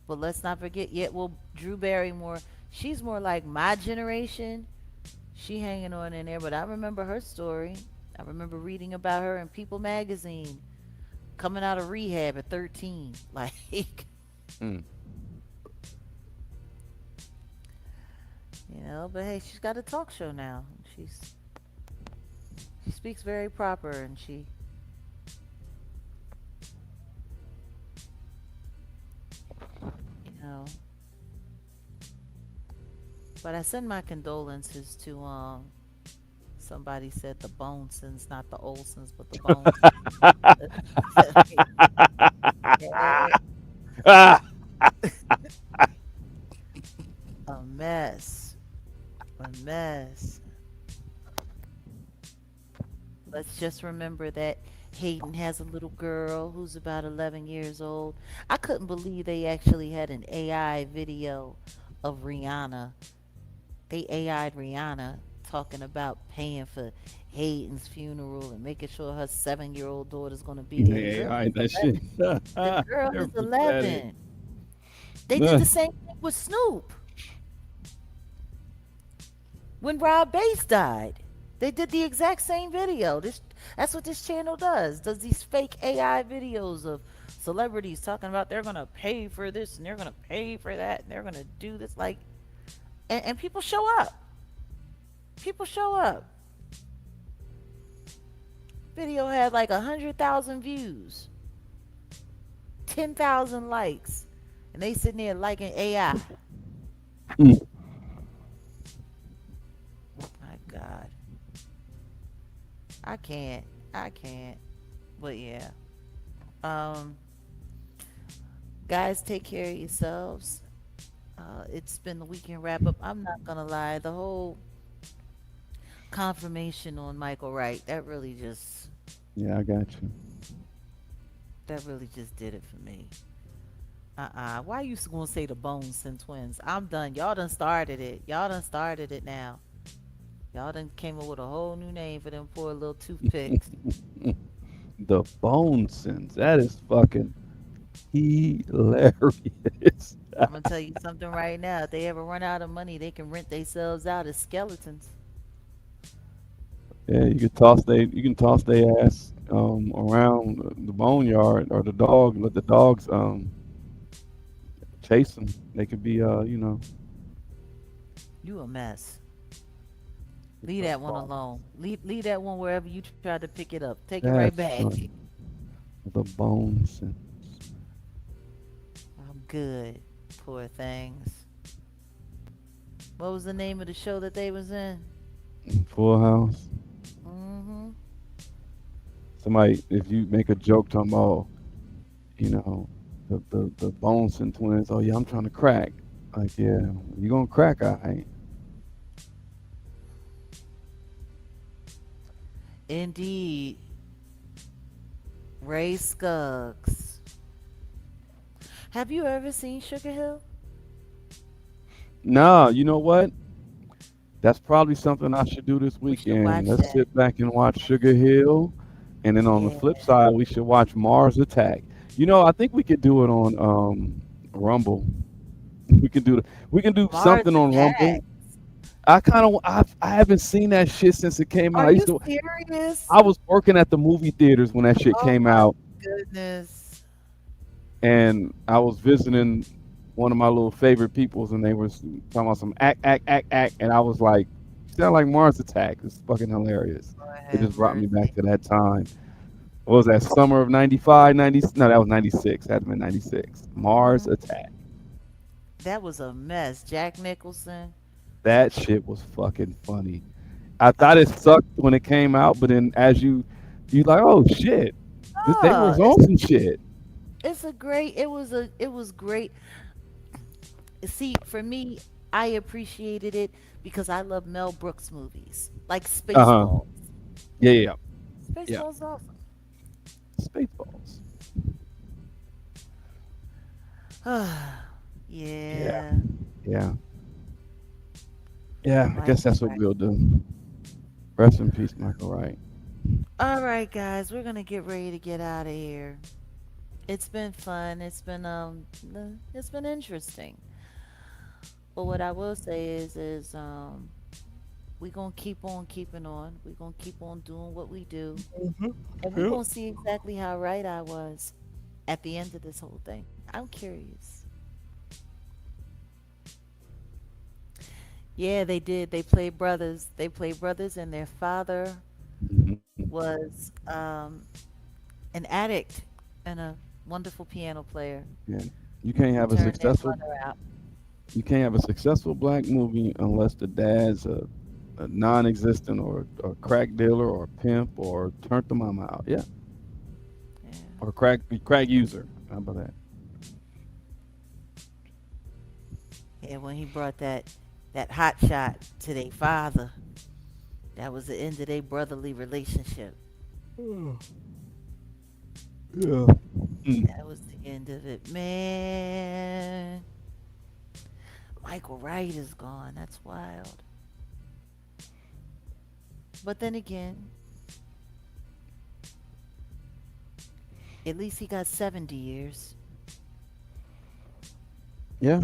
But let's not forget yet. Well, Drew Barrymore, she's more like my generation. She hanging on in there, but I remember her story. I remember reading about her in People magazine, coming out of rehab at 13. Like, Mm. but hey, she's got a talk show now. She speaks very proper, and you know. But I send my condolences to somebody said the Bonesons, not the Olsons, but the Bones. Ah, A mess. A mess. Let's just remember that Hayden has a little girl who's about 11 years old. I couldn't believe they actually had an AI video of Rihanna. They AI'd Rihanna talking about paying for Hayden's funeral and making sure her 7-year-old daughter's going to be there. The they girl AI is that 11. shit. The girl They're is pathetic. 11. They did the same thing with Snoop when Rob Bass died. They did the exact same video. That's what this channel does. Does these fake AI videos of celebrities talking about they're gonna pay for this and they're gonna pay for that and they're gonna do this, like, and people show up. People show up. Video had like 100,000 views, 10,000 likes, and they sitting there liking AI. Mm. My God, I can't. I can't. But yeah. Um, guys, take care of yourselves. It's been the weekend wrap up. I'm not gonna lie, the whole confirmation on Michael Wright, Yeah, I got you. that really just did it for me. Why you gonna say the Bones and Twins? I'm done. Y'all done started it. Y'all done started it now. Y'all done came up with a whole new name for them poor little toothpicks. The Bonesons. That is fucking hilarious. I'm gonna tell you something right now. If they ever run out of money, they can rent themselves out as skeletons. Yeah, you can toss their ass around the boneyard or the dog. Let the dogs chase them. They could be You a mess. Leave that one alone. Leave that one wherever you tried to pick it up. Take it right that's back. funny. The Bonesons. I'm good. Poor things. What was the name of the show that they was in? Full House. Mm-hmm. Somebody, if you make a joke talking about, you know, the Boneson twins. Oh yeah, I'm trying to crack. Like yeah, you gonna crack? I ain't. Indeed. Ray Scuggs. Have you ever seen Sugar Hill? Nah, you know what? That's probably something I should do this We should weekend. watch Let's that. sit back and watch Sugar Hill, and then on the Yeah. flip side, we should watch Mars Attack. You know, I think we could do it on Rumble. We can do Mars something on Attack. Rumble. I haven't seen that shit since it came out. Are you serious? I was working at the movie theaters when that shit Oh came my out, goodness. and I was visiting one of my little favorite peoples, and they were talking about some act, and I was like, "Sound like Mars Attack." It's fucking hilarious. Lord It have just brought me back mercy. to that time. What was that? Summer of 95, 90? No, that was 96. Had to been 96. Mars Hmm. Attack. That was a mess. Jack Nicholson. That shit was fucking funny. I thought it Uh, sucked when it came out, but then as you like, oh shit, they oh, was on some shit. it's a great. It was great. See, for me, I appreciated it because I love Mel Brooks movies like Uh huh. Spaceballs. Yeah, yeah, yeah. Spaceballs is awesome. Spaceballs. Yeah, Yeah, yeah, yeah. I guess Michael that's what Wright. we'll do. Rest in peace, Michael Wright. All right, guys, we're gonna get ready to get out of here. It's been fun. It's been interesting. But what I will say is we gonna keep on keeping on. We gonna keep on doing what we do, and we Yep. gonna see exactly how right I was at the end of this whole thing. I'm curious. Yeah, they did. They played brothers. They played brothers, and their father Hmm. was an addict and a wonderful piano player Yeah, you can't who have a turned their successful mother out. you can't have a successful black movie unless the dad's a non-existent or a crack dealer or a pimp or turned the mama out. Yeah, Yeah. or crack user. How about that? Yeah, when he brought that hot shot to their father, that was the end of their brotherly relationship. Yeah. Mm. That was the end of it. Man, Michael Wright is gone. That's wild. But then again, at least he got 70 years. Yeah.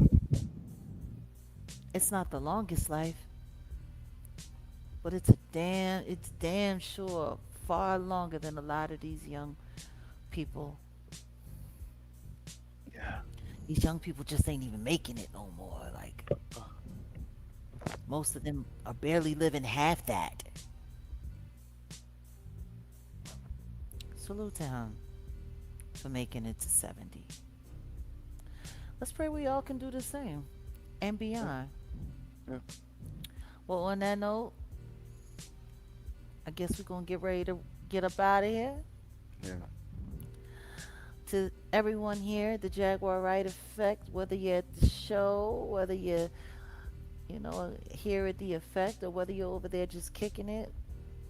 It's not the longest life, but it's damn sure far longer than a lot of these young people. Yeah. These young people just ain't even making it no more. Like most of them are barely living half that. Salute to him for making it to 70. Let's pray we all can do the same and beyond. Yeah. Well, on that note, I guess we're gonna get ready to get up out of here. Yeah. To everyone here, the Jaguar Wright Effect, whether you're at the show, whether you're, here at the effect, or whether you're over there just kicking it,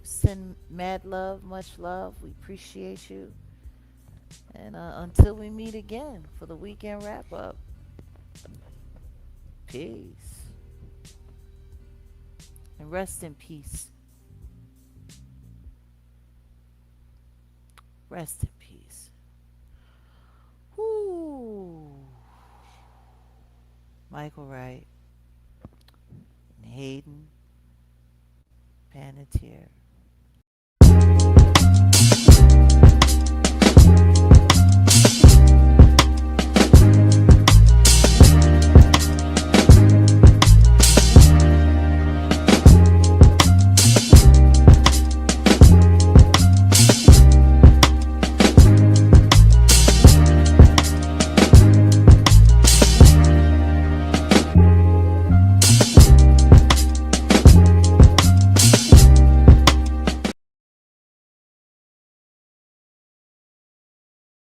send mad love, much love. We appreciate you. And until we meet again for the weekend wrap up, peace. And rest in peace. Rest in peace. Whoo. Michael Wright and Hayden Panettiere.